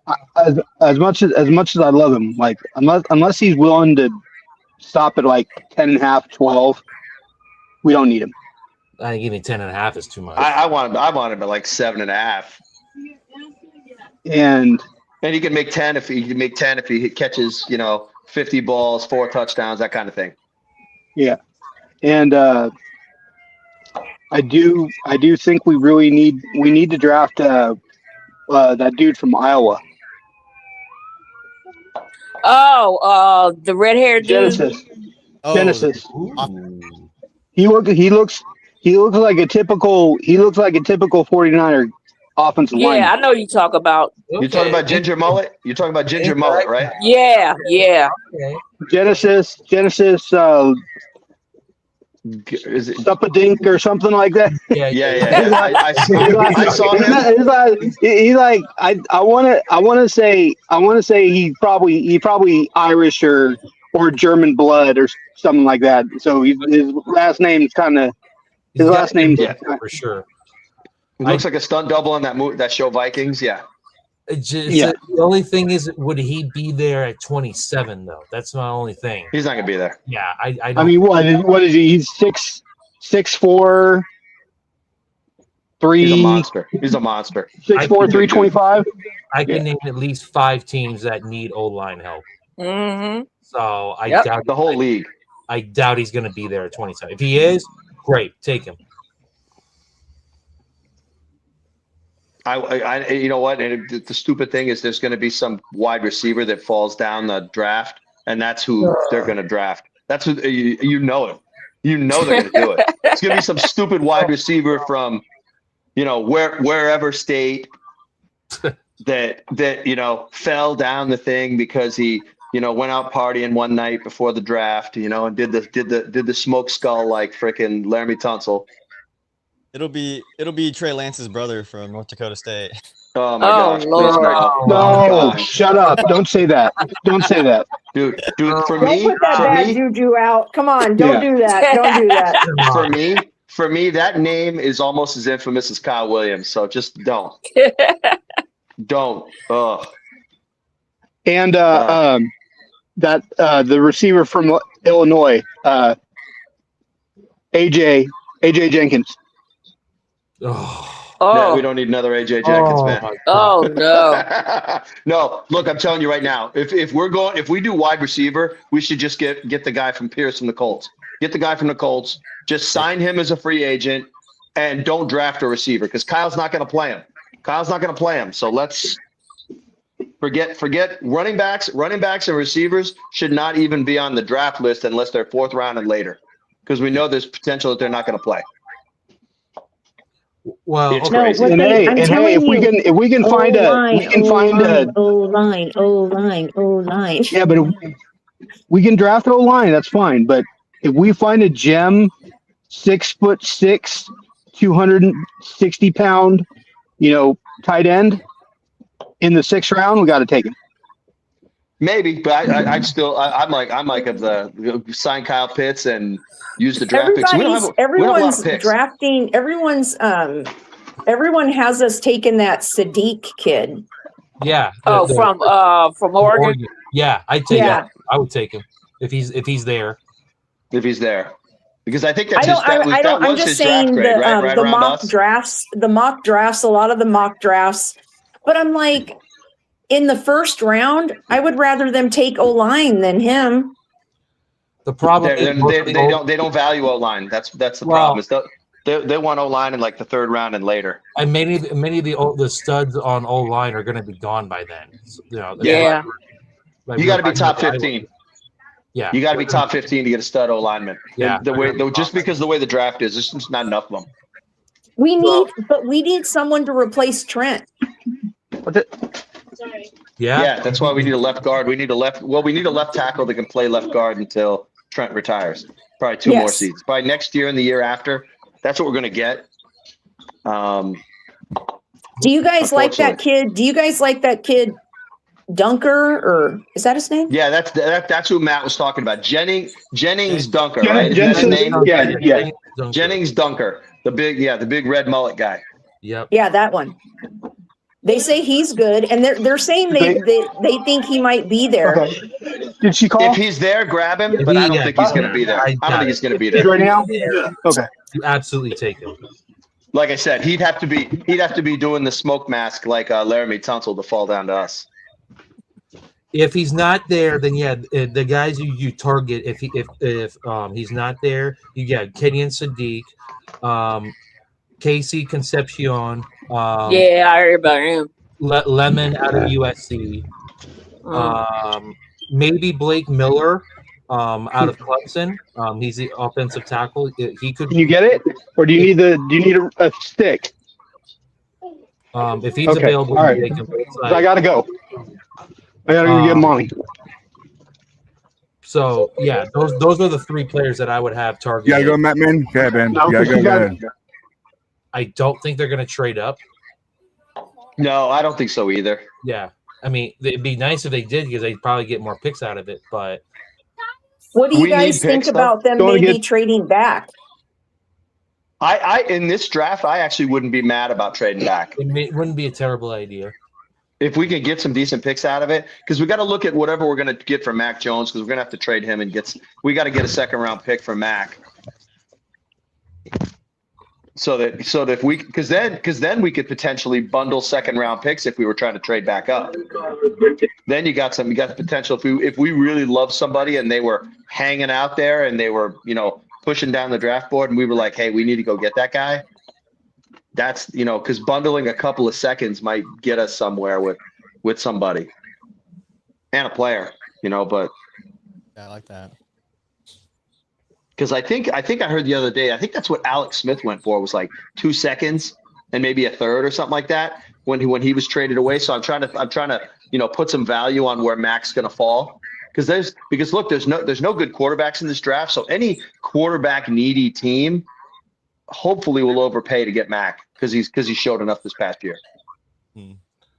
S8: As much as I love him, like unless he's willing to stop at like 10.5, 12, we don't need him.
S6: I think even 10.5 is too much.
S3: I want him at like 7.5.
S8: And
S3: he can make 10 if he catches 50 balls, 4 touchdowns, that kind of thing.
S8: yeah, and I do think we really need to draft that dude from Iowa.
S5: Oh, the red haired dude.
S8: Genesis.
S4: Oh,
S8: Genesis.
S6: Ooh.
S8: He looks like a typical 49er offensive
S5: Yeah,
S8: lineman.
S5: I know you talk about.
S3: You're talking about Ginger Mullet? You're talking about Ginger Mullet, right?
S5: Yeah.
S6: Okay.
S8: Genesis,
S3: Is it?
S8: Suppadink or something like that.
S6: Yeah.
S3: I saw him.
S8: I want to say he's probably Irish or German blood or something like that. So his last name's
S3: Yeah.
S6: for sure.
S3: He looks like a stunt double on that show Vikings. Yeah.
S8: Yeah.
S6: The only thing is, would he be there at 27 though? That's my only thing.
S3: He's not gonna be there.
S6: Yeah, I
S8: I
S6: don't.
S8: mean, what is he? He's 6'4", 3.
S3: He's a monster. He's a monster.
S8: 6'4", 325.
S6: I can name at least 5 teams that need O-line help.
S5: Mm-hmm.
S6: So I
S5: Yep.
S6: doubt
S3: The whole league.
S6: I doubt he's going to be there at 27. If he is, great, take him.
S3: I you know what? And the stupid thing is, there's going to be some wide receiver that falls down the draft, and that's who they're going to draft. That's who you know it. You know they're going to do it. It's gonna be some stupid wide receiver from, wherever state that fell down the thing because he went out partying one night before the draft, and did the smoke skull like freaking Laramie Tunsil.
S4: It'll be Trey Lance's brother from North Dakota State.
S3: Oh my gosh! Please
S5: Lord.
S3: no.
S8: No, shut up! Don't say that. Don't say that.
S3: Dude. For
S7: Don't
S3: me,
S7: put that bad juju out. Come on, don't do that. Don't do that.
S3: for me, that name is almost as infamous as Kyle Williams. So just don't. Don't. Ugh.
S8: And the receiver from Illinois, AJ Jenkins.
S3: No, we don't need another AJ Jenkins, man.
S5: Oh no.
S3: No, look, I'm telling you right now. If we do wide receiver, we should just get the guy from Pierce from the Colts. Get the guy from the Colts. Just sign him as a free agent, and don't draft a receiver because Kyle's not going to play him. So let's forget running backs. Running backs and receivers should not even be on the draft list unless they're 4th round and later, because we know there's potential that they're not going to play.
S6: Well,
S3: It's
S6: okay.
S3: crazy.
S8: And if we can find a
S7: O-line.
S8: Yeah, but we can draft O-line. That's fine. But if we find a gem, 6'6", 260-pound, tight end in the 6th round, we got to take him.
S3: Maybe, but I'm like of the sign Kyle Pitts and use the draft picks. We don't have a
S7: Everyone's
S3: lot of picks.
S7: drafting. Everyone has us taking that Sadiq kid.
S6: Yeah.
S5: From Oregon.
S6: Yeah, I'd take him. I would take him if he's there.
S3: If he's there, because I think that's
S7: I'm just saying the mock
S3: us.
S7: drafts. The mock drafts. A lot of the mock drafts. But I'm like, in the 1st round, I would rather them take O-line than him.
S6: The problem
S3: they don't value O-line. That's the problem. Is they want O-line in like the 3rd round and later.
S6: And many of the studs on O-line are going to be gone by then. So,
S3: Yeah.
S6: Like
S3: You got to be top 15.
S6: Yeah.
S3: You got to be top 15 to get a stud O-lineman.
S6: Yeah.
S3: Just because the way the draft is, there's just not enough of them.
S7: We need someone to replace Trent.
S3: Yeah, that's why we need a left guard. We need a left tackle that can play left guard until Trent retires. Probably 2 more seasons. By next year and the year after, that's what we're going to get.
S7: Do you guys like that kid? Do you guys like that kid, Dunker, or is that his name?
S3: Yeah, that's who Matt was talking about. Jennings Dunker, right?
S8: Jennings, yeah.
S3: Jennings Dunker, the big red mullet guy.
S6: Yep.
S7: Yeah, that one. They say he's good, and they're saying they think he might be there.
S8: Okay. Did she call?
S3: If he's there, grab him. But I don't think he's going to be there. I don't think he's going to be there
S8: right now. Okay.
S6: You absolutely take him.
S3: Like I said, he'd have to be doing the smoke mask like Laramie Tunsil to fall down to us.
S6: If he's not there, then the guys you target. If he's not there, you got Kenyon Sadiq, Casey Concepcion.
S5: I heard about him.
S6: Lemon out of USC. Maybe Blake Miller out of Clemson. He's the offensive tackle. He could.
S8: Can you get it, or do you need a stick?
S6: If he's available,
S8: all right. I gotta go. I gotta go get money.
S6: So yeah, those are the 3 players that I would have targeted.
S1: You gotta go, Matt Man. Yeah, man.
S8: No,
S1: you gotta go ahead.
S6: I don't think they're going to trade up.
S3: No, I don't think so either.
S6: Yeah. I mean, it'd be nice if they did because they'd probably get more picks out of it. But
S7: what do you guys think about them maybe trading back?
S3: I in this draft, I actually wouldn't be mad about trading back.
S6: It wouldn't be a terrible idea.
S3: If we can get some decent picks out of it, because we got to look at whatever we're going to get from Mac Jones, because we're going to have to trade him and we got to get a 2nd round pick for Mac. So that if we, because then we could potentially bundle 2nd round picks if we were trying to trade back up. Then you got the potential if we really love somebody and they were hanging out there and they were pushing down the draft board and we were like, hey, we need to go get that guy. That's because bundling a couple of seconds might get us somewhere with somebody and a player, but
S4: Yeah, I like that.
S3: Because I think I heard the other day, I think that's what Alex Smith went for, was like 2 seconds and maybe a third or something like that when he was traded away. So I'm trying to put some value on where Mac's going to fall. Because look, there's no good quarterbacks in this draft. So any quarterback needy team hopefully will overpay to get Mac because he showed enough this past year.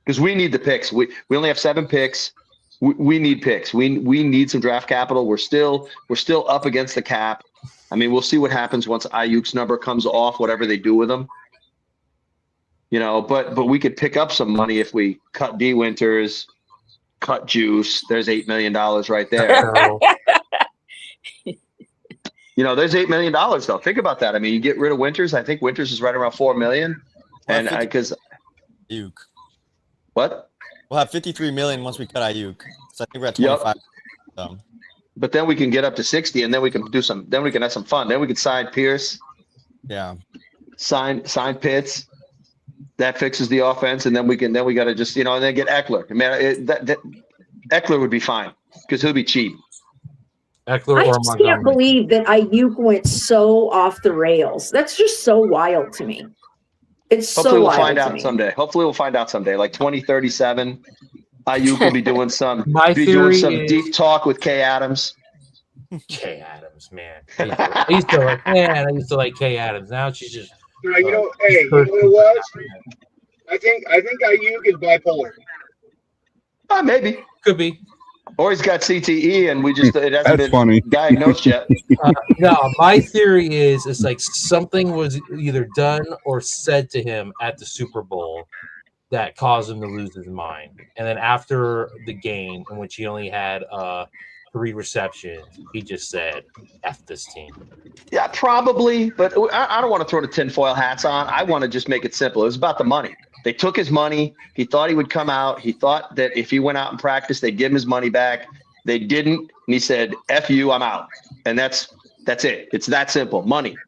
S3: Because we need the picks. We only have 7 picks. We need picks. We need some draft capital. We're still up against the cap. I mean, we'll see what happens once Ayuk's number comes off, whatever they do with him. But we could pick up some money if we cut D Winters, cut Juice. There's $8 million right there. There's $8 million though. Think about that. I mean, you get rid of Winters. I think Winters is right around $4 million. And because
S4: Ayuk.
S3: What?
S4: We'll have 53 million once we cut Ayuk. So I think we're at 25. Yep.
S3: But then we can get up to 60, and then we can have some fun. Then we can sign Pierce.
S4: Yeah.
S3: Sign Pitts. That fixes the offense, and then we got to just and then get Eckler. Man, Eckler would be fine because he'll be cheap.
S7: Eckler I just can't believe that Ayuk went so off the rails. That's just so wild to me. It's
S3: Hopefully
S7: so
S3: we'll
S7: wild
S3: find
S7: to
S3: out
S7: me.
S3: someday. Hopefully we'll find out someday. Like 2037, Ayuk will be doing some deep talk with Kay Adams.
S6: Kay Adams, man. I used to like Kay Adams. Now she's just.
S8: Hey, you know what it was? I think Ayuk is bipolar.
S3: Maybe.
S6: Could be.
S3: Or he's got CTE and it hasn't been
S1: funny.
S3: diagnosed yet.
S6: No, my theory is it's like something was either done or said to him at the Super Bowl that caused him to lose his mind. And then after the game, in which he only had 3 receptions, he just said, F this team.
S3: Yeah, probably. But I don't want to throw the tinfoil hats on. I want to just make it simple. It was about the money. They took his money. He thought he would come out. He thought that if he went out and practiced, they'd give him his money back. They didn't. And he said, F you, I'm out. And that's it. It's that simple. Money.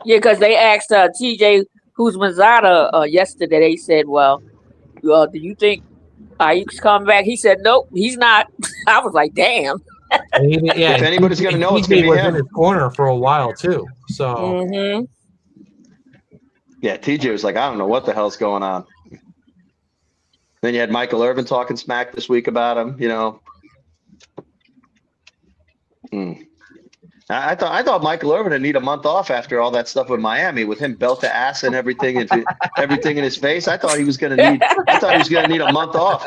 S5: Yeah, because they asked TJ Houshmandzadeh yesterday. They said, well, do you think Ayuk's coming back? He said, nope, he's not. I was like, damn.
S3: If anybody's going to know, it's going to be him.
S6: In his corner for a while, too. So.
S5: Mm-hmm.
S3: Yeah, TJ was like, I don't know what the hell's going on. Then you had Michael Irvin talking smack this week about him, I thought Michael Irvin would need a month off after all that stuff with Miami, with him belt to ass and everything in his face. I thought he was gonna need a month off.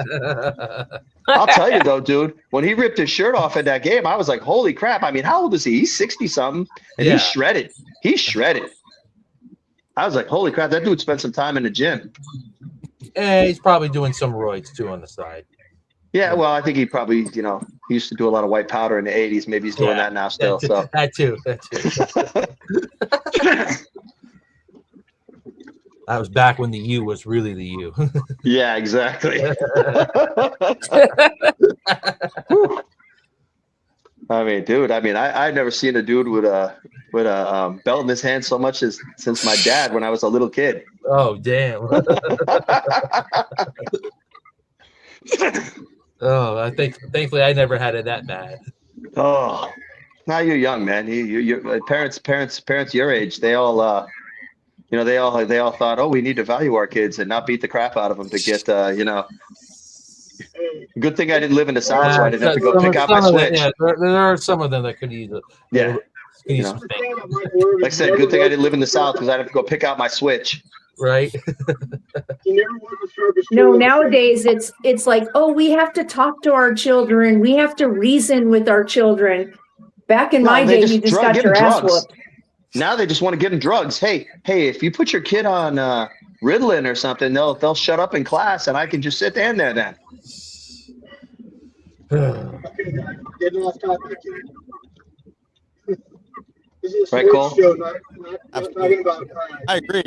S3: I'll tell you though, dude, when he ripped his shirt off in that game, I was like, holy crap. I mean, how old is he? He's 60-something, and he's shredded. He's shredded. I was like, holy crap, that dude spent some time in the gym.
S6: He's probably doing some roids too on the side.
S3: Yeah, well, I think he probably, he used to do a lot of white powder in the 80s. Maybe he's doing that now still.
S6: That too. That was back when the U was really the U.
S3: Yeah, exactly. I mean, dude. I've never seen a dude with a belt in his hand so much since my dad when I was a little kid.
S6: Oh, damn. Thankfully I never had it that bad.
S3: Oh, now you're young, man. Your parents your age, they all they all thought, oh, we need to value our kids and not beat the crap out of them to get Good thing I didn't live in the South, so I didn't have to go pick out my switch.
S6: There are some of them that could use it.
S3: Yeah. Like I said, good thing I didn't live in the South because I'd have to go pick out my switch.
S6: Right.
S7: No, nowadays it's like, oh, we have to talk to our children. We have to reason with our children. Back in my day, you just got your ass whooped.
S3: Now they just want to give them drugs. Hey, if you put your kid on Ritalin or something, they'll shut up in class, and I can just sit down there then.
S8: Getting off topic. This is a
S3: right, Cole?
S8: show, not talking about.
S4: I agree.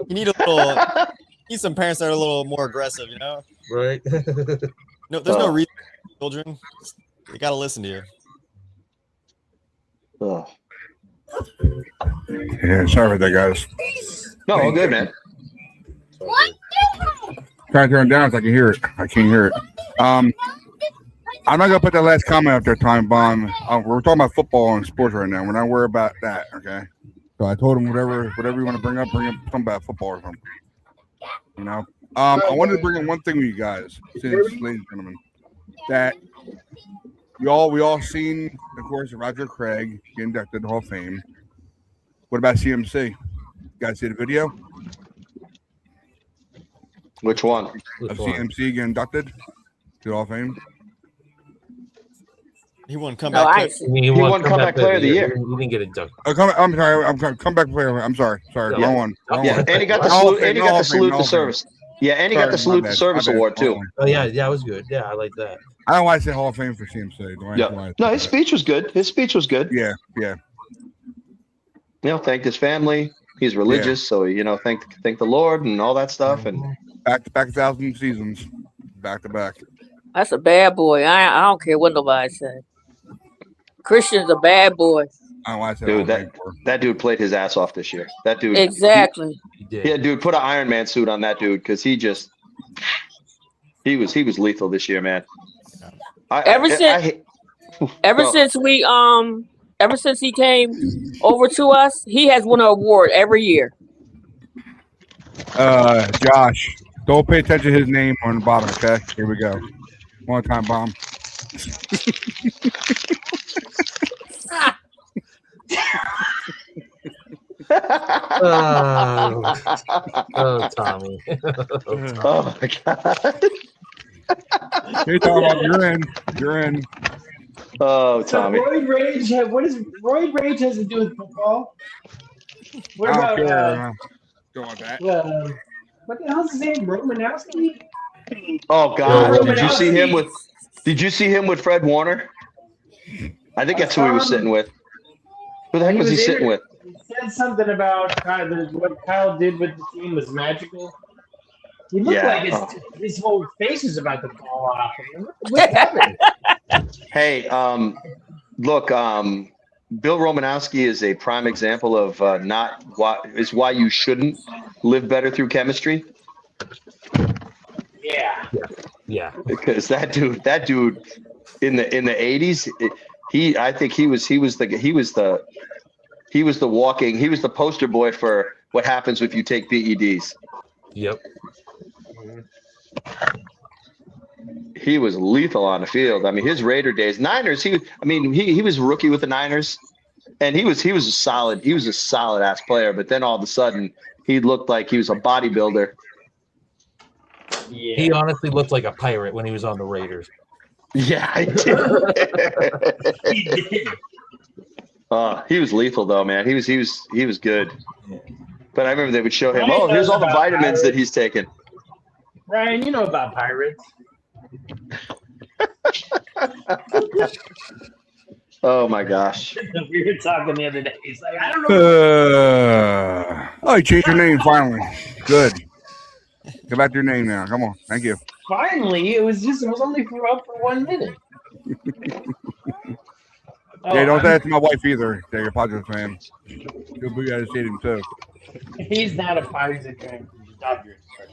S4: You need some parents that are a little more aggressive,
S6: Right.
S4: No, there's no reason for children. They gotta listen to you.
S3: Oh.
S1: Yeah, sorry about that, guys.
S3: No, all good, man.
S1: Try to turn it down so I can hear it. I can't hear it. I'm not gonna put that last comment up there, Time Bomb. We're talking about football and sports right now. We're not worried about that, okay? So I told him whatever you want to bring up something about football or something. You know. I wanted to bring in one thing with you guys, since, ladies and gentlemen, that we all seen, of course, Roger Craig get inducted to the Hall of Fame. What about CMC? You guys see the video?
S3: Which one?
S1: Of CMC getting inducted to the Hall of Fame?
S4: He won
S5: No,
S4: comeback.
S5: I
S4: player.
S3: He won comeback player of the year.
S6: He didn't get inducted.
S1: I'm sorry. I'm comeback player. I'm sorry.
S6: Yeah.
S1: Wrong one.
S3: Yeah, and he got the salute. And he got the salute to service. Yeah, and he got the salute to service award too.
S6: Oh yeah, that was good. Yeah, I like that.
S1: I don't know why I say Hall of Fame for CMC.
S3: Yeah. No, his speech was good. His speech was good.
S1: Yeah.
S3: You know, thanked his family. He's religious, so thank the Lord and all that stuff. And
S1: Back to back 1,000 seasons, back to back.
S5: That's a bad boy. I don't care what nobody say. Christian's a bad boy.
S1: I don't know why I said
S3: dude,
S1: Hall of Fame for.
S3: that dude played his ass off this year. That dude,
S5: Exactly.
S6: He did.
S3: yeah, dude, put an Iron Man suit on that dude because he was lethal this year, man.
S5: Ever since he came over to us, he has won an award every year.
S1: Josh, don't pay attention to his name on the bottom, okay? Here we go. One time bomb.
S6: Oh, Tommy.
S3: Oh my god.
S1: Hey, Tom, you're in.
S3: Oh,
S9: So
S3: Tommy.
S9: roid rage. What does roid rage has to do with football? What
S1: I
S9: about
S1: don't care. Go on that.
S9: what the hell's his name? Romanowski?
S3: Oh god.
S9: Oh,
S3: Did you see him with Fred Warner? I think that's who he was sitting with. Who the heck was he sitting with?
S9: He said something about what Kyle did with the team was magical. He looked like his whole face is about to fall off. What happened?
S3: Hey, look, Bill Romanowski is a prime example of why you shouldn't live better through chemistry.
S9: Yeah.
S3: Because that dude in the 80s, I think he was the poster boy for what happens if you take PEDs.
S6: Yep.
S3: He was lethal on the field. I mean, his Raider days, Niners. He was a rookie with the Niners, and he was a solid ass player. But then all of a sudden, he looked like he was a bodybuilder.
S9: Yeah.
S6: He honestly looked like a pirate when he was on the Raiders.
S3: Yeah, I did.
S9: He did.
S3: He was lethal though, man. He was good. But I remember they would show him,
S9: Ryan
S3: here's
S9: knows
S3: all the
S9: about
S3: vitamins that
S9: pirates.
S3: he's taking.
S9: Ryan, you know about pirates.
S3: Oh my gosh.
S9: We were talking the other day. He's like, I don't know.
S1: Oh, you changed your name finally. Good. Go back to your name now. Come on. Thank you.
S9: Finally, it was only up for 1 minute.
S1: Yeah, don't say that to my wife either. They're a Padres fan. She'll be at the stadium too.
S9: He's not a Padres fan. He's a Dodgers fan.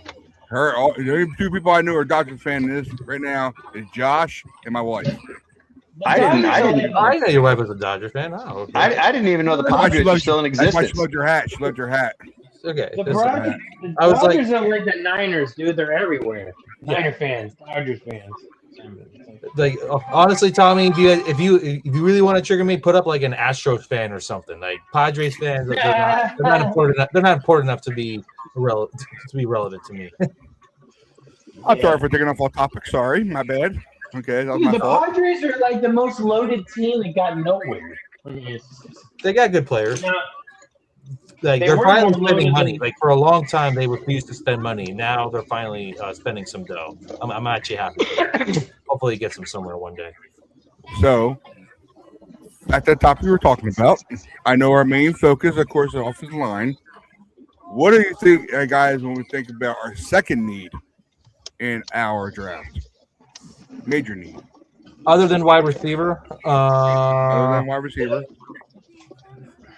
S1: The only two people I know are Dodgers fan right now is Josh and my wife.
S3: I didn't
S6: I know your wife was a Dodger fan. Oh, okay.
S3: I didn't even know the
S1: That's why
S3: Padres were still in
S1: That's why
S3: existence.
S1: she loved your hat. She loved your hat.
S6: Okay.
S9: The
S6: that's
S9: Dodgers,
S6: alright.
S9: the
S6: I was like-
S9: Dodgers are like the Niners, dude. They're everywhere. Niner fans, Dodgers fans.
S6: Like honestly, Tommy, if you really want to trigger me, put up like an Astros fan or something. Like Padres fans, like, they're not important enough. They're not important enough to be relevant to me.
S1: I'm sorry for taking off all topics. Sorry, my bad. Okay, that was my
S9: The
S1: fault.
S9: Padres are like the most loaded team that got nowhere.
S6: They got good players.
S9: Now,
S6: Like
S9: They
S6: they're
S9: were
S6: finally
S9: more
S6: spending
S9: loaded
S6: money.
S9: than-
S6: Like for a long time, they refused to spend money. Now they're finally spending some dough. I'm actually happy. Hopefully, he gets them somewhere one day.
S1: So, at the topic we were talking about, I know our main focus, of course, is offensive line. What do you think, guys, when we think about our second need in our draft? Major need.
S6: Other than wide receiver,
S1: Other than wide receiver.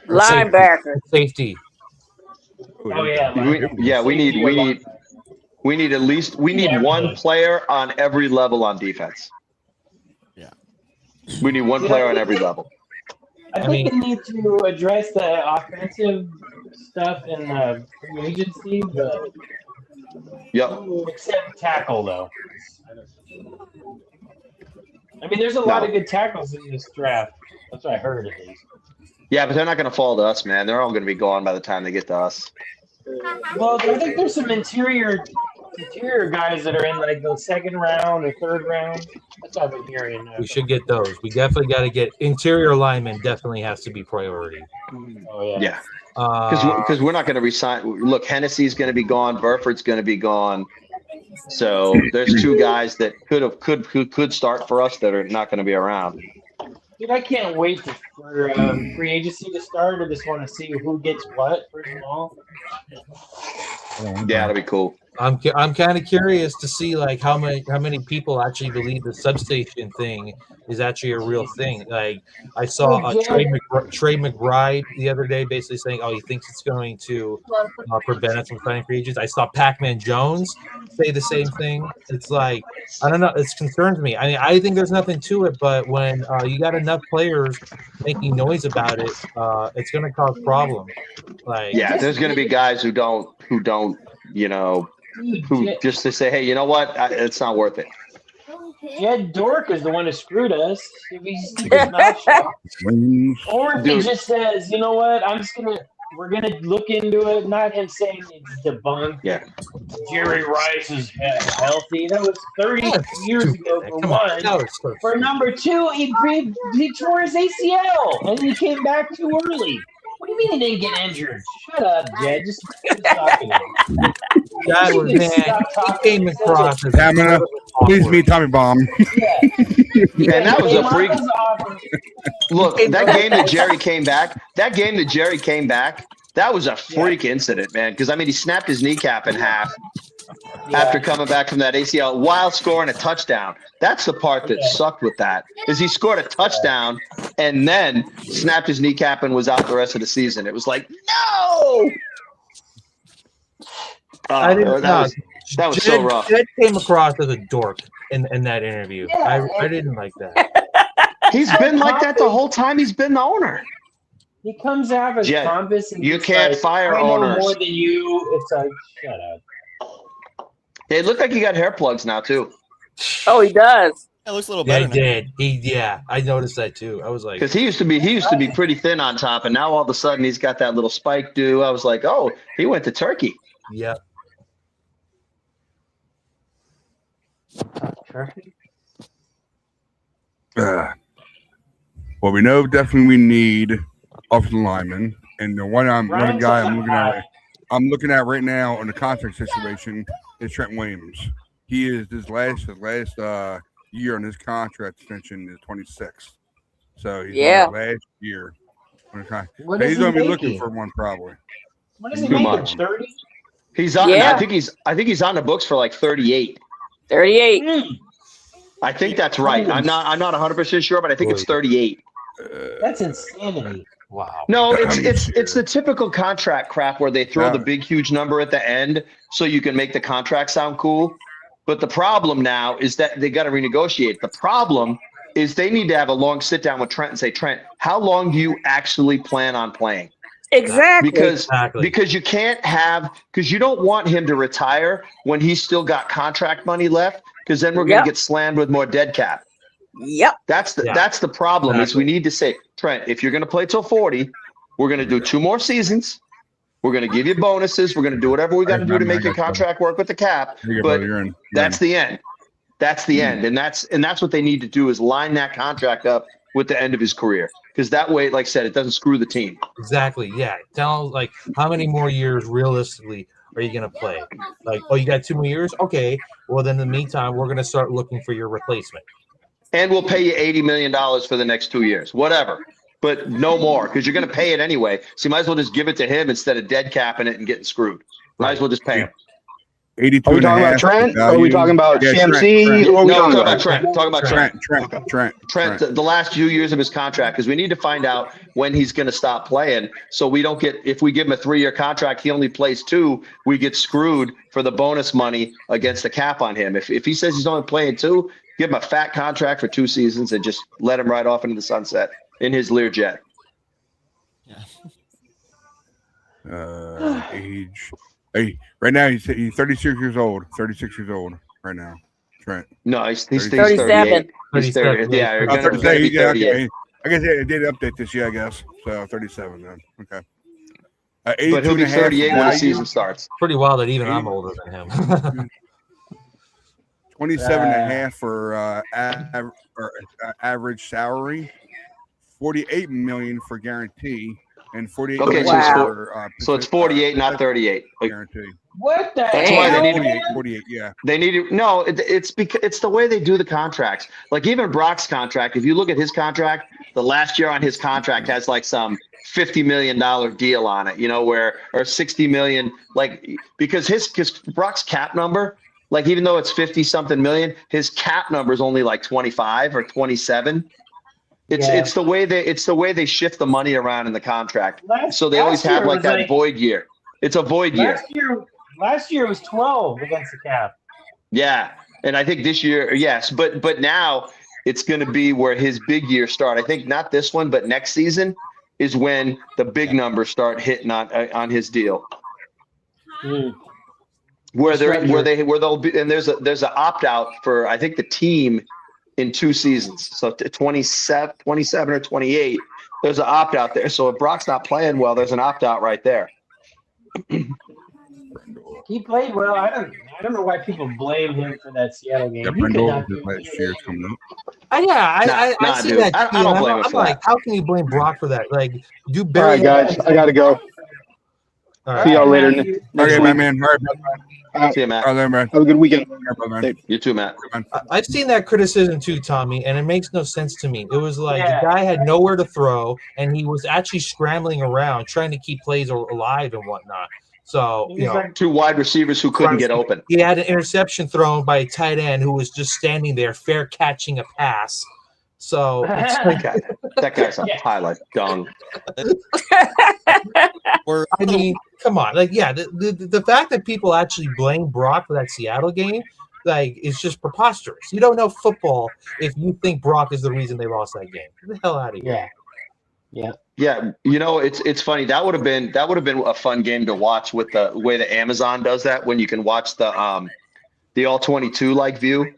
S5: Linebacker.
S6: safety.
S9: oh yeah,
S3: We need one player on every level on defense. We need one player on every level.
S9: I think they need to address the offensive stuff in free agency, but except tackle though. I mean, there's a lot of good tackles in this draft. That's what I heard at least.
S3: Yeah, but they're not going to fall to us, man. They're all going to be gone by the time they get to us.
S9: Well, I think there's some interior guys that are in like the second round or third round. That's what I've been hearing.
S6: We should get those. We definitely got to get interior linemen. Definitely has to be priority.
S9: Oh
S3: yeah. Because we're not going to resign. Look, Hennessy's going to be gone. Burford's going to be gone. So there's two guys that could start for us that are not going to be around.
S9: Dude, I can't wait for free agency to start. I just want to see who gets what first of all.
S3: Yeah, that'll be cool.
S6: I'm kind of curious to see like how many people actually believe the substation thing is actually a real thing. Like I saw Trey McBride the other day basically saying, "Oh, he thinks it's going to prevent us from signing free agents." I saw Pac-Man Jones say the same thing. It's like I don't know. It concerns me. I mean, I think there's nothing to it, but when you got enough players making noise about it, it's going to cause problems. Like
S3: there's going to be guys who don't, you know. Who just to say, hey, you know what? It's not worth it.
S9: Jed Dork is the one who screwed us. If he's not or if he just says, you know what? We're gonna look into it. Not him saying it's debunked.
S3: Yeah.
S9: Jerry Rice is healthy. That was 30 years ago for one. For number two, he tore his ACL and he came back too early. What do you mean he didn't get injured? Shut up, Jed. Just stop it.
S6: That was came across.
S1: Please meet Tommy Bomb.
S3: And that was a freak. Look, that game that Jerry came back. That was a freak incident, man. Because I mean, he snapped his kneecap in half after coming back from that ACL while scoring a touchdown. That's the part that sucked with that. Is he scored a touchdown and then snapped his kneecap and was out the rest of the season. It was like, no. That was so rough.
S6: Jed came across as a dork in that interview. I didn't like that.
S3: He's been like that the whole time he's been the owner.
S9: He comes out as pompous and
S3: you can't fire
S9: I know
S3: owners
S9: more than you. It's like, shut up.
S3: It looked like he got hair plugs now too.
S5: Oh, he does.
S4: It looks a little better.
S6: He did. I noticed that too. I was like,
S3: because he used to be pretty thin on top, and now all of a sudden he's got that little spike do. I was like, oh, he went to Turkey.
S6: Yeah.
S1: Well, we know definitely we need offensive linemen, and the one guy I'm looking at right now on the contract situation is Trent Williams. He is his last year on his contract extension is 26. So he's on his last year. He's going to be looking for one probably.
S9: What is he making? 30?
S3: He's on. Yeah. I think he's on the books for like 38.
S5: 38.
S3: I think that's right. I'm not 100% sure, but I think it's 38.
S9: That's insanity. Wow.
S3: No, it's the typical contract crap where they throw the big huge number at the end so you can make the contract sound cool. But the problem now is that they got to renegotiate. The problem is they need to have a long sit down with Trent and say, Trent, how long do you actually plan on playing?
S5: Exactly.
S3: Because you can't because you don't want him to retire when he's still got contract money left, because then we're going to get slammed with more dead cap.
S5: Yep.
S3: That's the problem. Is we need to say, Trent, if you're going to play till 40, we're going to do 2 more seasons. We're going to give you bonuses. We're going to do whatever we got to do to make your contract work with the cap. But that's the end. That's the end. And that's what they need to do is line that contract up with the end of his career. Because that way, like I said, it doesn't screw the team.
S6: Exactly. Yeah. Tell like how many more years realistically are you going to play? Like, oh, you got 2 more years? Okay. Well, then in the meantime, we're going to start looking for your replacement.
S3: And we'll pay you $80 million for the next 2 years, whatever. But no more, because you're going to pay it anyway. So you might as well just give it to him instead of dead capping it and getting screwed. Might as well just pay him.
S1: 82.
S8: Are we talking about Trent? Or are we talking about CMC?
S3: No, we're talking about Trent. Talking about
S1: Trent.
S3: The last few years of his contract, because we need to find out when he's going to stop playing. So we don't get, if we give him a 3-year contract, he only plays 2, we get screwed for the bonus money against the cap on him. If he says he's only playing 2, Give him a fat contract for 2 seasons and just let him ride off into the sunset in his Learjet.
S1: Age. Hey, right now he's 36 years old. 36 years old right now. Trent.
S3: No, he's
S5: 37.
S3: 38. He's 30. Yeah, you're gonna be 38.
S1: Okay. I guess they did update this year, I guess. So 37 then. Okay.
S3: But he'll be 38 when the season starts.
S6: Pretty wild that even I'm older than him.
S1: 27 and a half for average salary, 48 million for guarantee, and 48
S3: Okay,
S1: million
S3: so,
S1: for,
S3: so it's 48, not 38.
S1: Guarantee.
S9: What the
S3: That's why they
S9: hell?
S3: need
S1: 48, yeah.
S3: They need to, no, it's because it's the way they do the contracts. Like even Brock's contract, if you look at his contract, the last year on his contract has like some $50 million deal on it, you know, or 60 million, like because Brock's cap number, like even though it's 50 something million, his cap number is only like 25 or 27. It's the way they shift the money around in the contract. So they always have like that void year. It's a void year.
S9: Last year was 12 against the cap.
S3: Yeah. And I think this year, yes, but now it's going to be where his big years start. I think not this one, but next season is when the big numbers start hitting on his deal. Where they'll be, and there's an opt out for I think the team in 2 seasons. So 27 or 28, there's an opt out there. So if Brock's not playing well, there's an opt out right there.
S9: He played well. I don't know why people blame him for that Seattle game. He could not do anything.
S6: I see
S3: dude.
S6: that.
S3: I don't blame him
S6: I'm
S3: for
S6: like,
S3: that.
S6: how can you blame Brock for that? Like, do
S8: All
S6: Barry?
S8: right, guys, I gotta go.
S6: All right.
S8: See y'all later.
S1: Okay, my man. All right,
S3: See you, Matt.
S1: all right, man.
S8: Have a good weekend.
S1: All right, man.
S3: You too, Matt.
S6: I've seen that criticism too, Tommy, and it makes no sense to me. It was like the guy had nowhere to throw, and he was actually scrambling around trying to keep plays alive and whatnot. So, you know,
S3: 2 wide receivers who couldn't get open.
S6: he had an interception thrown by a tight end who was just standing there, fair catching a pass. So, it's like,
S3: That guy's a highlight dung.
S6: I mean, come on, like, yeah, the fact that people actually blame Brock for that Seattle game, like, is just preposterous. You don't know football if you think Brock is the reason they lost that game. Get the hell out of here.
S3: Yeah, you know, it's funny. That would have been a fun game to watch with the way the Amazon does that when you can watch the all 22 like view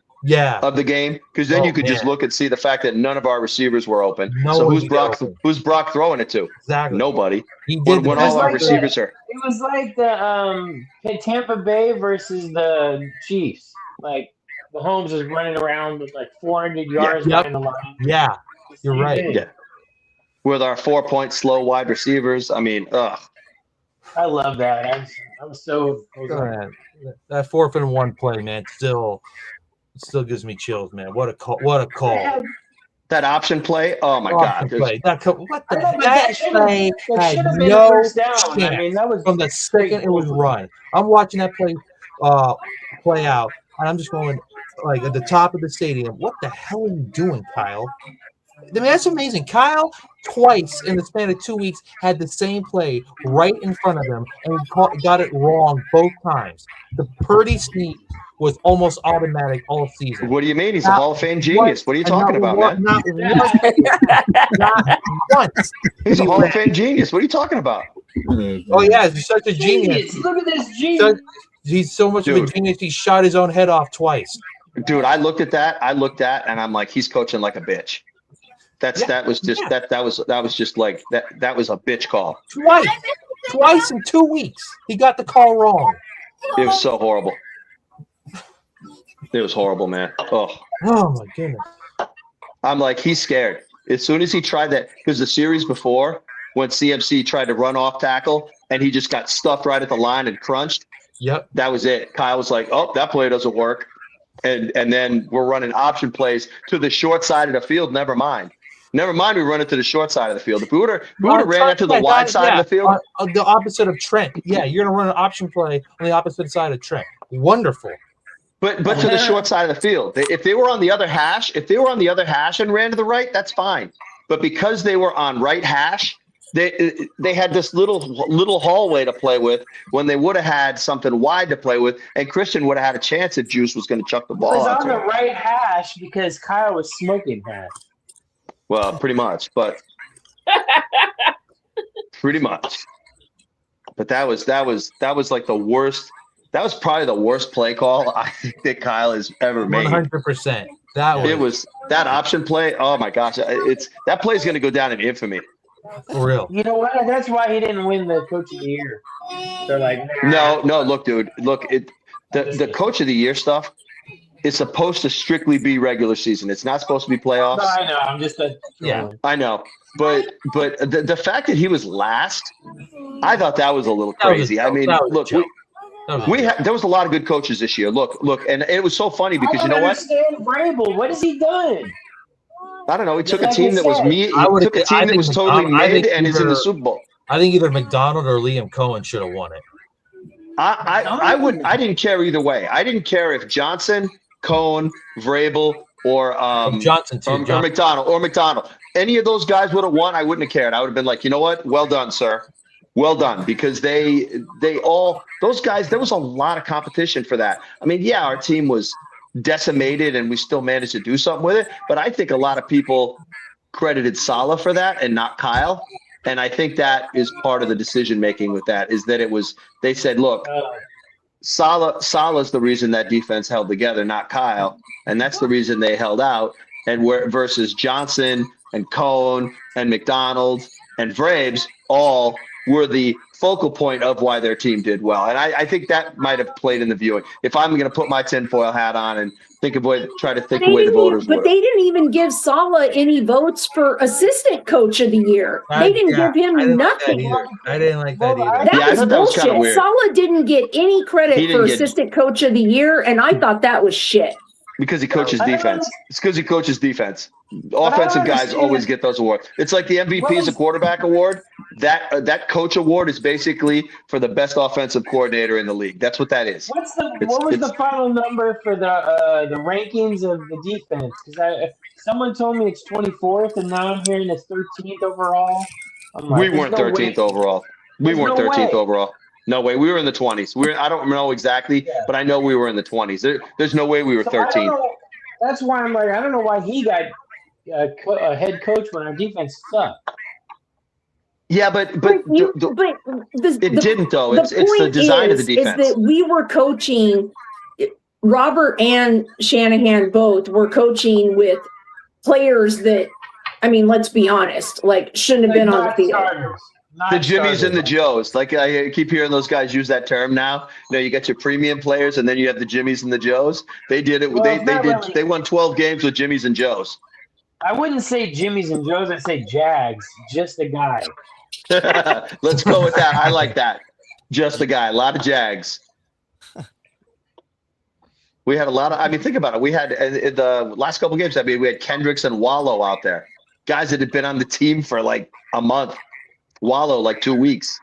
S3: of the game, because then you could just look and see the fact that none of our receivers were open. So who's Brock throwing it to?
S6: Exactly.
S3: Nobody.
S6: He did
S3: When all our receivers are.
S9: It was like the Tampa Bay versus the Chiefs. Like Mahomes is running around with like 400 yards behind the line.
S6: Yeah, you're right.
S3: Yeah. With our 4-point slow wide receivers, I mean, ugh.
S9: I love that. I was so.
S6: That 4th and 1 play, man, still gives me chills, man. What a call! What a call!
S3: That option play, oh my God!
S6: Play. What the heck?
S9: That
S6: play
S9: should have
S6: had
S9: been
S6: no
S9: first down. I
S6: chance
S9: mean, that was
S6: from the second it was run. I'm watching that play out, and I'm just going like at the top of the stadium. What the hell are you doing, Kyle? I mean, that's amazing. Kyle twice in the span of 2 weeks had the same play right in front of him, and he got it wrong both times. The Purdy sneak was almost automatic all season.
S3: What do you mean? He's a Hall of Fame genius. What are you talking about, man?
S6: Not once.
S3: He's a Hall of Fame genius. What are you talking about?
S6: Oh yeah, he's such a genius.
S9: Look at this genius.
S6: He's so much of a genius. He shot his own head off twice.
S3: Dude, I looked at that, and I'm like, he's coaching like a bitch. That was just a bitch call.
S6: Twice in 2 weeks. He got the call wrong.
S3: It was so horrible. It was horrible, man. Oh
S6: my goodness.
S3: I'm like, he's scared. As soon as he tried that, because the series before, when CMC tried to run off tackle and he just got stuffed right at the line and crunched.
S6: Yep.
S3: That was it. Kyle was like, oh, that play doesn't work. And then we're running option plays to the short side of the field. Never mind. We run it to the short side of the field. If we would have ran it to the wide side of the field.
S6: The opposite of Trent. Yeah, you're going to run an option play on the opposite side of Trent. Wonderful.
S3: But to the short side of the field. If they were on the other hash, and ran to the right, that's fine. But because they were on right hash, they had this little hallway to play with when they would have had something wide to play with, and Christian would have had a chance if Juice was going to chuck the
S9: It
S3: ball
S9: was
S3: out
S9: on
S3: to
S9: the
S3: him.
S9: right hash because Kyle was smoking hash.
S3: Well, pretty much, but pretty much. But that was like the worst. That was probably the worst play call I think that Kyle has ever made.
S6: 100%.
S3: It was that option play. Oh my gosh, that play is going to go down in infamy.
S6: For real.
S9: You know what? That's why he didn't win the Coach of the Year. They're like, nah.
S3: No, look, dude, the Coach of the Year stuff is supposed to strictly be regular season. It's not supposed to be playoffs.
S9: No, I know. I'm just
S3: I know, but the fact that he was last, I thought that was a little crazy. I mean, look, there was a lot of good coaches this year. Look, and it was so funny because you know what?
S9: Vrabel, what has he done?
S3: I don't know. He took a team that was me. He took a team that was totally mid and is in the Super Bowl.
S6: I think either McDonald or Liam Cohen should have won it.
S3: I didn't care either way. I didn't care if Johnson, Cohen, Vrabel, or
S6: Johnson too,
S3: or McDonald. Any of those guys would have won. I wouldn't have cared. I would have been like, you know what? Well done, sir. Well done, because they all those guys. There was a lot of competition for that. I mean, yeah, our team was decimated and we still managed to do something with it. But I think a lot of people credited Saleh for that and not Kyle. And I think that is part of the decision making with that is that they said, look, Saleh's the reason that defense held together, not Kyle. And that's the reason they held out. And versus Johnson and Cohen and McDonald and Vrabes all were the focal point of why their team did well. And I think that might have played in the viewing. If I'm going to put my tinfoil hat on and try to think the way the voters would.
S7: But they didn't even give Saleh any votes for assistant coach of the year. They didn't give him nothing.
S6: I didn't like that either.
S7: That was bullshit. Saleh didn't get any credit for assistant coach of the year, and I thought that was shit.
S3: Because he coaches defense. It's because he coaches defense. Offensive guys always get those awards. It's like the MVP is a quarterback award. That coach award is basically for the best offensive coordinator in the league. That's what that is.
S9: What was the final number for the rankings of the defense? Because someone told me it's 24th, and now I'm hearing it's 13th overall.
S3: We weren't 13th overall. We weren't 13th overall. No way. We were in the 20s. I don't know exactly, but I know we were in the 20s. There's no way we were 13th.
S9: That's why I'm like, I don't know why he got a head coach when our defense sucked.
S3: Yeah, but it didn't though. It's the design of the defense.
S7: Is that we were coaching, Robert and Shanahan both were coaching with players that, I mean, let's be honest, like shouldn't have been on the field.
S3: The Jimmies and the Joes. Like I keep hearing those guys use that term now. You know, you got your premium players and then you have the Jimmies and the Joes. They did it. Well, they won 12 games with Jimmies and Joes.
S9: I wouldn't say Jimmies and Joes. I'd say Jags. Just a guy.
S3: Let's go with that. I like that. Just a guy. A lot of Jags. We had a lot of. I mean, think about it. We had in the last couple of games. I mean, we had Kendricks and Wallow out there, guys that had been on the team for like a month. Wallow like 2 weeks.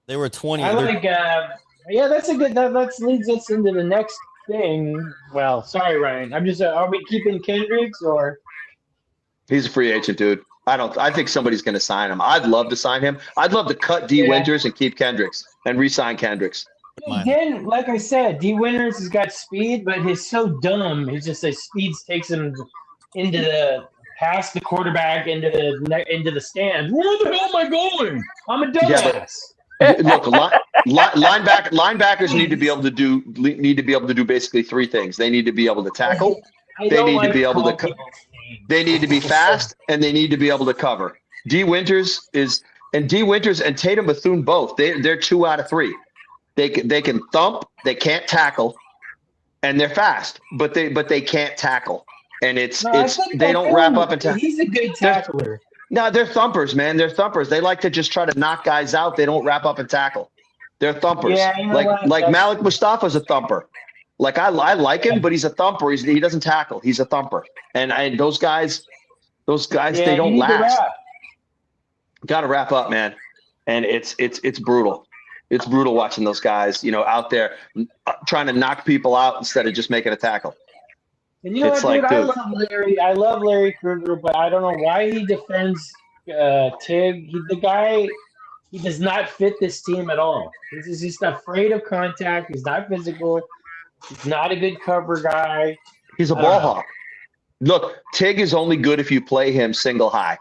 S4: They were 20.
S9: I like. Yeah, that's a good. That leads us into the next thing. Well, sorry, Ryan. I'm just. Are we keeping Kendricks or?
S3: He's a free agent, dude. I think somebody's going to sign him. I'd love to sign him. I'd love to cut D. Winters and keep Kendricks and re-sign Kendricks.
S9: Again, like I said, D. Winters has got speed, but he's so dumb. He's just his speed takes him into the past the quarterback into the stand. Where the hell am I going? I'm a dumbass.
S3: Yeah, look, linebackers need to be able to do basically three things. They need to be able to tackle. They need to be able to. They need to be fast, and they need to be able to cover. D. Winters and Tatum Bethune both. They're 2 out of 3. They can thump. They can't tackle, and they're fast, but they can't tackle. And they don't wrap up and tackle.
S9: He's a good tackler.
S3: No, they're thumpers, man. They're thumpers. They like to just try to knock guys out. They don't wrap up and tackle. They're thumpers. Yeah, like Malik Mustafa's a thumper. Like I like him, but he's a thumper. He doesn't tackle. He's a thumper. And those guys, they don't last. Got to wrap up, man. And it's brutal. It's brutal watching those guys, out there trying to knock people out instead of just making a tackle.
S9: And you know what, dude? I love Larry Krueger, but I don't know why he defends Tig. The guy, he does not fit this team at all. He's just afraid of contact. He's not physical. He's not a good cover guy.
S3: He's a
S9: I don't
S3: ball
S9: know.
S3: hawk. Look, Tig is only good if you play him single high.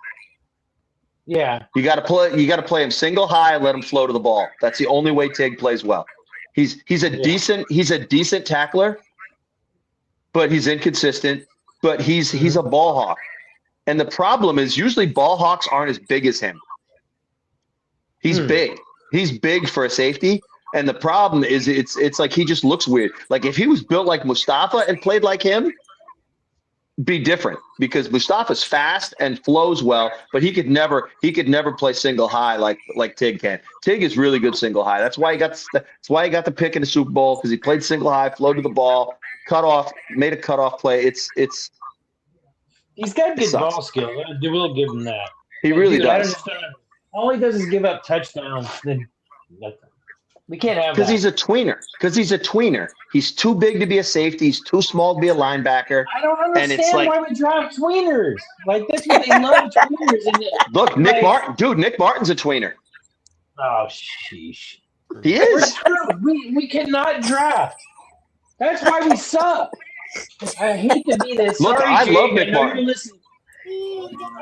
S9: Yeah.
S3: You got to play him single high and let him flow to the ball. That's the only way Tig plays well. He's a decent tackler, but he's inconsistent. But he's a ball hawk. And the problem is usually ball hawks aren't as big as him. He's big. He's big for a safety. And the problem is it's like he just looks weird. Like if he was built like Mustafa and played like him, be different, because Mustafa's fast and flows well, but he could never play single high like Tig can. Tig is really good single high. That's why he got the pick in the Super Bowl, because he played single high, flowed to the ball, made a cutoff play.
S9: He's got good ball skill. I will give him that.
S3: He really does.
S9: All he does is give up touchdowns. We can't have that.
S3: Because he's a tweener. He's too big to be a safety. He's too small to be a linebacker.
S9: I don't understand
S3: and it's like,
S9: why we draft tweeners. Like, that's what they love, tweeners.
S3: Look, Nick Martin's a tweener.
S9: Oh, sheesh.
S3: He is.
S9: We cannot draft. That's why we suck. I hate to be this.
S3: Look,
S9: sorry,
S3: I
S9: Jake,
S3: love Nick Martin.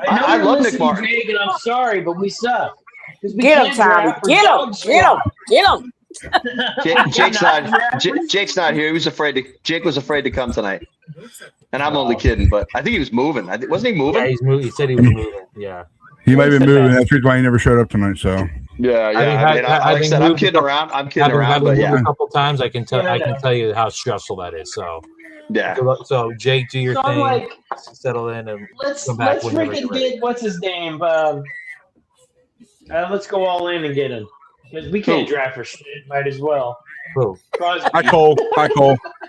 S9: I
S3: love Nick
S9: Martin.
S3: Martin.
S9: Jake, and I'm sorry, but we suck.
S5: Get him, Tommy. Get him.
S3: Jake's not here. Jake was afraid to come tonight. And I'm only kidding, but I think he was moving. Wasn't he moving?
S6: Yeah, he's moving. He said he was moving. Yeah.
S1: He might be moving. That's the reason why he never showed up tonight. So
S3: yeah. Like I said, I'm kidding around. But yeah,
S6: a couple times. I can tell you how stressful that is. So
S3: yeah.
S6: So Jake, do your
S9: So
S6: thing.
S9: like,
S6: settle in and
S9: let's
S6: come back whenever
S9: freaking
S6: you're ready.
S9: get what's his name. Let's go all in and get him, because we can't draft for shit. Might as well.
S6: Who?
S9: Crosby.
S1: Hi Cole.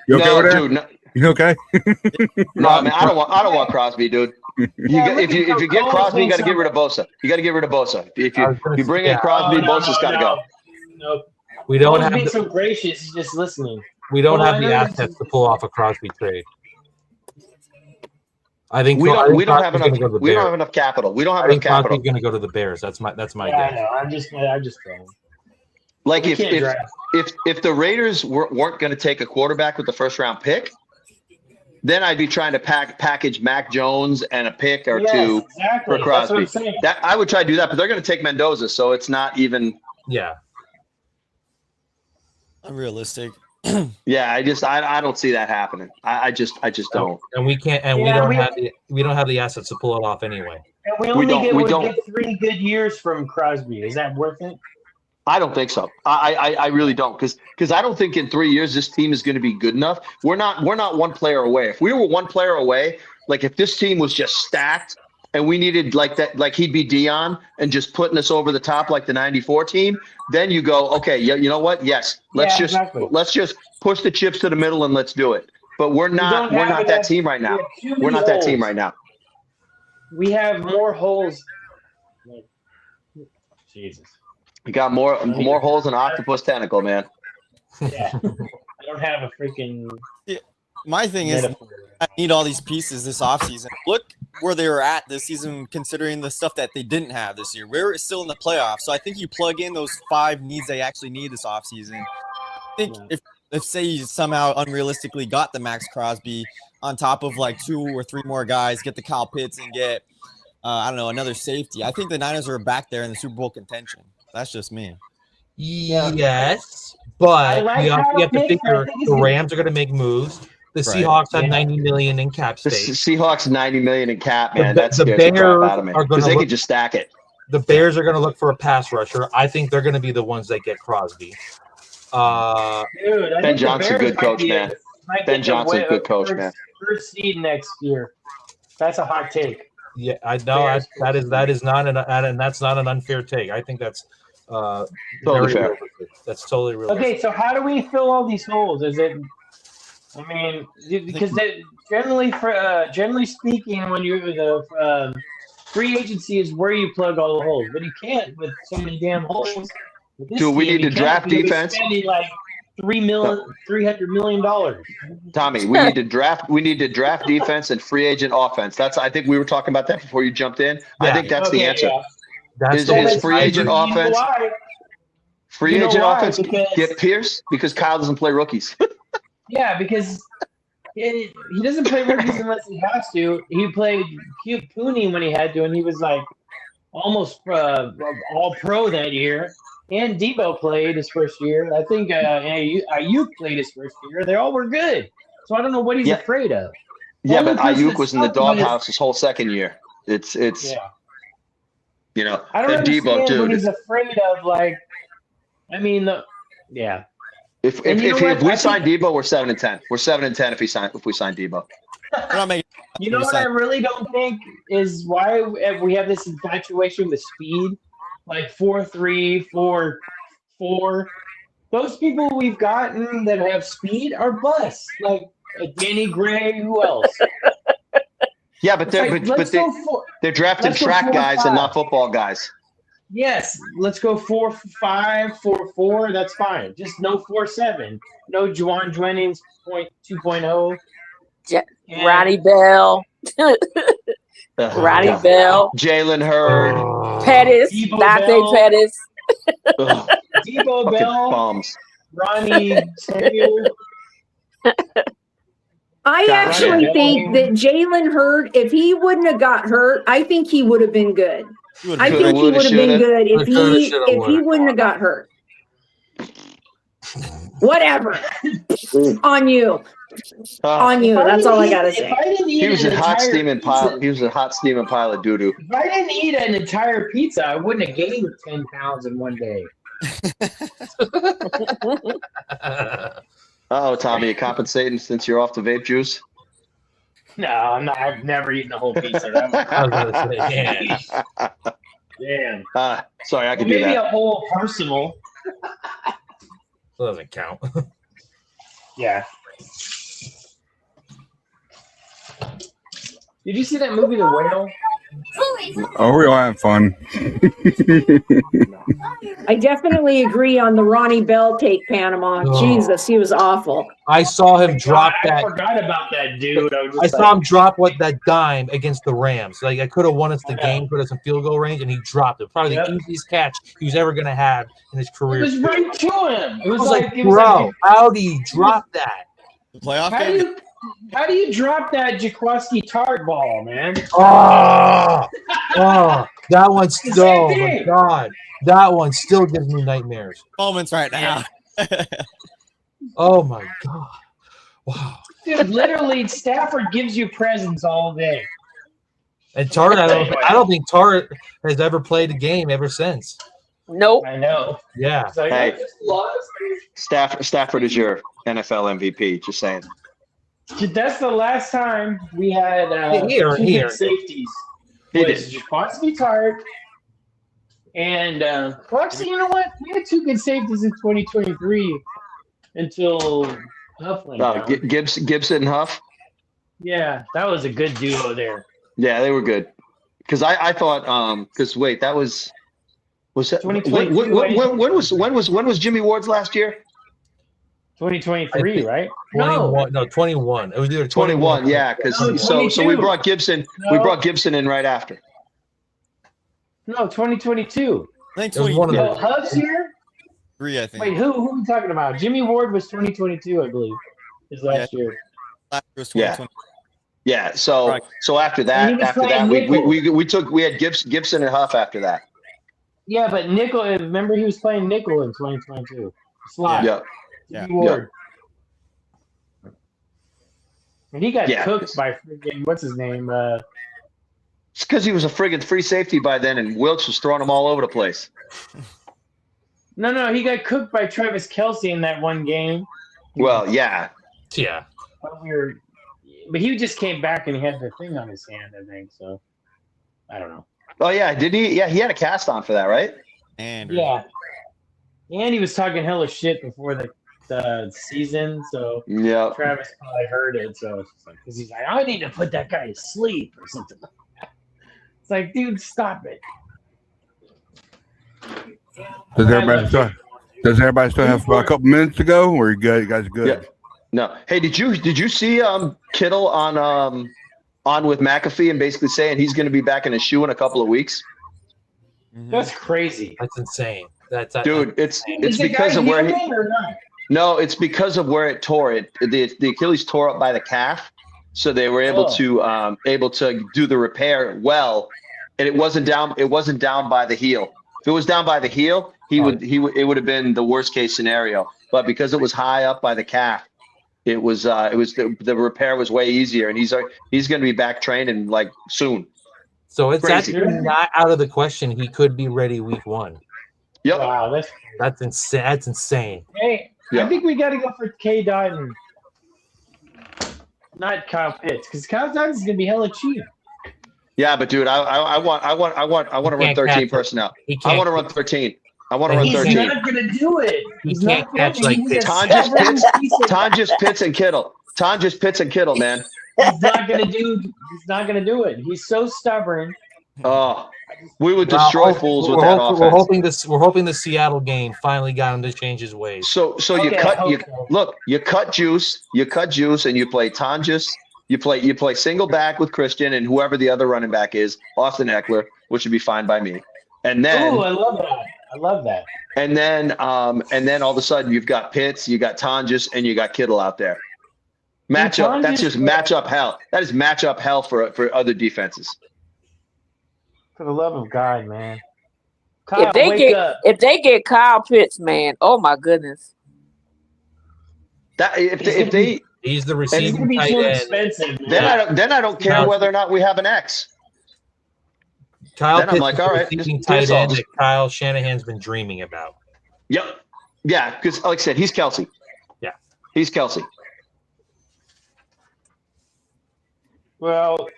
S1: You okay over there?
S3: Dude, no,
S1: You okay?
S3: no, man, I don't want Crosby, dude. If you get Crosby, you got to get rid of Bosa. If you bring in Crosby, Bosa's got to go.
S9: Nope.
S6: We don't have
S9: being so gracious. He's just listening.
S6: we don't have the assets to pull off a Crosby trade. I think
S3: We don't have
S6: Crosby's
S3: enough.
S6: gonna go to the
S3: We don't
S6: Bears.
S3: have enough capital. We don't have
S6: I
S3: enough
S6: think
S3: capital.
S6: Crosby's going to go to the Bears. That's my
S9: I
S6: guess.
S9: know. I'm just throwing.
S3: Like
S9: We can't draft.
S3: if the Raiders weren't going to take a quarterback with the first round pick, then I'd be trying to package Mac Jones and a pick or two
S9: exactly.
S3: for Crosby.
S9: That's what I'm saying.
S3: That I would try to do that, but they're going to take Mendoza, so it's not even.
S6: Yeah.
S4: Unrealistic.
S3: Yeah, I don't see that happening. I just don't.
S6: And we can't. And we don't have the assets to pull it off anyway.
S9: And we only get 3 good years from Crosby. Is that worth it?
S3: I don't think so. I really don't, because I don't think in 3 years this team is going to be good enough. We're not one player away. If we were one player away, like if this team was just stacked and we needed like that, like he'd be Dion and just putting us over the top like the '94 team, then you go, okay, yeah, you know what? Yes, let's just push the chips to the middle and let's do it. But we're not that team right now. We're not that team right now.
S9: We have more holes. Jesus.
S3: We got more holes than octopus tentacle, man.
S9: Yeah. I don't have a freaking.
S4: My thing is, I need all these pieces this offseason. Look where they were at this season, considering the stuff that they didn't have this year. We're still in the playoffs, so I think you plug in those 5 needs they actually need this offseason. I think if say you somehow unrealistically got the Max Crosby on top of like 2 or 3 more guys, get the Kyle Pitts and get I don't know, another safety, I think the Niners are back there in the Super Bowl contention. That's just me.
S6: Yes, but you have to figure the Rams are going to make moves. The Seahawks have $90 million in cap space.
S3: The Seahawks $90 million in cap, man.
S6: The
S3: That scares the
S6: Bears
S3: crap out of me
S6: are gonna
S3: because they
S6: look-
S3: could just stack it.
S6: The Bears are going to look for a pass rusher. I think they're going to be the ones that get Crosby.
S9: Dude, I
S3: Ben
S9: think
S3: Johnson's
S9: the Bears
S3: good coach,
S9: might
S3: man.
S9: might
S3: Ben
S9: get
S3: Johnson's
S9: the
S3: good coach, man.
S9: First seed next year. That's a hot take.
S6: Yeah, I know that is not and that's not an unfair take. I think that's
S3: Totally
S6: very
S3: fair.
S6: realistic. That's totally realistic.
S9: Okay, so how do we fill all these holes? Is it? I mean, because generally speaking, when you're the free agency is where you plug all the holes, but you can't with so many damn holes. With this
S3: Dude, we
S9: team,
S3: need
S9: you
S3: to
S9: can't
S3: draft
S9: because we're
S3: defense.
S9: spending like $300 million.
S3: Tommy, we need to draft defense and free agent offense. I think we were talking about that before you jumped in. I think that's the answer.
S9: Yeah.
S6: That's
S3: Is free agent offense. Free
S9: You know
S3: agent
S9: why?
S3: offense
S9: Because-
S3: get Pierce because Kyle doesn't play rookies.
S9: Yeah, because he doesn't play rookies unless he has to. He played Pooney when he had to, and he was like almost all pro that year. And Debo played his first year. I think Ayuk played his first year. They all were good. So I don't know what he's afraid of.
S3: Yeah,
S9: Only
S3: but
S9: person
S3: Ayuk
S9: that
S3: was in the
S9: stuck with
S3: doghouse his whole second year. It's
S9: Yeah.
S3: you know,
S9: I don't
S3: and
S9: understand
S3: Debo,
S9: what
S3: dude.
S9: he's afraid of. Like, I mean, yeah.
S3: If
S9: And you know what?
S3: we
S9: I
S3: sign
S9: think-
S3: Debo, we're 7-10. We're 7-10 if we sign Debo.
S4: We're not making.
S9: You know what I really don't think is why we have this infatuation with speed, like 4.3, 4.4. Those people we've gotten that have speed are busts. Like Danny Gray. Who else?
S3: Yeah, but they're
S9: Like,
S3: but
S9: let's go for-
S3: they're drafting
S9: let's go
S3: track
S9: 4-5.
S3: guys and not football guys.
S9: Yes, let's go 4.5, 4.4. That's fine. Just no 4.7. No Juwan Jennings 2.0. And-
S5: Roddy Bell, Roddy Bell,
S3: Jalen Hurd,
S5: Pettis,
S9: Debo
S5: Dante
S9: Bell.
S5: Pettis.
S3: ugh,
S9: Debo
S3: fucking
S9: Bell,
S3: bums.
S9: Ronnie Samuel.
S7: I
S3: Got
S7: actually
S9: it.
S7: think that Jalen Hurd, if he wouldn't have got hurt, I think he would have been good. I
S3: Coulda,
S7: think he
S3: woulda,
S7: would have been
S3: shoulda.
S7: good if
S6: Coulda,
S7: he
S6: shoulda,
S7: if he
S6: woulda.
S7: wouldn't have got hurt. Whatever. On you. On you. That's all I gotta say.
S9: If I didn't eat
S3: He was
S9: an
S3: a hot
S9: entire
S3: steaming pile.
S9: pizza-
S3: He was a hot steaming pile of doo doo.
S9: If I didn't eat an entire pizza, I wouldn't have gained 10 pounds in one day.
S3: Oh, Tommy, you compensating since you're off the vape juice?
S9: No, I'm not. I've never eaten a whole pizza. That
S6: I was gonna say, man.
S9: damn.
S3: Sorry, I could do
S9: Maybe
S3: that.
S9: a whole personal.
S6: That doesn't count.
S9: Yeah. Did you see that movie, The Whale?
S1: Oh, we all have fun.
S7: I definitely agree on the Ronnie Bell take, Panama.
S6: Oh.
S7: Jesus, he was awful.
S6: I saw him drop
S9: I
S6: that.
S9: forgot about that dude.
S6: I saw him drop that dime against the Rams. Like I could have won us the game, put us in field goal range, and he dropped it. Probably the easiest catch he was ever gonna have in his
S9: It
S6: career.
S9: was right to him. It
S6: I
S9: was
S6: was like,
S9: it was
S6: bro, how do you drop that?
S4: The playoff
S9: How
S4: game.
S9: do you drop that Jaquaski Tart ball, man?
S6: Oh, that one
S9: Same
S6: still. Oh my
S9: thing.
S6: God, that one still gives me nightmares.
S4: Moments right now.
S6: Oh my God, wow.
S9: Dude, literally, Stafford gives you presents all day.
S6: And Tart, I don't think Tart has ever played a game ever since.
S5: Nope.
S9: I know.
S6: Yeah.
S9: It's like,
S3: Hey.
S9: I just lost.
S3: Stafford is your NFL MVP. Just saying.
S9: Dude, that's the last time we had
S6: Here.
S9: safeties.
S3: He
S9: Was Jaquaski Tart and well, actually, you know what? We had two good safeties in 2023 until Huff went down.
S3: Gibson and Huff.
S9: Yeah, that was a good duo there.
S3: Yeah, they were good. Because I thought because wait, that was that
S9: 2022,
S3: when was Jimmy Ward's last year?
S9: 2023, right?
S6: 21. No, 21. It was either
S3: 21. Yeah, because
S9: No,
S3: so we
S9: 22.
S3: brought Gibson. We
S9: No.
S3: brought Gibson in right after.
S9: No, 2022.
S4: I think
S6: It was one of
S9: No,
S6: those.
S9: Huff's here?
S4: 23, I think.
S9: Wait, who are we talking about? Jimmy Ward was 2022, I believe. His last year.
S4: Last year was
S3: Yeah.
S4: 2020.
S3: Yeah. So
S4: Right.
S3: so after
S9: And he
S3: that,
S9: was playing
S3: we had Gibson and Huff after that.
S9: Yeah, but nickel. Remember, he was playing nickel in 2022. Slot.
S3: Yep.
S9: Jimmy Ward. And he got
S3: Yeah.
S9: cooked by freaking what's his name?
S3: It's because he was a friggin' free safety by then, and Wilkes was throwing him all over the place.
S9: No, he got cooked by Travis Kelce in that one game.
S3: Well, yeah.
S6: Yeah.
S9: But he just came back and he had the thing on his hand, I think. So I don't know.
S3: Oh yeah, did he? Yeah, he had a cast on for that, right?
S4: And
S9: Yeah, and he was talking hella shit before the season, so
S3: Yeah.
S9: Travis probably heard it. So it's just like, because he's like, I need to put that guy to sleep or something like that. It's like, dude, stop it.
S1: Does Does everybody still have a couple minutes to go, or you guys are good?
S3: Yeah. No. Hey, did you see Kittle on with McAfee and basically saying he's going to be back in his shoe in a couple of weeks?
S9: That's crazy.
S6: That's insane.
S3: Dude, it's because of where he. No, it's because of where it tore it. The Achilles tore up by the calf, so they were able to do the repair well, and it wasn't down by the heel. If it was down by the heel, it would have been the worst case scenario. But because it was high up by the calf, it was the repair was way easier, and he's going to be back training like soon.
S6: So it's
S3: Crazy.
S6: actually not out of the question. He could be ready week 1.
S3: Yep.
S9: Wow,
S6: that's insane. That's insane.
S9: Hey,
S3: Yeah.
S9: I think we got to go for K. Dotton, not Kyle Pitts, because Kyle Dotton's gonna be hella cheap.
S3: Yeah, but dude, I want to run 13 personnel. I want to run 13. I want to run 13.
S9: He's not gonna do it.
S6: He can't catch like Pitts.
S3: Tonjes, Pitts, and Kittle. Tonjes, Pitts, and Kittle, man.
S9: He's not gonna do it. He's so stubborn.
S3: Oh, we would destroy fools with that offense.
S6: We're hoping the Seattle game finally got him to change his ways.
S3: So you cut Juice, and you play Tonjes. You play single back with Christian and whoever the other running back is, Austin Eckler, which would be fine by me. And then,
S9: I love that.
S3: And then all of a sudden you've got Pitts, you got Tonjes, and you got Kittle out there. Matchup. That's just matchup hell. That is matchup hell for other defenses.
S9: For the love of God, man.
S5: Kyle, if they get Kyle Pitts, man, oh my goodness.
S3: If they
S6: he's the receiving tight end.
S3: Then I don't care whether or not we have an X.
S6: Kyle
S3: then
S6: Pitts
S3: I'm like, all right,
S6: receiving tight end that Kyle Shanahan's been dreaming about.
S3: Yep. Yeah, because like I said, he's Kelsey.
S6: Yeah.
S3: He's Kelsey.
S9: Well,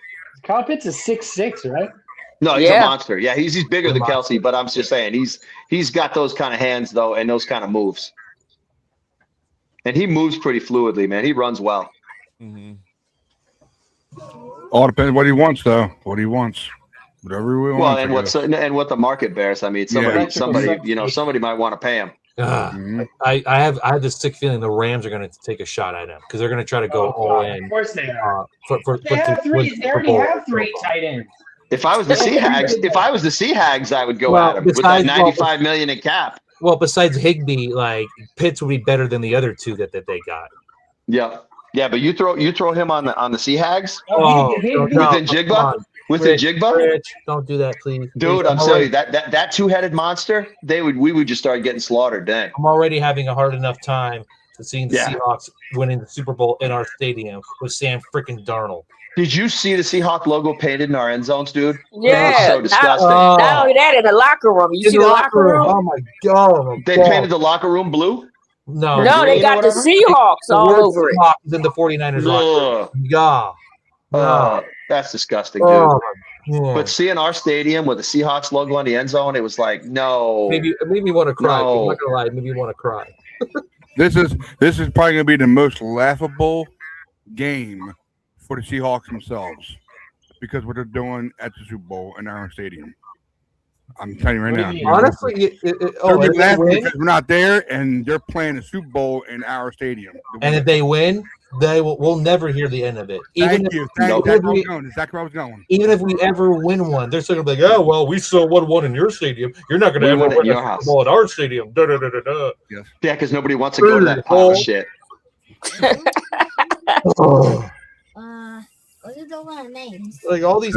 S9: Kyle Pitts is 6'6", right?
S3: No, he's a monster. Yeah, he's bigger than Kelsey, but I'm just saying he's got those kind of hands though, and those kind of moves. And he moves pretty fluidly, man. He runs well.
S1: Mm-hmm. All depends what he wants, though. What he wants, whatever we want.
S3: Well, and what the market bears. I mean, somebody might want to pay him.
S6: Mm-hmm. I have this sick feeling the Rams are going to take a shot at him because they're going to try to go all in.
S9: Of course they are.
S6: They
S9: already have three tight ends.
S3: If I was the Seahags, I would go at him with that $95 million in cap.
S6: Well, besides Higbee, like Pitts would be better than the other two that they got.
S3: Yeah, but you throw him on the Seahags
S6: within
S3: Jigba. Jigba,
S6: don't do that, please.
S3: Dude, I'm telling you that two-headed monster, we would just start getting slaughtered. Dang.
S6: I'm already having a hard enough time seeing the Seahawks winning the Super Bowl in our stadium with Sam freaking Darnold.
S3: Did you see the Seahawk logo painted in our end zones, dude?
S5: Yeah,
S3: so disgusting.
S5: Not only that, in the locker room. You see the locker room?
S6: Oh my god!
S3: They painted the locker room blue.
S5: No, they got the Seahawks all over it.
S6: Then the 49ers locker room. Yeah.
S3: That's disgusting, dude. But seeing our stadium with the Seahawks logo on the end zone, it was like, no.
S6: Maybe you want to cry.
S3: No.
S6: I'm not gonna lie. Maybe you want to cry.
S1: This is probably gonna be the most laughable game for the Seahawks themselves because what they're doing at the Super Bowl in our stadium. I'm telling you right now.
S6: Honestly,
S1: they're laughing because we're not there, and they're playing the Super Bowl in our stadium.
S6: And if they win, we'll never hear the end of it.
S1: Thank you. Exactly where I was going.
S6: Even if we ever win one, they're still gonna be like, "Oh, well, we still won one in your stadium. You're not gonna ever win a Super Bowl at our stadium." Da, da, da, da, da.
S3: Yes. Yeah, because nobody wants to go to that pile of shit.
S6: Like all these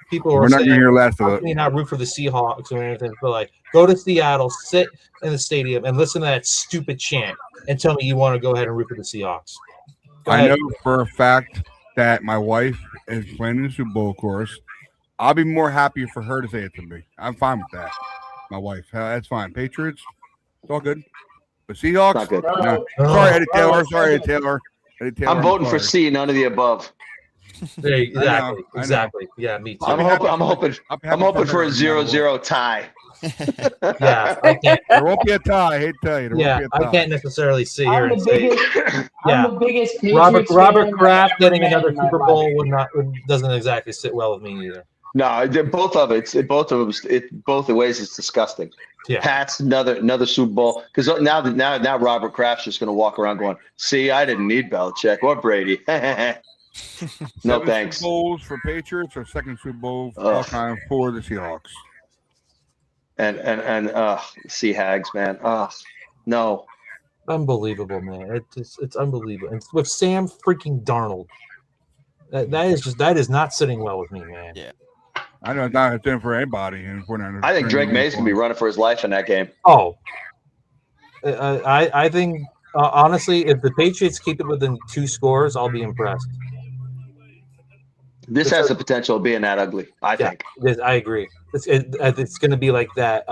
S6: people are
S1: we're not
S6: saying,
S1: gonna hear last of
S6: how
S1: it.
S6: can you not root for the Seahawks or anything? But like, go to Seattle, sit in the stadium, and listen to that stupid chant, and tell me you want to go ahead and root for the Seahawks.
S1: I know for a fact that my wife is playing in the Super Bowl, of course. I'll be more happy for her to say it to me. I'm fine with that. My wife, that's fine. Patriots, it's all good. But Seahawks,
S3: not good.
S1: No. Sorry, Eddie Taylor. Sorry, Eddie Taylor.
S3: I'm voting for C, none of the above.
S6: Exactly. Yeah, me too.
S3: I'm hoping for a 0-0 tie.
S6: Yeah, I can't.
S1: There won't be a tie. I hate to tell you.
S6: I can't necessarily sit here and say.
S9: I'm the biggest Patriots
S6: Robert
S9: fan
S6: Kraft getting
S9: I've
S6: another
S9: met in my
S6: Super Bowl
S9: life.
S6: doesn't exactly sit well with me either.
S3: No, both of it. Both of them. Both the ways it's disgusting.
S6: Yeah.
S3: Pat's another Super Bowl because now Robert Kraft's just going to walk around going, "See, I didn't need Belichick or Brady." No thanks.
S1: Super Bowls for Patriots or second Super Bowl all time for the Seahawks.
S3: And Sea Hags, man. No.
S6: Unbelievable, man. It's unbelievable. And with Sam freaking Darnold, that is not sitting well with me, man.
S4: Yeah.
S1: I know it's not a thing for anybody.
S3: I think Drake May's gonna be running for his life in that game.
S6: Oh, I think honestly, if the Patriots keep it within 2 scores, I'll be impressed.
S3: This has the potential of being that ugly. I think.
S6: I agree. It's going to be like that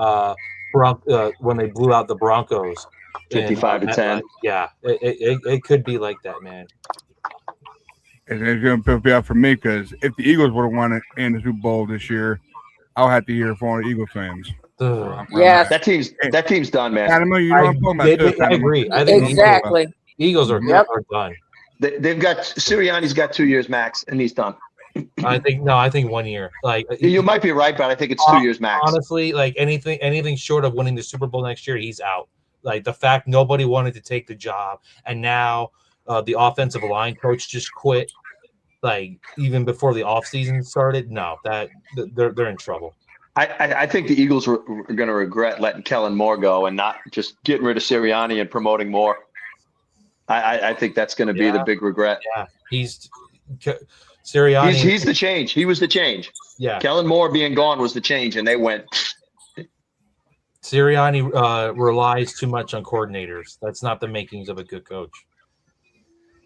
S6: when they blew out the Broncos,
S3: 55-10.
S6: Yeah, it could be like that, man.
S1: And it's going to be out for me because if the Eagles would have won it in the Super Bowl this year, I'll have to hear from all the Eagles fans.
S5: Yeah,
S3: that team's done, man.
S1: Animal, you know what I'm talking about.
S6: I agree. I think
S5: exactly.
S6: Eagles are done.
S3: They've got Sirianni's got 2 years max, and he's done.
S6: I think 1 year. Like
S3: you might be right, but I think it's 2 years max.
S6: Honestly, like anything short of winning the Super Bowl next year, he's out. Like the fact nobody wanted to take the job, and now the offensive line coach just quit. Like even before the offseason started, no, that they're in trouble.
S3: I think the Eagles are going to regret letting Kellen Moore go and not just getting rid of Sirianni and promoting Moore. I think that's going to be the big regret.
S6: Yeah, Sirianni.
S3: He's the change. He was the change.
S6: Yeah.
S3: Kellen Moore being gone was the change, and they went.
S6: Sirianni relies too much on coordinators. That's not the makings of a good coach.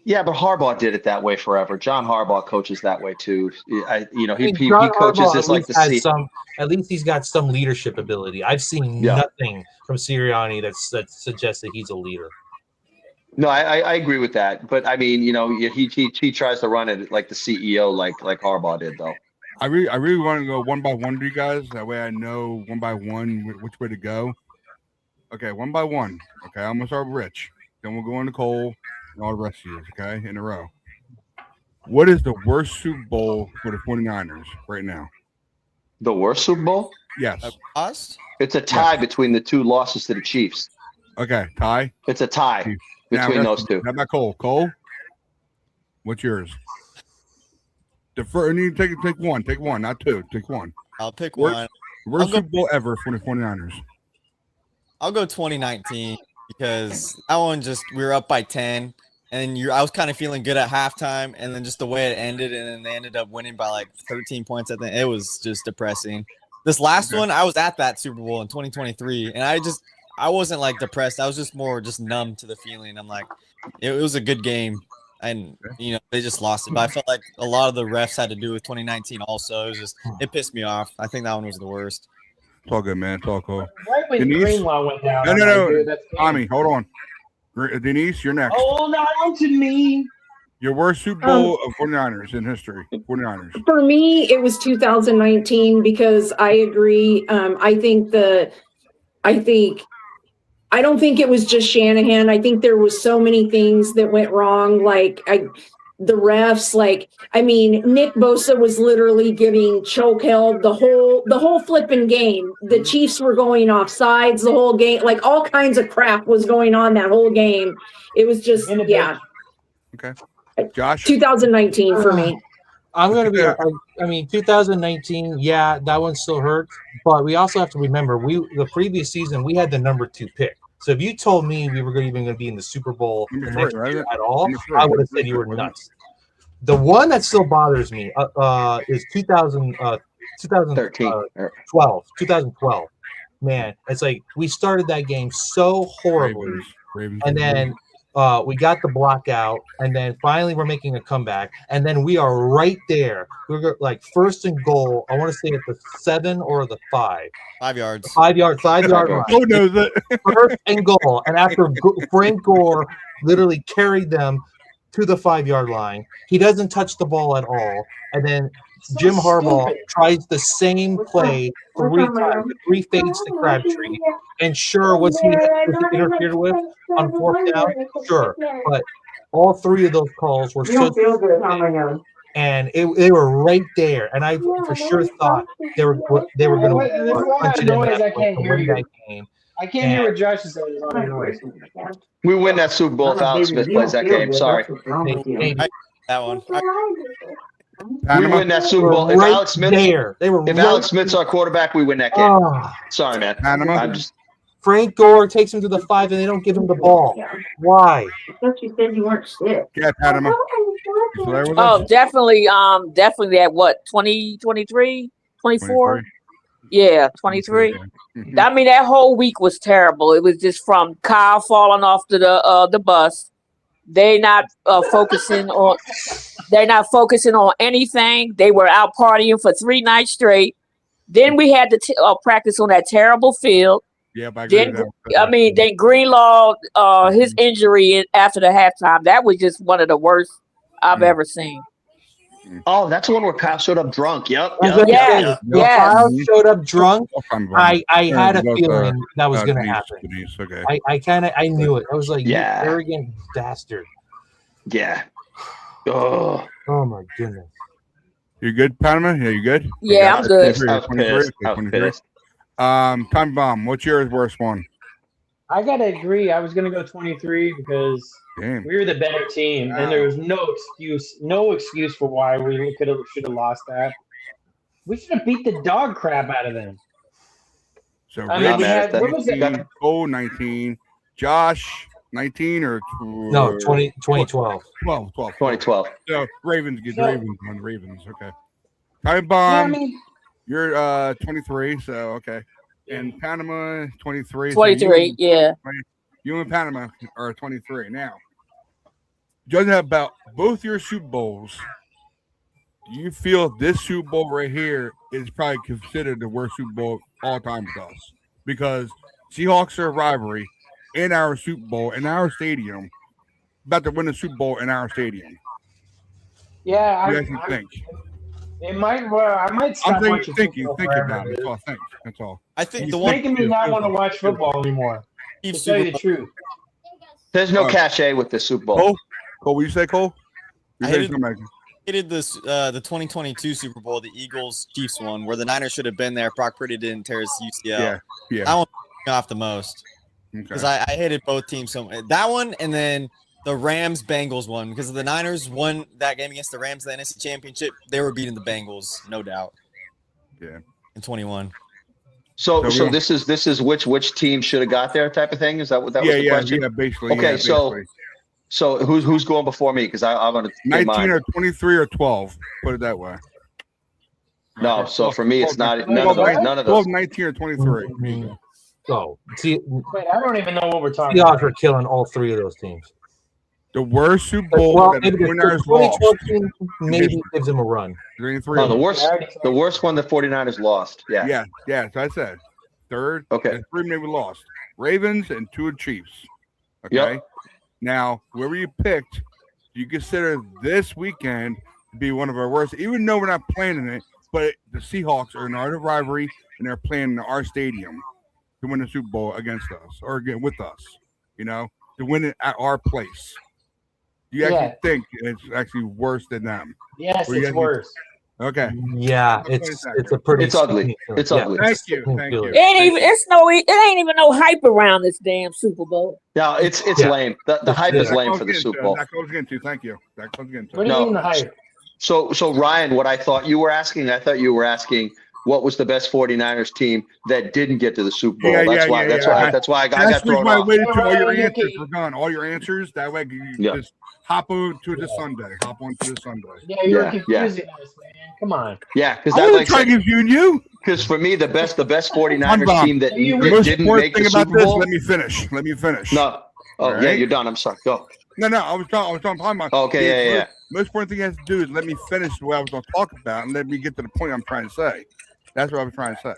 S3: Yeah, but Harbaugh did it that way forever. John Harbaugh coaches that way too. He coaches
S6: Harbaugh
S3: this like the sea.
S6: At least he's got some leadership ability. I've seen nothing from Sirianni that suggests that he's a leader.
S3: No, I agree with that. But I mean, he tries to run it like the CEO, like Harbaugh did, though.
S1: I really want to go one by one to you guys. That way I know one by one which way to go. Okay, one by one. Okay, I'm gonna start with Rich. Then we'll go into Cole and all the rest of you. Okay, in a row. What is the worst Super Bowl for the 49ers right now?
S3: The worst Super Bowl?
S1: Yes.
S3: It's a tie between the 2 losses to the Chiefs.
S1: Okay, tie.
S3: It's a tie between those 2.
S1: How about Cole? Cole, what's yours? You need to take one. Take one, not 2. Take one.
S4: I'll pick one.
S1: Worst Super Bowl ever for the 49ers.
S4: I'll go 2019 because that one we were up by 10, and I was kind of feeling good at halftime, and then just the way it ended, and then they ended up winning by like 13 points. I think it was just depressing. This last one, I was at that Super Bowl in 2023, and I wasn't like depressed. I was just more numb to the feeling. I'm like, it was a good game, and they just lost it. But I felt like a lot of the refs had to do with 2019 also. It pissed me off. I think that one was the worst.
S1: It's all good, man. It's all cool.
S9: Right when Greenlaw went down.
S1: No. Tommy, hold on. Denise, you're next.
S9: Hold on to me.
S1: Your worst Super Bowl of 49ers in history. 49ers.
S7: For me, it was 2019 because I agree. I don't think it was just Shanahan. I think there was so many things that went wrong. The refs, Nick Bosa was literally getting choke held the whole flipping game. The Chiefs were going off sides the whole game. Like all kinds of crap was going on that whole game. It was just,
S1: Okay. Josh?
S7: 2019 for me.
S6: I'm going to be, 2019, that one still hurts. But we also have to remember, the previous season, we had the number 2 pick. So if you told me we were even going to be in the Super Bowl the next year at all, I would have said you were nuts. The one that still bothers me is 2012. Man, it's like we started that game so horribly, and then we got the block out, and then finally we're making a comeback, and then we are right there. We're like first and goal. I want to say at the 7 or the 5.
S4: 5 yards.
S6: 5 yard line.
S1: Who knows it?
S6: First and goal, and after Frank Gore literally carried them to the 5-yard line, he doesn't touch the ball at all, and then Jim Harbaugh tries the same play 3 times, 3 fades to Crabtree, and sure, was he interfered with on 4th down? Sure, but all 3 of those calls were so. and they were right there, and I for sure thought they were going to punch it in that way to win that game.
S9: I can't hear what Josh is saying. There's a lot of noise.
S3: We win that Super Bowl if Alex Smith plays that game. Sorry.
S4: That one.
S3: We win that Super Bowl. If
S6: Right
S3: Alex Smith,
S6: there. They were
S3: if
S6: right
S3: Alex Smith's our quarterback, we win that game.
S6: Oh.
S3: Sorry, man.
S1: Panama.
S3: I'm just
S6: Frank Gore takes him to the 5, and they don't give him the ball. Why?
S7: I thought you said you weren't sick.
S1: Yeah, Panama. You still there with
S5: Oh,
S1: us?
S5: definitely at what, 2023, 24?
S1: 23?
S5: Yeah, 23.
S1: Mhm.
S5: I mean, that whole week was terrible. It was just from Kyle falling off to the bus. They're not focusing on anything. They were out partying for 3 nights straight. Then we had to practice on that terrible field.
S1: Yeah, but I agree
S5: Then,
S1: with that.
S5: then Greenlaw, his injury after the halftime, that was just one of the worst I've ever seen.
S3: Oh, that's the one where Kyle showed up drunk. Yep.
S5: Yes.
S6: Kyle showed up drunk.
S1: I
S6: I had a feeling that was going to happen.
S1: Okay.
S6: I knew it. I was like,
S3: Yeah.
S6: you arrogant bastard.
S3: Yeah. Oh,
S6: Oh my goodness.
S1: You good, Panama? Yeah, you good?
S5: Yeah, I'm good.
S3: I was pissed. I was pissed.
S1: Time bomb. What's your worst one?
S9: I gotta agree. I was gonna go 23 because
S1: Damn.
S9: we were the better team, and there was no excuse should have lost that. We should have beat the dog crap out of them.
S1: So
S9: I mean, we had,
S3: that-
S9: what was it?
S3: that-
S1: Cole 19, Josh 19 or
S6: No, 2012.
S1: 12.
S3: 2012.
S1: So Ravens get
S9: So-
S1: Ravens. Okay. Time
S9: Yeah,
S1: bomb.
S9: I mean,
S1: You're 23, so okay. And Panama 23. so
S5: 23, yeah.
S1: You and Panama are 23 now. Judging about both your Super Bowls, do you feel this Super Bowl right here is probably considered the worst Super Bowl of all time with us? Because Seahawks are a rivalry in our Super Bowl, in our stadium, about to win the Super Bowl in our stadium.
S9: yeah,
S1: What do you guys think?
S9: it might. I might stop
S1: I'm
S9: watching
S1: thinking
S9: football
S1: about
S9: forever.
S1: it. That's all. That's all.
S4: I think
S1: It's
S4: the
S9: It's
S4: one
S9: making me not want to watch football anymore. To
S4: Chiefs
S9: tell you
S4: Super
S9: the truth.
S3: There's no cachet with the Super Bowl.
S1: Cole, what you say, Cole? You
S4: I
S1: say
S4: hated-
S1: something.
S4: hated this the 2022 Super Bowl, the Eagles Chiefs one, where the Niners should have been there. Brock Purdy didn't tear his UCL.
S1: Yeah.
S4: That one pissed me off the most because
S1: Okay.
S4: I hated both teams so much. That one and then the Rams Bengals one because the Niners won that game against the Rams in the NFC Championship. They were beating the Bengals, no doubt.
S1: Yeah.
S4: In 21.
S3: So
S1: we-
S3: this is which team should have got there type of thing. Is that what that was the question?
S1: Yeah, basically.
S3: Okay,
S1: yeah,
S3: so
S1: basically.
S3: So who's going before me? Because I'm gonna get
S1: 19
S3: mine.
S1: or 23 or 12. Put it that way.
S3: No, so for me it's not none
S1: 12,
S3: of those. None of
S1: 12,
S3: those.
S1: 19 or 23.
S6: So, see,
S9: Wait, I don't even know what we're talking
S6: Seahawks
S9: about.
S6: are killing all 3 of those teams.
S1: The worst Super Bowl
S6: Well,
S1: that
S6: maybe
S1: the
S6: the
S1: winners lost.
S6: 2012 team maybe gives them a run.
S1: 23.
S3: Oh, the worst one the 49ers lost. Yeah.
S1: Yeah. So I said third.
S3: Okay.
S1: And 3 maybe lost. Ravens and 2 Chiefs. Okay.
S3: Yep.
S1: Now, whoever you picked, you consider this weekend to be one of our worst, even though we're not playing in it. But the Seahawks are in our rivalry and they're playing in our stadium to win the Super Bowl against us or again with us. You know, to win it at our place. Do you actually
S9: Yeah.
S1: think it's actually worse than them?
S9: Yes,
S1: Were you
S9: it's
S1: guys-
S9: worse.
S1: Okay.
S6: Yeah, it's a pretty.
S3: It's ugly.
S6: stinky feeling.
S3: It's ugly.
S1: Thank you.
S6: stinky
S1: Thank you.
S6: feeling.
S5: It ain't even no hype around this damn Super Bowl.
S3: No, it's
S6: Yeah.
S3: lame. The hype is lame for the Super Bowl.
S1: That goes into. Thank you. That goes into.
S9: What do you
S3: No.
S9: mean the hype?
S3: So Ryan, what I thought you were asking what was the best 49ers team that didn't get to the Super Bowl. That's why I got
S1: That's
S3: thrown
S1: why I
S3: off.
S1: waited till all your
S9: Right,
S1: answers
S9: okay.
S1: were gone. All your answers. That way you
S3: Yeah.
S1: just hop on to the Sunday. Hop on to the Sunday.
S9: Yeah, you're
S3: Yeah,
S9: confusing us, man. Come on.
S3: Yeah, because
S1: I
S3: that
S1: wasn't
S3: like
S1: trying to confuse you.
S3: because for me the best 49ers
S1: Hold on.
S3: team that
S1: The
S3: that
S1: most
S3: didn't
S1: important
S3: make
S1: thing
S3: the
S1: about
S3: Super
S1: this.
S3: Bowl.
S1: Let me finish.
S3: No. Oh
S1: All
S3: yeah,
S1: right.
S3: you're done. I'm sorry. Go.
S1: No. I was talking about.
S3: Okay, yeah.
S1: Most important thing you have to do is let me finish what I was going to talk about and let me get to the point I'm trying to say. That's what I was trying to say.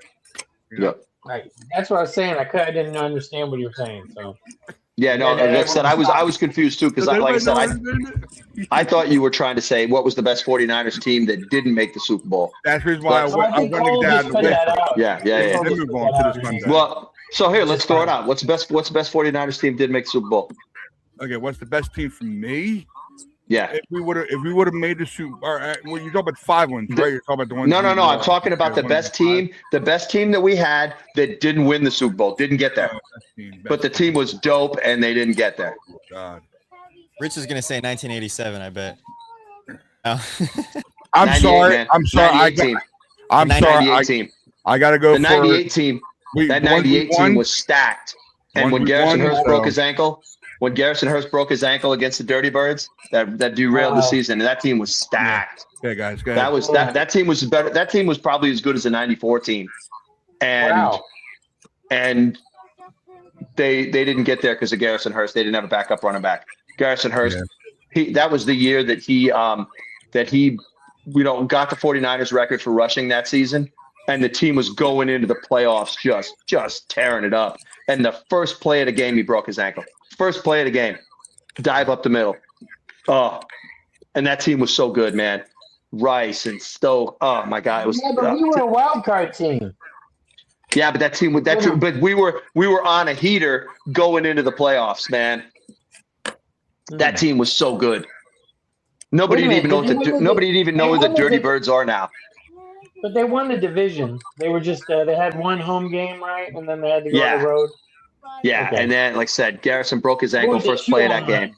S1: You know?
S3: Yep.
S9: Right. That's what I was saying. I didn't understand what you were saying. So
S3: Yeah, no,
S9: Yeah,
S3: like I said, I was confused too because
S1: Does
S3: like I
S1: everybody
S3: said,
S1: know what I'm doing?
S3: I thought you were trying to say what was the best 49ers team that didn't make the Super Bowl.
S1: That's the reason why
S3: Well,
S1: I
S9: think
S1: wanted to
S9: Cole
S1: get out
S9: just
S1: of the
S9: cut
S1: way.
S9: that out.
S3: Yeah.
S1: Then move on to the Sunday.
S3: Well, so here, let's throw it out. What's the best 49ers team didn't make the Super Bowl?
S1: Okay, what's the best team for me?
S3: Yeah.
S1: If we would have made the Super, well, you're talking about 5 wins, right? You're talking about the ones.
S3: No.
S1: we
S3: I'm
S1: lost.
S3: talking about the best team that we had that didn't win the Super Bowl, didn't get there. But the team was dope, and they didn't get there.
S1: Oh, God.
S4: Rich is gonna say 1987. I bet. Oh.
S1: I'm sorry.
S3: Man.
S1: I'm sorry.
S3: 98 team.
S1: I'm
S3: The
S1: sorry.
S3: 98 team.
S1: I got to go
S3: The 98 team. That 98 team was stacked. And when Garrison Hurst broke his ankle, against the Dirty Birds, that derailed the season, and that team was stacked.
S1: Yeah, guys. Go
S3: That
S1: ahead.
S3: that team was better. That team was probably as good as the 94 team. And they didn't get there because of Garrison Hurst. They didn't have a backup running back. Garrison Hurst, that was the year that he got the 49ers record for rushing that season. And the team was going into the playoffs just tearing it up. And the first play of the game, he broke his ankle. First play of the game, dive up the middle. Oh, and that team was so good, man. Rice and Stoke. Oh my God, it was.
S9: Yeah, but we were a wild card team.
S3: Yeah, but but we were on a heater going into the playoffs, man. That team was so good. Nobody would even know who the Dirty Birds are now.
S9: But they won the division. They were just they had one home game, right? And then they had to go on the road.
S3: Yeah,
S9: Okay.
S3: and then, like I said, Garrison broke his ankle first play of that game.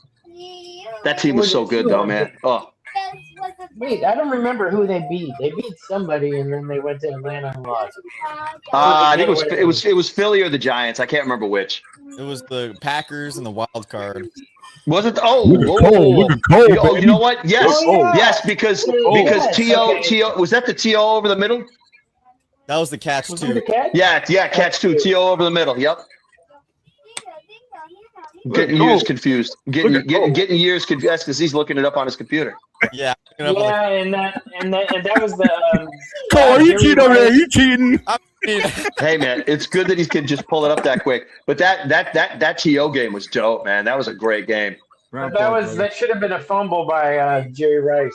S3: That team was so good, though, man. Oh,
S9: Wait, I don't remember who they beat. They beat somebody, and then they went to Atlanta and lost.
S3: I think it was Philly or the Giants. I can't remember which.
S4: It was the Packers and the wild card.
S3: Was it?
S1: Look at Cole,
S3: Oh, you know what? Yes, yes, because
S9: Yes,
S3: T.O. was that the T.O. over the middle?
S4: That was the catch
S9: Was it
S4: too.
S9: the catch?
S3: Yeah, catch two. T.O. over the middle. Yep. Getting years confused. Getting years confused because he's looking it up on his computer.
S4: Yeah.
S9: Yeah, and that was the.
S1: Cole, are you cheating over there? You cheating?
S3: Hey man, it's good that he can just pull it up that quick. But that T.O. game was dope, man. That was a great game.
S9: That should have been a fumble by Jerry Rice.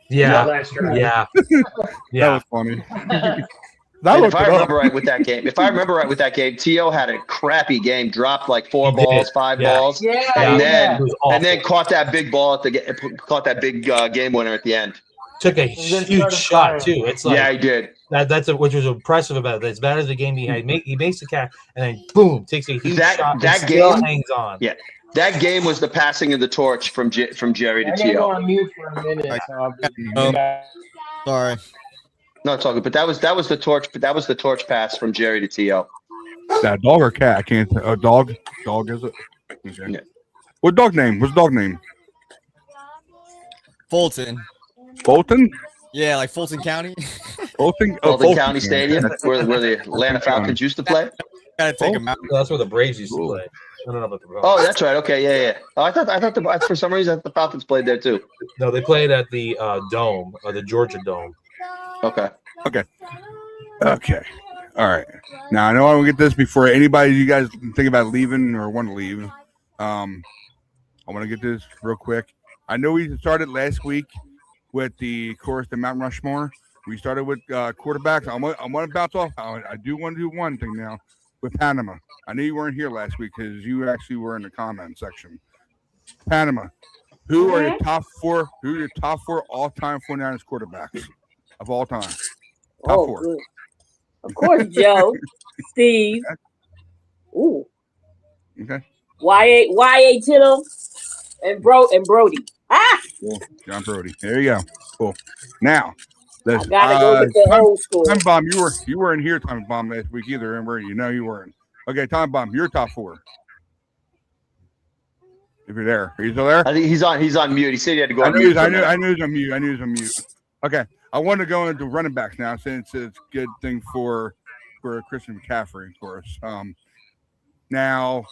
S6: Yeah.
S9: Last drive.
S6: Yeah.
S1: That was funny.
S3: And if I remember right with that game, T.O. had a crappy game, dropped like 4 balls, 5 balls, and then caught that big ball caught that big game winner at the end.
S6: Took a huge shot too. It's like
S3: he did.
S6: Which was impressive about it. As bad as the game he had, he makes the catch and then boom, takes a huge shot.
S3: That
S6: still
S3: game
S6: hangs on.
S3: Yeah, that game was the passing of the torch from Jerry to
S9: I gotta
S3: T.O.
S9: go on mute for a minute.
S4: Sorry.
S3: No, it's all good. But that was the torch. But that was the torch pass from Jerry to T.O.
S1: That dog or cat? I can't. A dog. Dog is it? Okay.
S3: Yeah.
S1: What dog name? What's dog name?
S4: Fulton.
S1: Fulton.
S4: Yeah, like Fulton County.
S1: Fulton.
S3: Fulton County Stadium, where the Atlanta Falcons used to play.
S4: Gotta take him out.
S6: That's where the Braves used to play. I don't know about the Braves.
S3: Oh, that's right. Okay, yeah. Oh, I thought for some reason the Falcons played there too.
S6: No, they played at the Dome, the Georgia Dome.
S3: Okay.
S1: All right. Now I know I will get this before anybody you guys think about leaving or want to leave. I want to get this real quick. I know we started last week with the Mount Rushmore. We started with quarterbacks. I want to bounce off. I do want to do one thing now with Panama. I know you weren't here last week because you actually were in the comment section. Panama, who are your top 4? Who are your top 4 all-time 49ers quarterbacks of all time? Top 4.
S5: Good. Of course, Joe, Steve. Ooh.
S1: Okay.
S5: Y.A. Tittle and Brody. Ah.
S1: Cool. John Brody. There you go. Cool. Now,
S5: I gotta go with the old school.
S1: Time Bomb, you weren't here, Time Bomb, last week either, and were you? No, you weren't. Okay, Time Bomb, your top 4. If you're there, are you still there?
S3: I think he's on mute. He said he had to go.
S1: I knew he was on mute. Okay, I want to go into running backs now, since it's a good thing for Christian McCaffrey, of course. Now,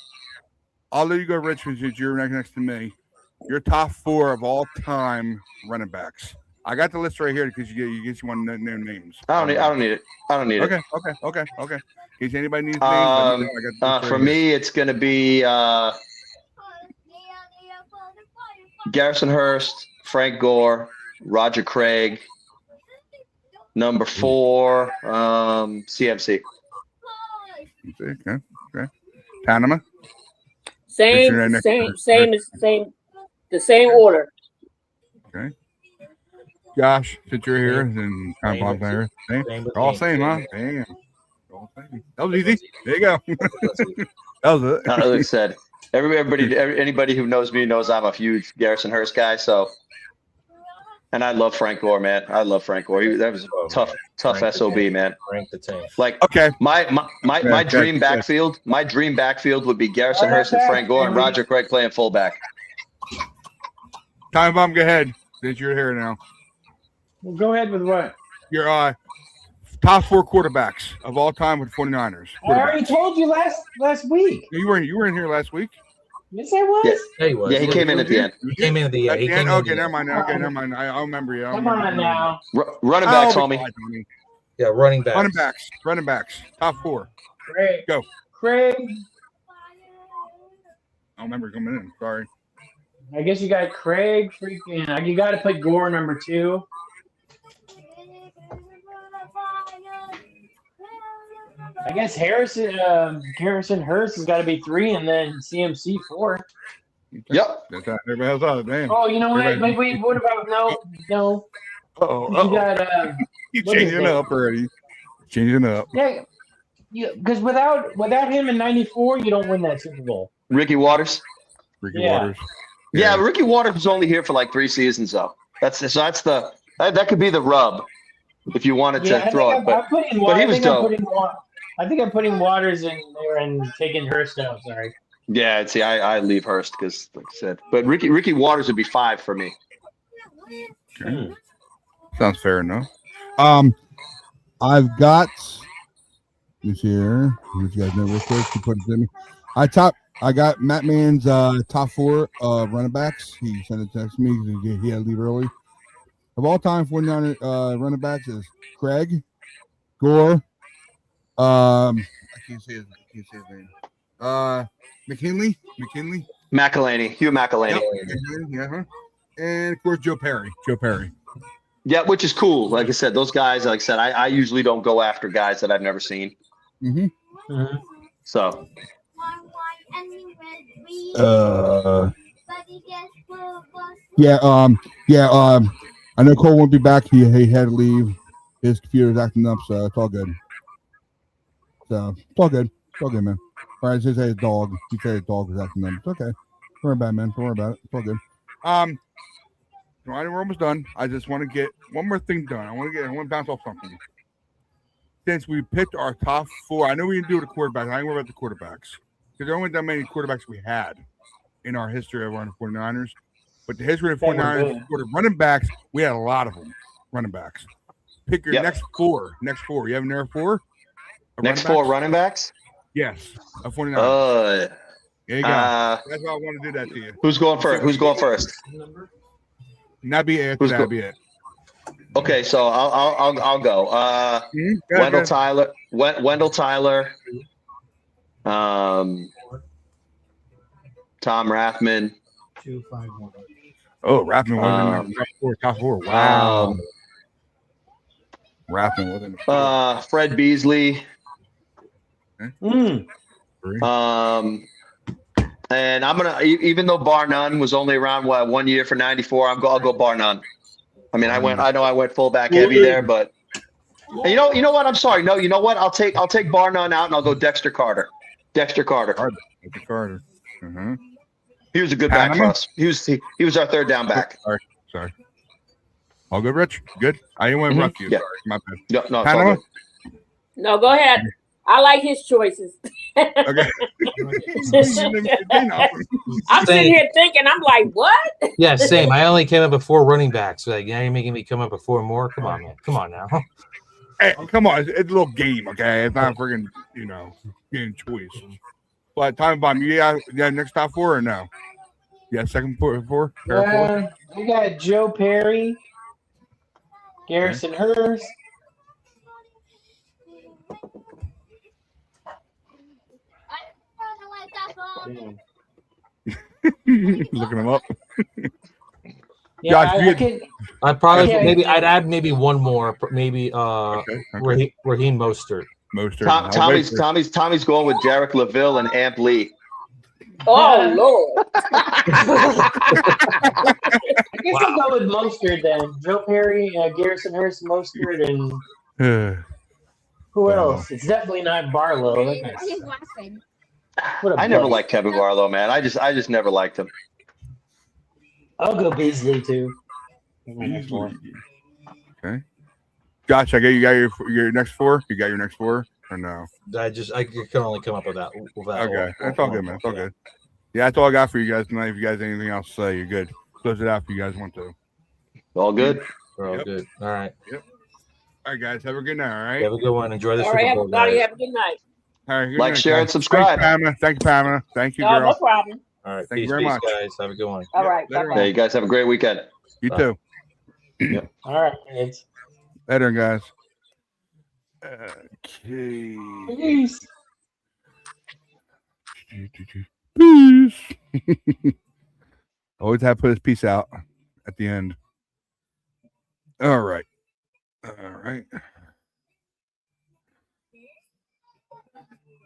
S1: I'll let you go, Rich, since you're next to me. Your top 4 of all time running backs. I got the list right here because you want to know names.
S3: I don't need it.
S1: Okay. In case anybody needs names,
S3: for me, it's going to be Garrison Hurst, Frank Gore, Roger Craig. Number 4, CMC.
S1: Okay. Panama.
S5: Same. The same order.
S1: Okay. Josh, since you're here, and kind of here. All same, huh? Damn. All same. That was easy. There you go. That was it.
S3: Like I said, anybody who knows me knows I'm a huge Garrison Hurst guy. So, and I love Frank Gore, man. I love Frank Gore. That was a tough SOB, man.
S6: Frank the Tank.
S3: Like,
S1: okay,
S3: my dream backfield. My dream backfield would be Garrison Hurst and Frank Gore and Roger Craig playing fullback.
S1: Time bomb, go ahead. Since you're here now.
S9: Well, go ahead with what?
S1: Your top 4 quarterbacks of all time with 49ers.
S9: I already told you last week.
S1: You were in here last week.
S9: Yes, I was.
S6: Yeah, he was.
S3: Yeah, he came in at the end.
S6: He came in at the end.
S1: Okay, never mind. Okay, never mind. I remember you.
S9: Come on now.
S3: Running backs, homie.
S6: Yeah, running backs.
S1: Running backs. Top 4.
S9: Craig.
S1: Go.
S9: Craig.
S1: I don't remember coming in. Sorry.
S9: I guess you got Craig. Freaking. You got to put Gore number 2. I guess Garrison Hurst has got to be 3, and then CMC 4.
S3: Yep.
S1: That's how everybody else out. Damn.
S9: Oh, you know what? Wait, what about no?
S1: Uh-oh.
S9: You got
S1: you changing up already. Changing up.
S9: Yeah, because without him in '94, you don't win that Super Bowl.
S3: Ricky Waters.
S1: Ricky Waters.
S3: Yeah, Ricky Waters was only here for like 3 seasons, though. That could be the rub if you wanted to throw it. But he was dope.
S9: I think I'm putting Waters in there and taking Hurst out. Sorry.
S3: Yeah, see, I leave Hurst because, like I said, but Ricky Waters would be 5 for me.
S1: Okay. Sounds fair enough.
S10: I've got this here. Let you guys know real quick. You put it in me. I got Matt Mann's top 4 running backs. He sent it to me. He had to leave early. Of all time, 49 running backs is Craig, Gore. I can't say his name. McKinley.
S3: Hugh McElhaney.
S1: Yeah. And of course, Joe Perry.
S3: Yeah, which is cool. Like I said, those guys. Like I said, I usually don't go after guys that I've never seen. So.
S10: I know Cole won't be back. He had to leave. His computer's acting up, so it's all good. So it's all good. It's all good, man. All right, his dog. He said his dog was acting up. It's okay. Don't worry about it, man. Don't worry about it. It's all good.
S1: We're almost done. I just want to get one more thing done. I want to bounce off something. Since we picked our top 4, I know we didn't do the quarterbacks. I ain't worried about the quarterbacks because there aren't that many quarterbacks we had in our history of running 49ers. But the history of 49ers, running backs, we had a lot of them. Running backs. Pick your next 4. You have another 4?
S3: Next 4 running backs?
S1: Yes. Of 49ers. There you go. That's why I want to do that to you.
S3: Who's going first?
S1: That'd be it.
S3: Okay, so I'll go. Wendell Tyler. Tom Rathman.
S9: 251.
S1: Oh, Rathman was in top 4. Wow. Rathman was in the 4.
S3: Fred Beasley. And I'm gonna, even though bar none was only around 1 year for '94, I'll go bar none. I mean, I know I went fullback heavy there, but and you know what? I'm sorry. No, you know what? I'll take bar none out and I'll go Dexter Carter.
S1: Dexter Carter.
S3: He was a good back for us. He was our 3rd down back.
S1: Sorry. All good, Rich. Good. I didn't want to rough you.
S3: Yeah.
S1: Sorry, my bad.
S3: No, it's all good.
S5: No, go ahead. I like his choices.
S1: Okay.
S5: I'm sitting here thinking, I'm like, what?
S6: Yeah, same. I only came up before running backs. So like, you're making me come up before more. Come on, man. Come on now.
S1: Hey, come on. It's a little game, okay? It's not friggin', game choice. But time bomb, yeah, next top 4 or no? Yeah, second 4?
S9: We got Joe Perry, Garrison Hurst.
S1: Looking them up.
S9: Yeah,
S1: Josh,
S6: I'd add maybe one more, maybe Raheem Mostert.
S3: Tommy's going with Derek LaVille and Amp Lee.
S5: Oh Lord.
S9: I guess I'll go with Mostert then. Joe Perry, Garrison Hurst, Mostert, and who
S1: Barlow.
S9: else? It's definitely not Barlow. That guy's what a
S3: I never
S9: bust.
S3: liked Kevin Barlow, man. I just never liked him.
S9: I'll go Beasley too.
S1: Okay. Josh, I got your next four. You got your next four or no?
S6: I can only come up with that.
S1: Okay, that's all good, man. It's all good. Yeah, that's all I got for you guys tonight. If you guys have anything else to say, you're good. Close it out if you guys want to.
S3: All good.
S6: We're all good. All right.
S1: Yep. All right, guys. Have a good night. All right.
S6: Have a good one. Enjoy the
S5: All
S6: Super
S5: right,
S6: Bowl,
S5: everybody,
S6: guys.
S5: have a good night.
S1: All right. Good
S3: Like,
S1: night,
S3: share,
S1: guys.
S3: and subscribe.
S1: Thanks, Pamela. Thank you, Pamela. Thank you,
S5: No,
S1: girl.
S5: no problem.
S6: All right.
S1: Thank you
S6: Peace,
S1: very much.
S6: guys. Have a good one.
S5: All right,
S1: later
S5: bye-bye.
S3: Hey, you guys have a great weekend.
S1: You
S6: Bye.
S1: too.
S9: All right, kids.
S1: Later, guys. Okay.
S9: Peace.
S1: Peace. Always have to put his piece out at the end. All right. All right.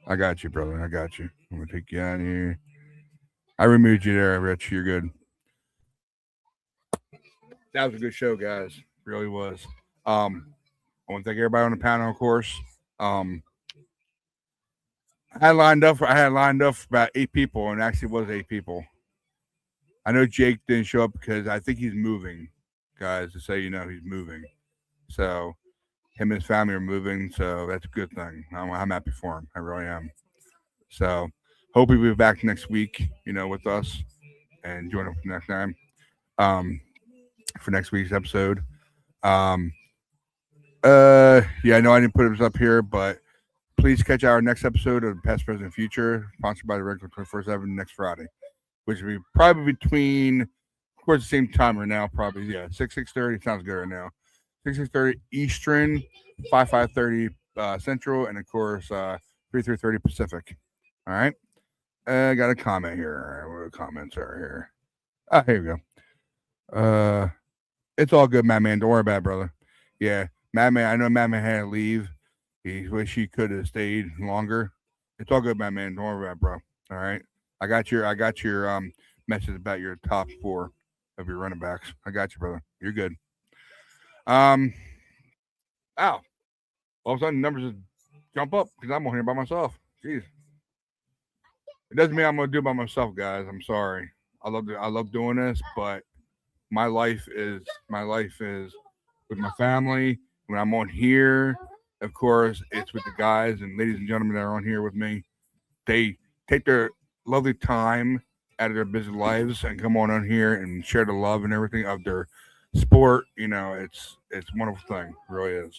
S1: I got you, brother. I got you. I'm gonna take you out of here. I removed you there, Rich. You're good. That was a good show, guys. It really was. I want to thank everybody on the panel, of course. I had lined up for about 8 people, and actually it was 8 people. I know Jake didn't show up because I think he's moving, guys. To say he's moving, so him and his family are moving, so that's a good thing. I'm happy for him. I really am. So hope he'll be back next week, with us and join us next time. For next week's episode. Yeah, I know I didn't put it up here, but please catch our next episode of Past, Present, Future, sponsored by the regular 24/7 next Friday, which will be probably between, of course, the same time right now, probably, 6:30. Sounds good right now. 6:30 Eastern, 5:30 Central, and of course 3:30 Pacific. All right. I got a comment here. What the comments are here? Here we go. It's all good, Madman. Don't worry about it, brother. Yeah, Madman. I know Madman had to leave. He wish he could have stayed longer. It's all good, Madman. Don't worry about it, bro. All right. I got your message about your top 4 of your running backs. I got you, brother. You're good. Ow. All of a sudden, numbers just jump up because I'm on here by myself. Jeez. It doesn't mean I'm gonna do it by myself, guys. I'm sorry. I love doing this, but my life is with my family. When I'm on here, of course, it's with the guys and ladies and gentlemen that are on here with me. They take their lovely time out of their busy lives and come on here and share the love and everything of their sport. It's a wonderful thing. It really is.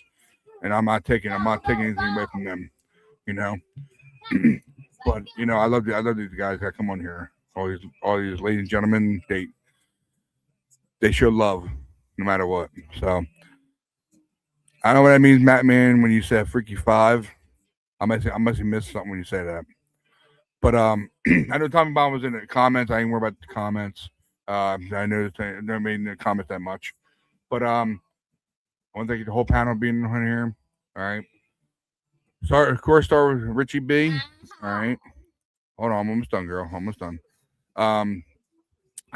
S1: And I'm not taking anything away from them. But I love these guys that come on here. All these ladies and gentlemen, they show love no matter what. So I know what that means, Matt Man, when you said Freaky 5. I must have missed something when you say that. But I know Tommy Bomb was in the comments. I ain't worried about the comments. I know they don't make the comments that much. But I want to thank the whole panel being on here. All right. Of course, start with Richie B. All right. Hold on, I'm almost done, girl. Almost done. I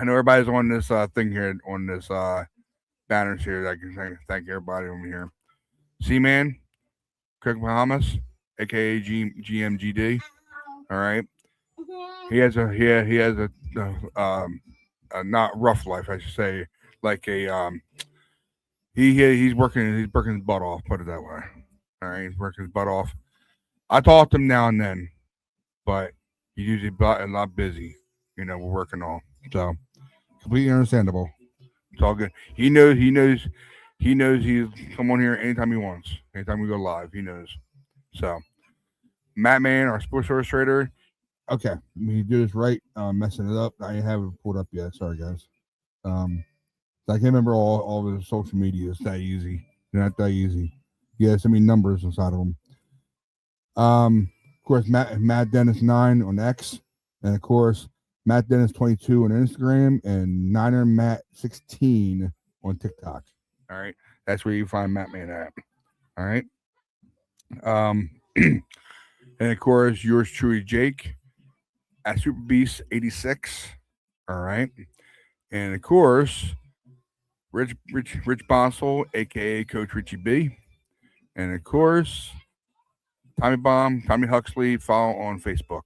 S1: know everybody's on this thing here, on this banners here. I can thank everybody over here. C-Man, Craig Bahamas, aka GMGD. All right. He has a not rough life, I should say, like a he's working his butt off. Put it that way. All right, he's working his butt off. I talk to him now and then, but he's usually a lot busy. We're working on. So completely understandable. It's all good. He knows he's come on here anytime he wants. Anytime we go live, he knows. So Matt Man, our sports illustrator. Okay, we do this right. Messing it up. I haven't pulled up yet. Sorry, guys. I can't remember all the social media. It's that easy. They're not that easy. Yeah, so many numbers inside of them. Of course, Matt Dennis 9 on X, and of course Matt Dennis 22 on Instagram, and Niner Matt 16 on TikTok. All right, that's where you find Matt Man at. All right. And of course, yours truly, Jake, at Super Beast 86. All right. And of course, Rich Bonsall, aka Coach Richie B. And of course, Tommy Huxley, follow on Facebook.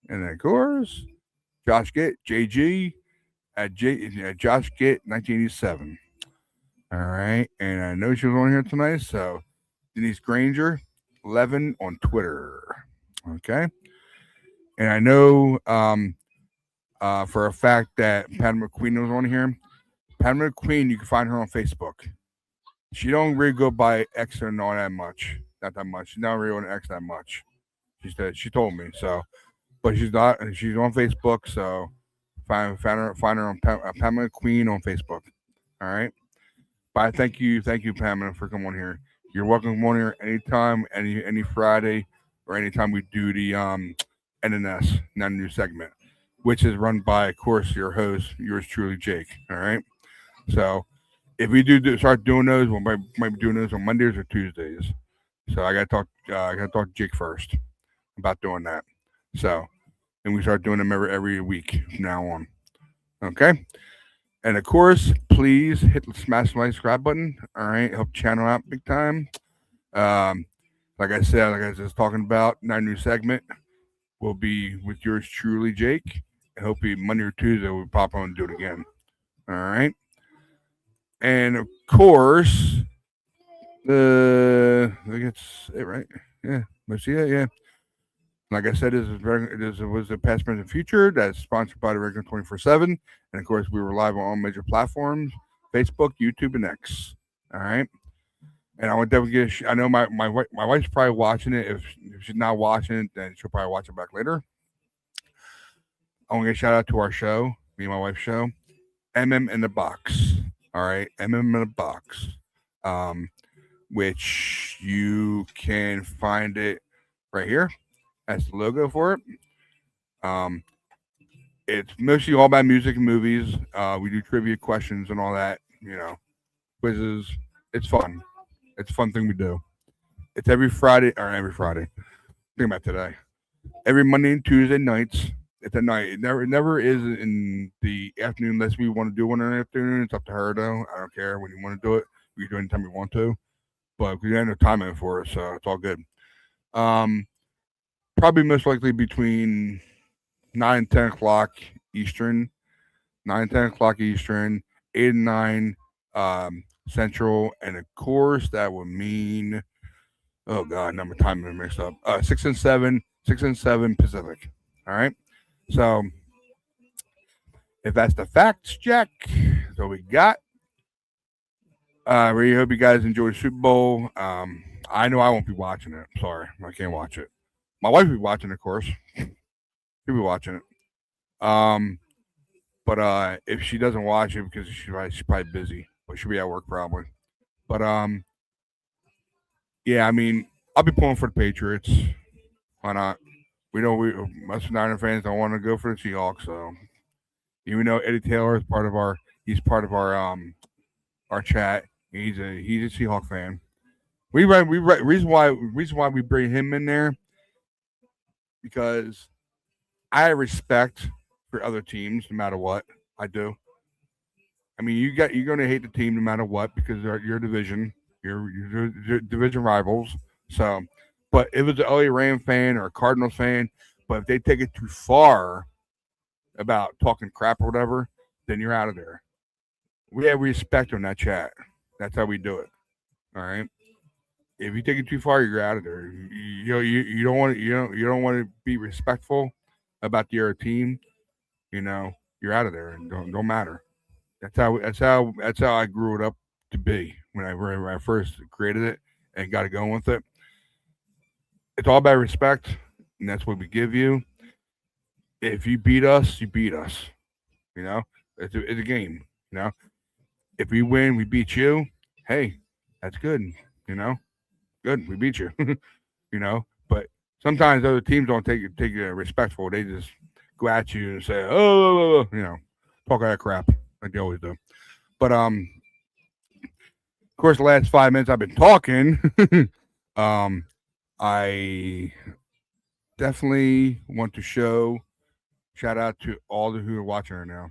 S1: And of course, Josh Gitt, JG at Josh Gitt 1987. All right. And I know she was on here tonight. So Denise Granger, 11 on Twitter. Okay. And I know for a fact that Pat McQueen was on here. Pat McQueen, you can find her on Facebook. She don't really go by X and all that much. Not that much. She's not really on X that much. She told me so. But she's not. She's on Facebook. So find her on Pamela Queen on Facebook. All right. But thank you, Pamela, for coming on here. You're welcome on here anytime, any Friday, or anytime we do the NNS, not a new segment, which is run by, of course, your host, yours truly, Jake. All right. So if we start doing those, we might be doing those on Mondays or Tuesdays. So I gotta talk to Jake first about doing that. So, and we start doing them every week from now on. Okay. And of course, please smash the like subscribe button. All right, help channel out big time. Like I was just talking about, our new segment will be with yours truly, Jake. And hopefully Monday or Tuesday we'll pop on and do it again. All right. And of course, I think it's it, right? Yeah, let's see it. Yeah. Like I said, it was the past, present, future. That's sponsored by the Regular 24/7, and of course, we were live on all major platforms: Facebook, YouTube, and X. All right. And I would definitely get. I know my wife's probably watching it. If she's not watching it, then she'll probably watch it back later. I want to get a shout out to our show, me and my wife's show, MM in the Box. All right, MM in the Box, which you can find it right here. That's the logo for it. It's mostly all about music and movies. We do trivia questions and all that, quizzes. It's fun. It's a fun thing we do. It's every Friday. Think about today. Every Monday and Tuesday nights. It's at night. It never is in the afternoon unless we want to do one in the afternoon. It's up to her though. I don't care when you want to do it. We can do it anytime we want to. But we have no time in for it, so it's all good. Probably most likely between 9 and 10 o'clock Eastern, 9 and 10 o'clock Eastern, 8 and 9 Central, and of course that would mean, oh god, number time is mixed up. 6 and 7 Pacific. All right. So if that's the facts check, that's what we got. Really hope you guys enjoy the Super Bowl. I know I won't be watching it. Sorry, I can't watch it. My wife will be watching, of course. She'll be watching it. But if she doesn't watch it because she's probably busy, but she'll be at work probably. But yeah, I mean, I'll be pulling for the Patriots. Why not? Us Niner fans don't want to go for the Seahawks, so even though Eddie Taylor is part of our chat, he's a Seahawk fan. Reason why we bring him in there, because I have respect for other teams no matter what. I do. I mean, you're going to hate the team no matter what because they're your division, your division rivals. So, but if it's an LA Ram fan or a Cardinals fan, but if they take it too far about talking crap or whatever, then you're out of there. We have respect on that chat. That's how we do it. All right. If you take it too far, you're out of there. You don't want to be respectful about your team. You're out of there and don't matter. That's how I grew it up to be when I first created it and got it going with it. It's all about respect, and that's what we give you. If you beat us, you beat us. It's a game. If we win, we beat you. Hey, that's good. Good, we beat you. But sometimes other teams don't take it respectful. They just go at you and say, "Oh, talk that crap," like they always do. But of course, the last 5 minutes I've been talking. I definitely want to show Shout out to all who are watching right now.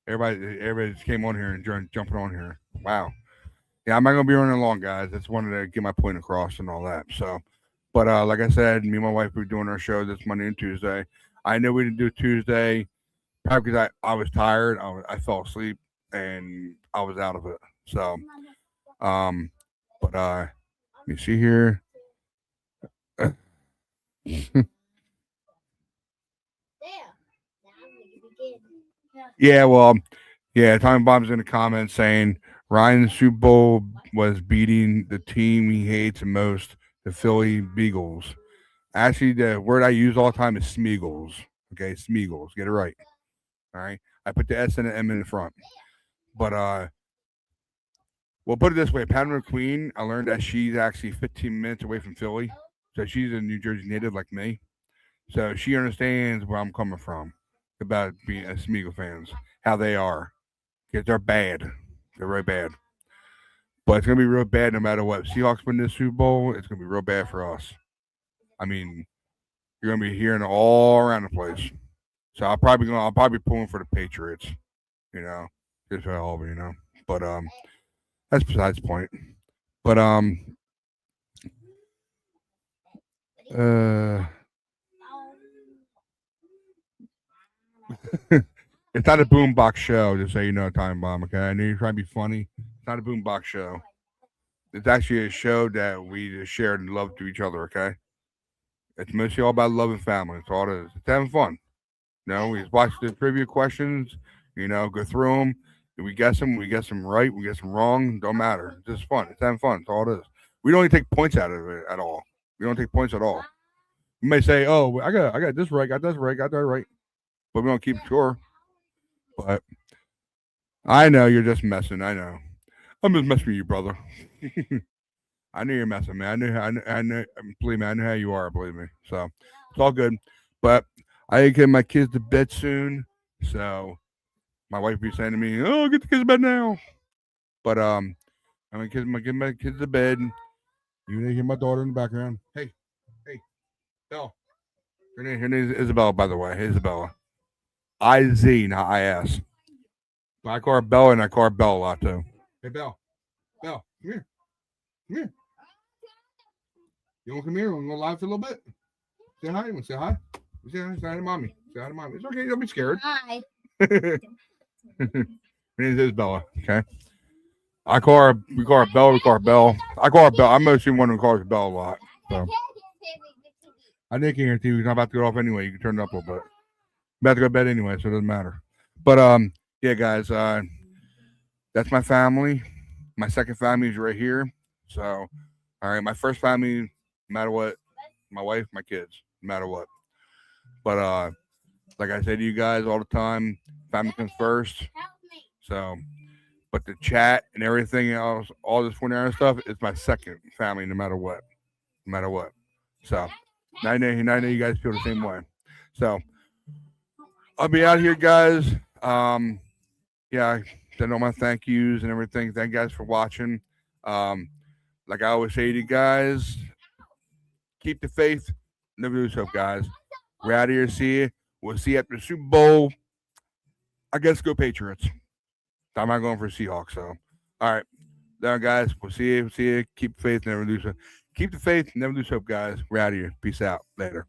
S1: everybody just came on here and jumping on here. Wow. Yeah, I'm not gonna be running long, guys. Just wanted to get my point across and all that. So, but like I said, me and my wife were doing our show this Monday and Tuesday. I know we didn't do Tuesday, probably because I was tired. I fell asleep and I was out of it. So, but let me see here. Yeah, well, yeah, Tommy Bomb's in the comments saying Ryan's Super Bowl was beating the team he hates the most, the Philly Beagles. Actually, the word I use all the time is Smeagles. Okay, Smeagles. Get it right. All right. I put the S and the M in the front. But well, put it this way, Pamela McQueen, I learned that she's actually 15 minutes away from Philly. So she's a New Jersey native like me. So she understands where I'm coming from about being a Smeagol fans, how they are. Because they're bad. They're very bad. But it's gonna be real bad no matter what. Seahawks win this Super Bowl, it's gonna be real bad for us. I mean, you're gonna be hearing it all around the place. So I'll probably be pulling for the Patriots, you know, just for all of it, you know. But that's besides the point. But it's not a boombox show, just so you know, Time Bomb. Okay, I know you're trying to be funny. It's not a boombox show. It's actually a show that we just shared and love to each other. Okay, it's mostly all about love and family. It's all it is. It's having fun. You know, we just watch the trivia questions. You know, go through them. We guess them. We guess them right. We guess them wrong. Don't matter. It's just fun. It's having fun. It's all it is. We don't even take points out of it at all. We don't take points at all. You may say, "Oh, I got this right. Got this right. Got that right," but we don't keep score. But I know you're just messing. I know. I'm just messing with you, brother. I knew you're messing, man. I knew. Believe me, I know how you are. Believe me. So it's all good. But I get my kids to bed soon. So my wife be saying to me, "Oh, get the kids to bed now." But I'm gonna get my kids to bed. You hear my daughter in the background. Hey, Belle. Her name is Isabella, by the way. Isabella. IZ, not IS. But I call her Belle and I call her Belle a lot too. Hey, Belle. Belle, come here. Come here. You want to come here? Want to go live for a little bit? Say hi. You want to say hi? Say hi to mommy. Say hi to mommy. It's okay. Don't be scared.
S11: Hi.
S1: Her name is Isabella. Okay. We call her Belle. We call her Belle. I call her Belle. I'm mostly one who calls her Belle a lot. So. I didn't hear TV. He's not about to go off anyway. You can turn it up a little bit. I'm about to go to bed anyway, so it doesn't matter. But yeah, guys, that's my family. My second family is right here. So, all right, my first family, no matter what, my wife, my kids, no matter what. But like I say to you guys all the time, family comes first. So, but the chat and everything else, all this Fortnite stuff, is my second family, no matter what, no matter what. So, I know you guys feel the same way. So, I'll be out here, guys. Yeah, send all my thank yous and everything. Thank you guys for watching. Like I always say to you guys, keep the faith, never lose hope, guys. We're out here. See you. We'll see you after the Super Bowl. I guess go Patriots. I'm not going for Seahawks. So, all right, there, guys. We'll see you. See you. Keep the faith, never lose hope. Keep the faith, never lose hope, guys. We're out of here. Peace out. Later.